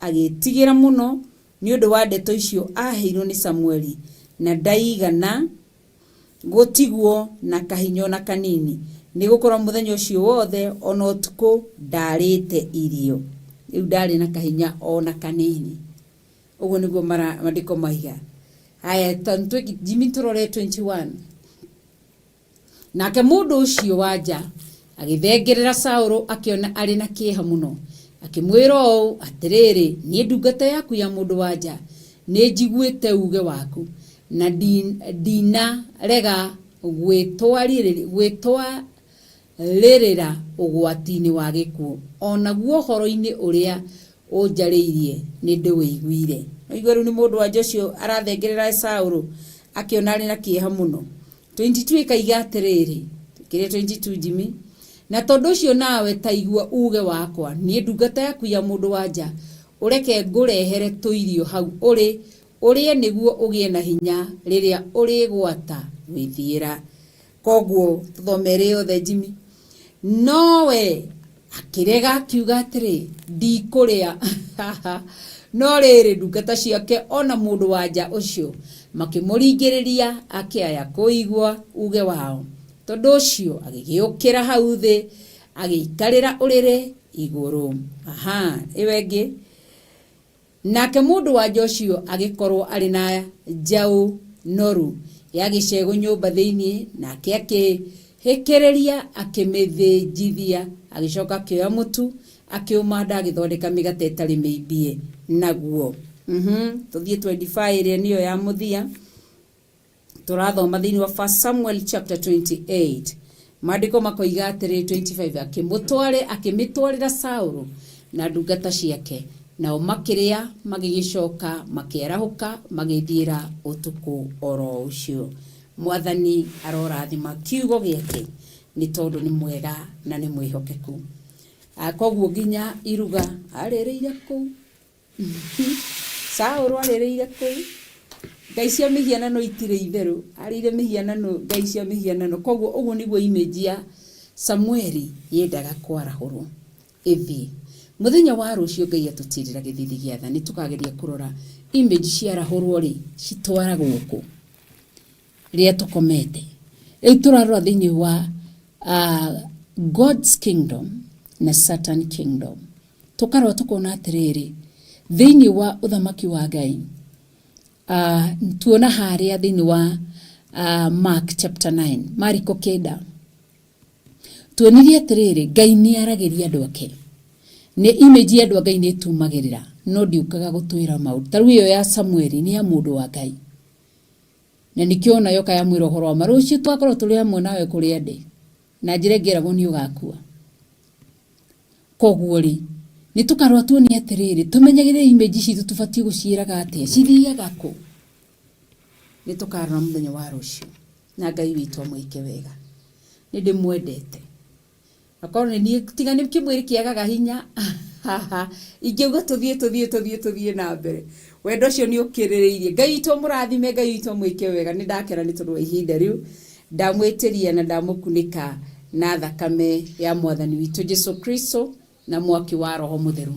agitigira muno ni undu wa ndeto icio aheirwo ni Samueli na ndaigana gutigwo na kahinyo na kanini ni gukora muthenya ucio wothe ona utuku ndarite irio riu ndari na kahinya ona kanini uguo niguo mandiko maiga. Haya tantwe Jimmy turore 21 nake mundu ucio wanja agithengerera Sauro akiona ari na kieha muno akimwira o atiriri ni ndungata yaku ya mundu wanja ni njiguite uge waku na dina rega gwitwa lerera ugwatini wa gikuo ona guo horo-ini uria unjariirie ni ndiwiguire. Iguru ni mundu wa Joshua arathengerera Sauro akiona ari na kieha muno. 22 ikaiga atiriri kire 22 Jimmy na tondu ucio nawe taigua uge wakwa ni ndungata yaku ya mundu wanja ureke ngurehere tuirio hau urie niguo ugie na hinya riria uri gwata withiira. Koguo tuthomere othe Jimmy nowe akirega akiuga atiri ndikuria no riri ndungata ciake ona mundu wanja ucio makimuringiriria akiaya kuigwa uge wao tondu ucio agigiukira hau thi agiikarira urire iguru. Iwengi nake mundu wa Joshua agikorwo ari na njau noru ya gicego nyumba thiini nake akihekereria akimithijithia agicoka akioya mutu akiumanda agithondeka migate itari miimbie naguo. Tuthie 25 iria niyo ya muthia turathoma thiini wa 1 Samuel chapter 28 mandiko makoiga atiri 25 akimitwarira Sauro na ndungata ciake nao makiria magigicoka makierahuka magithira utuku oro ucio. Mwathani arorathima kiugo giake ni tondu ni mwega na ni mwihokeku. Koguo nginya iruga arereire ku Sauro arereire ku ngai cia mihianano itire itheru arire mihianano ngai cia mihianano. Koguo uguo niguo image ya Samueli yendaga kwarahurwo ithi muthenya wa rucio ngai atutirira githithi gia tha ni tukageria kurora image cia rahurwo ri citwaragwo ku ria tukomete turarora thiini wa God's kingdom na Satan kingdom. Tukarwa tukona atiriri thiini wa uthamaki wa ngai tuona haria thiini wa Mark chapter 9 Mariko keda tuonirie atiriri ngai ni arageria andu ake ni image ya andu ngai ni tumagirira no ndiukaga gutwira maundu taru iyo ya Samueli ni ya mundu wa ngai na nikiona yoka ya mwiro horo marucio twakorwo turi amwe nawe kuri ande na njire ngeragwo ni ugakua. Koguo ri ni tukarwa tuoni atiriri tumenyagire image citu tubati guciiraga atia cithiaga ku ni tukarora muthenya wa rucio na ngai witu amwike wega ni ndimwendete akorwo ni tigani kimwiri kiagaga hinya ingeuga tuthie na mbere wendo ucio ni ukiririirie ngai witu murathime ngai witu amwike wega ni ndakera ni tondu wa ihinda riu ndamwitiria na ndamukunika na thakame ya mwathani witu Jesu Kristo na mwaki wa roho mutheru.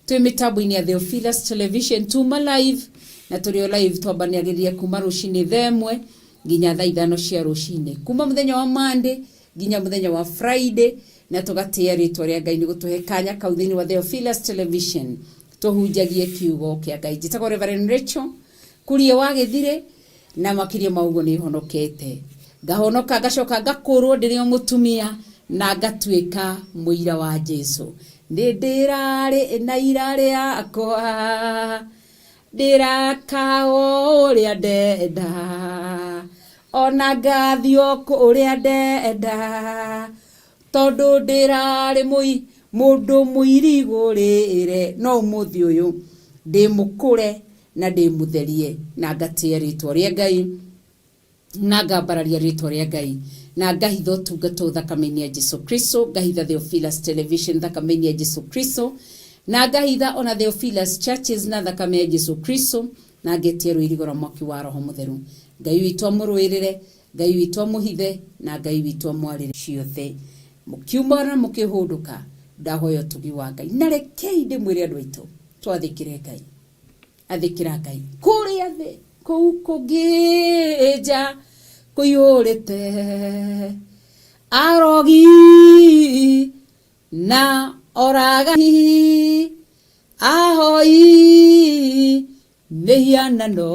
Twi mitambo-ini ya Theophilus television tuma live na turio live twambaniagiria kuma ruci-ini themwe nginya thaa 5 cia ruci-ini kuma muthenya wa Monday nginya muthenya wa Friday na tugatia ritwa ria ngai ni gutuhe kanya kau thiini wa Theophilus television tuhunjagie kiugo kia ngai. Njitagwo Reverend Rachel kuria wa githire na makiria maugo ni honokete ngahonoka ngacoka ngakurwo ndirio mutumia na ngatwika muira wa Jesu. Ndirari na irari yakwa ndiraka uria ndenda ona ngathio kuria ndenda tondu ndirari mundu muirigurire no muthi uyu ndimukure na ndimutherie na ngatia ritwa ria ngai na ngambararia ritwa ria ngai na ngahitho tungato thakame-ini ya Jesu Kristo ngahitha Theophilus television thakame-ini ya Jesu Kristo na ngahitha ona Theophilus churches na thakame ya Jesu Kristo na ngetia ruirigora mwaki wa roho mutheru. Ngai witu amurwirire ngai witu amuhithe na ngai witu amwarire ciothe mukiumana mukihunduka ndahoya tugi wa ngai na rekei ndimwire andu aitu twathikire Ngai athikira Ngai kuria thi kou kungeja kuyurite arogi na oragani ahoi mehianano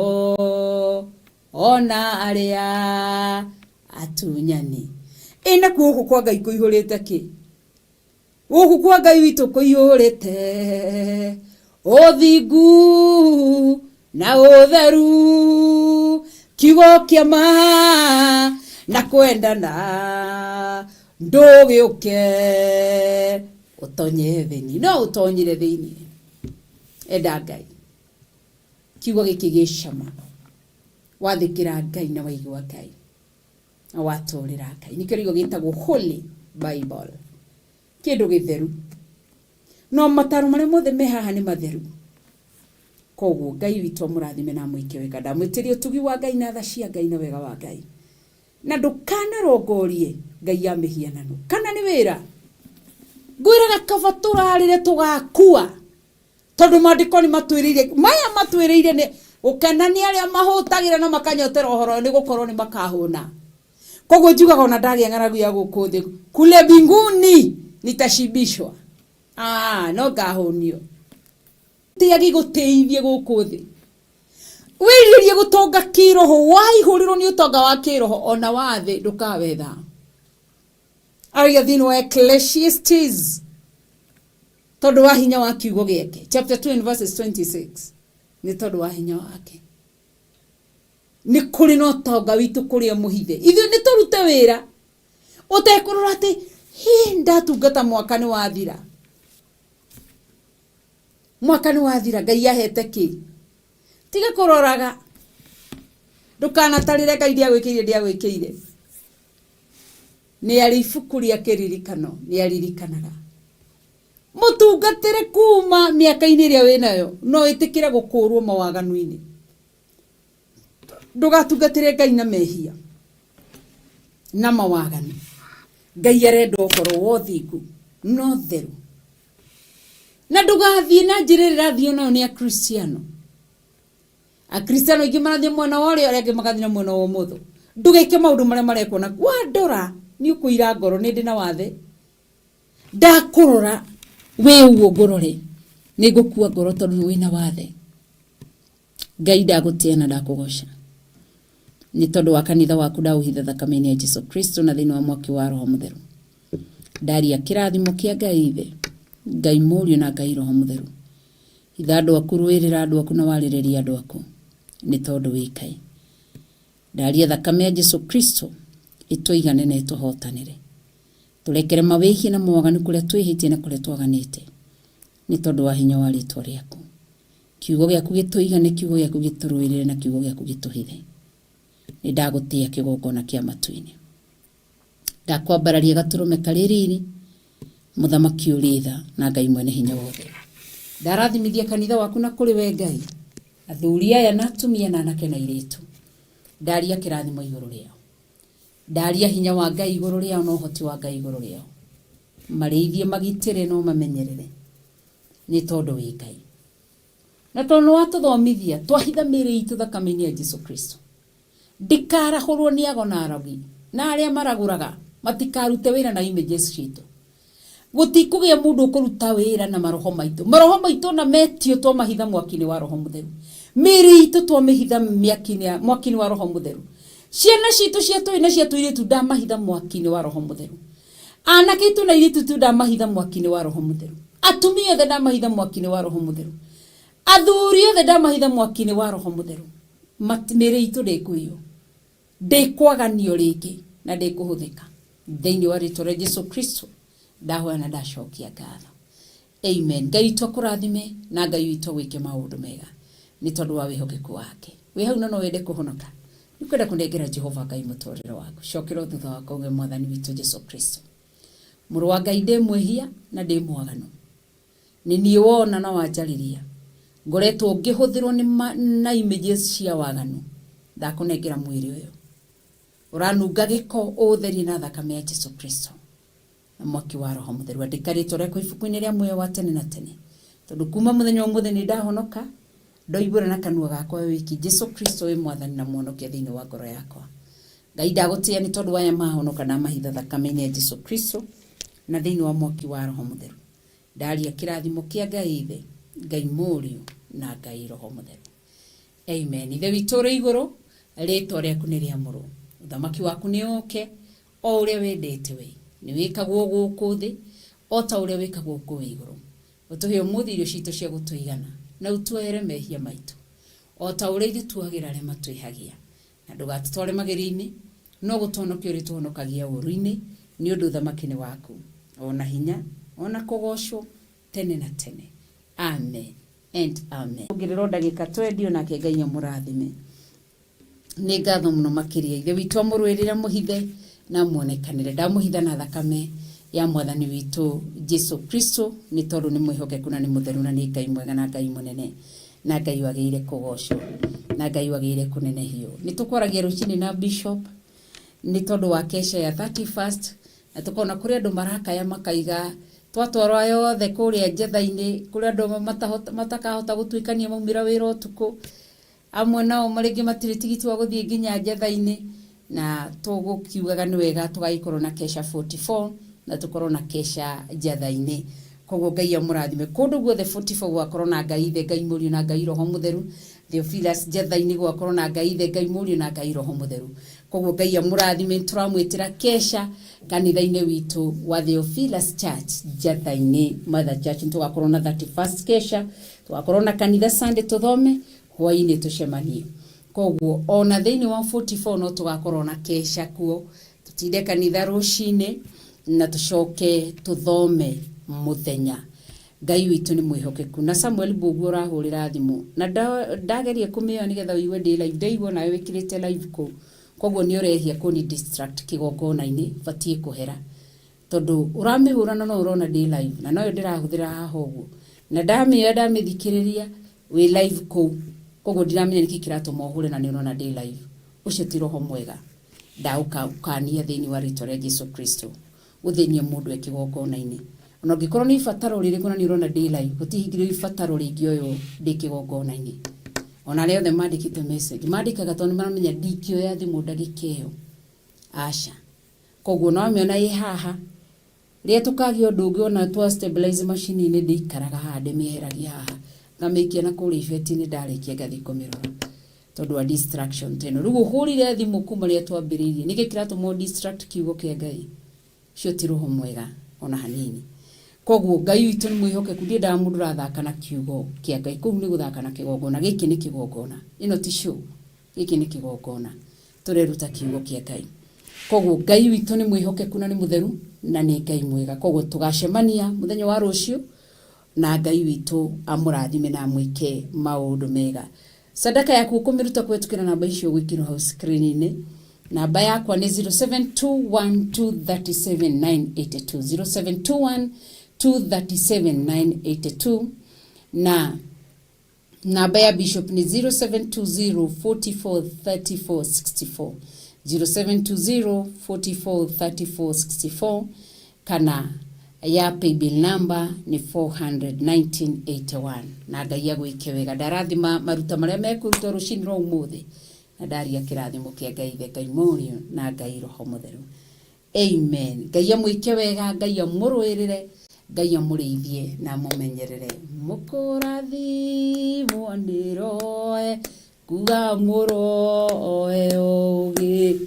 ona aria atunyani ina kuoko kwa Ngai kuihurite ki guku kwa Ngai witu kuihurite Uthingu na Utheru kiugo kia ma na kwendana ndugiuke utonye thini no utonyire thini enda Ngai kiugo giki gicama wathikira Ngai na waigua Ngai na waturira Ngai nikio rigo gitagwo Holy Bible kindu githeru no mataru mare mothe me haha ni matheru koguo Ngai witu murathime na muike wega ndamwitirie utugi wa Ngai na tha cia Ngai na wega wa Ngai na ndukana rongorie Ngai ya mihianano kana ni wira ngwiraga kaba turarire tugakua tondu mandiko ni matwiriire maya matwiriire ni ukenani aria mahutagira na makanyotera uhoro ni gukorwo ni makahuna koguo njugaga ona ndagia ng'aragu ya guku thi kule mbinguni nitashibishwa no gahonio tiagi guteithie guku thi wiririe gutonga kiroho waihuriro ni utonga wa kiroho ona wathi ndukawetha aria thini wa Ecclesiastes tondu wa hinya wa kiugo giake chapter 2 verses 26 ni tondu wa hinya wake ni kuri no tonga witu kuri muhithe ithu ni turute wira utekurura ati ndatungata mwakani wathira Ngai ahete ki tiga kuroraga ndukanatarire Ngai ndiagwikire ni arifukuria kiririkano ni aririkanaga mutungatire kuma miaka-ini iria winayo no itikire gukurwo mawaganu-ini ndugatungatire Ngai na mehia na mawaganu Ngai arenda ukorwo wothingu no theru na ndugathie na njirira thio no ni akristiano ingi marathie mwena wa uria angi magathie na mwena wa umotho ndugeke maundu maria marekona wandora ni ukuira ngoro ni ndi na wathe ndakurora we uo ngorore ni ngukua ngoro tondu wina wathe Ngai ndagutia na ndakugoca ni tondu wa kanitha waku ndauhitha thakame-ini ya Jesu Kristo na thini wa mwaki wa Roho Mutheru ndaria kirathimo kia Ngai ithe Ngai Mũriũ na Ngai Roho Mutheru itha andu aku rwirira andu aku na waririria andu aku ni tondu wikai ndaria thakame ya Jesu Kristo ituigane na ituhotanire turekere mawihie na mwaganu kuria twihitie na kuria twaganite ni tondu wa hinya wa ritwa riaku kiugo giaku gituigane kiugo giaku giturwirire na kiugo giaku gituhithe ni ndagutia Kigongona kia matu-ini ndakwambararia gaturume kaririri muthamaki uritha na Ngai mwene hinya wothe ndarathimithia kanitha waku na kuri we Ngai athuri aya na atumia na anake na iritu ndaria kirathimo iguru riao ndaria hinya wa Ngai iguru riao no hoti wa Ngai iguru riao marithie magitire no mamenyerere ni tondu wi Ngai na tondu watuthomithia twahitha miri itu thakame-ini ya Jesu Kristo ndikarahurwo ni ago na aragi na aria maraguraga matikarute wira na images citu gutikugia mundu ukuruta wira na maroho maitu na metio to mahitha mwaki-ini wa Roho Mutheru miri itu to mehitha mwaki-ini wa Roho Mutheru ciana citu cia twina cia tuiritu ndamahitha mwaki-ini wa Roho Mutheru anake itu na iritu tu ndamahitha mwaki-ini wa Roho Mutheru atumia othe ndamahitha mwaki-ini wa Roho Mutheru athuri othe ndamahitha mwaki-ini wa Roho Mutheru miri itu ndikuio ndikwaganio ringi na ndikuhuthika thiini wa ritwa ria Jesu Kristo ndahoya na ndacokia ngatho amen Ngai twakurathime na Ngai witũ gwike maundu mega ni tondu wa wihokeku wake wi hau no wende kuhonoka nikwenda kunengera Jehova Ngai muturire waku cokera thutha wako uge mwathani witũ Jesu Kristo muru wa Ngai ndi mwehia na ndi mwaganu ni ni wona na wanjariria ngoretwo ngihuthirwo na images cia waganu ndakunengera mwiri uyu uranunga giko utheri na thakame ya Jesu Kristo na mwaki wa Roho Mutheru andika ritwa riaku ibuku-ini ria muoyo wa tene na tene tondu kuma muthenya umuthe ni ndahonoka ndoibura na kanua gakwa wiki Jesu Kristo e mwathani na mwonokia thiini wa ngoro yakwa. Ngai ndagutia ni tondu aya mahonoka na mahitha thakame-ini ya Jesu Kristo na thiini wa mwaki wa Roho Mutheru. Ndaria kirathimo kia Ngai Ithe, Ngai Mũriũ na Ngai Roho Mutheru. Amen. Ithe witũ ũrĩ igũrũ, rĩĩtwa rĩaku nĩ rĩamũrwo. Ũthamaki waku nĩ ũũke, o ũrĩa wendete we. Nĩ wĩkagwo gũkũ thĩ, o ta ũrĩa wĩkagwo kũu igũrũ. Ũtũhe ũmũthĩ irio ciitũ cia gũtũigana, na ũtuohere mehia maitũ, o ta ũrĩa ithuĩ tuagĩra arĩa matwĩhagia. Na ndũgatũtware magerio-inĩ, no gũtũhonokia ũrĩa tũhonokagia ũũru-inĩ, nĩ ũndũ ũthamaki nĩ waku, ona hinya, ona kũgocwo tene na tene. Amen and amen. Ngĩrĩrwo ndagĩka twendio nake Ngai amũrathime. Nĩ ngatho mũno makĩria ithe witũ amũrũĩrĩre mũhithe na muonekanĩre. Ndamũhitha na thakame ya mwathani witũ Jesu Kristo, nĩ tondũ nĩ mwĩhokeku na nĩ mũtheru na nĩ Ngai mwega na Ngai mũnene na Ngai wagĩrĩire kũgocwo na Ngai wagĩrĩire kũnenehio. Nĩ tũkwaragia rũci-ini na Bishop nĩ tondũ wa kesha ya 31st, na tũkona kũrĩa andũ marakaya makaiga twatwarwa yothe kũrĩa njetha-inĩ, kũrĩa andũ matakahota gũtuĩkania maumĩra wĩra ũtukũ, amwe nao marĩngĩ matirĩ tigiti wa gũthiĩ nginya njetha-inĩ, na tũgũkiugaga nĩ wega tũgagĩkorwo na kesha 44 na tũkorwo na kesha njetha-inĩ. Koguo Ngai amũrathime kũndũ guothe 44 gwakorwo na Ngai Ithe, Ngai Mũriũ na Ngai Roho Mutheru. Theophilus njetha-inĩ gwakorwo na Ngai Ithe, Ngai Mũriũ na Ngai Roho Mutheru. Koguo Ngai amũrathime, tũramwĩtĩra kesha kanitha-inĩ witũ wa Theophilus Church njetha-inĩ Mother Church. Tũgakorwo na 31st kesha, tũgakorwo na kanitha Sunday tũthome, hwa-ini tũcemanie. Koguo ona thĩinĩ wa 44 no tũgakorwo na kesha kuo, tũtinde kanitha rũci-inĩ na tũcoke tũthome muthenya. Ngai witũ nĩ mwĩhokeku. Na Samuel Bogu ũrahũrĩra thimũ na ndageria kũmĩoya nĩgetha ũigue ndĩ live, ndaigua nawe wĩkĩrĩte live kũu, koguo nĩ ũrehia kũni distract kigongona-inĩ, batiĩ kũhera tondũ ũramĩhũra na no ũrona ndĩ live na noyo ndĩrahũthĩra haha ũguo, na ndamĩoya ndamĩthikĩrĩria wĩ live kũu, koguo ndiramenya nĩkĩ kĩratũma ũhũre na nĩ ũrona ndĩ live. Ũcio ti Roho mwega. Ndaũkania thĩinĩ wa rĩĩtwa rĩa Jesu Kristo gũthĩnia mũndũ kigongona-inĩ. Ona ũngĩkorwo nĩ ibataro rĩrĩkũ na nĩ ũrona ndĩ live, gũtihingĩrio ibataro rĩngĩ ũyũ ndĩ kigongona-inĩ. Ona arĩa othe mandĩkĩte message mandĩkaga tondũ maramenya ndingĩoya thimũ ndagĩka ĩyo. Aca. Koguo no amĩona ĩ haha, rĩrĩa tũkagĩa ũndũ ũngĩ ona twa stabilize machine-inĩ ndĩikaraga haha ndĩmĩeheragia haha, ngamĩikia na kũrĩa ibeti-inĩ, ndarĩkia ngathiĩ kũmĩrora tondũ wa distraction teno. Rĩu ũhũrire thimũ kuma rĩrĩa twambĩrĩirie, nĩkĩ kĩratũma distract kiugo kĩa Ngai? Cio ti Roho mwega ona hanini. Koguo Ngai witũ nĩ mwĩhokeku, ndiĩ mũndũ ũrathaka na kiugo kĩa Ngai. Kũu nĩ gũthaka na kigongona, gĩkĩ nĩ kigongona, ĩno ti show, gĩkĩ nĩ kigongona, tũreruta kiugo kĩa Ngai. Koguo Ngai witũ nĩ mwĩhokeku na nĩ mũtheru na nĩ Ngai mwega. Koguo tũgacemania mũthenya wa rũciũ na Ngai witũ amũrathime na mwĩke maũndũ mega. Sadaka yaku ũkũmĩruta kũhetũkĩra namba icio gwĩkĩrwo hau screen-inĩ. Namba yakwa nĩ 0721237982 0721237982 na namba ya Bishop ni 0720443464 0720443464 kana ya paybill number ni 4001981. Na Ngai agwĩke wega. Ndarathima maruta marĩa mekũrutwo rũci-inĩ rwa ũmũthĩ, na ndaria kĩrathimo kĩa Ngai Ithe, Ngai Mũriũ na Ngai Roho Mutheru. Amen. Ngai amwĩke wega, Ngai amũrũĩrĩre, Ngai amũrĩithie na amũmenyerere. Mũkũrathimwo nĩ roe kuga mũroe ũgĩ.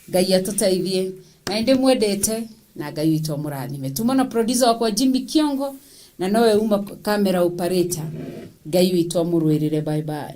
Ngai atũteithie na ndĩmwendete na Ngai witũ amũrathime. Tuma na producer wakwa Jimmy Kiongo na nowe uma camera operator. Ngai witũ amũrũĩrĩre. Bye bye.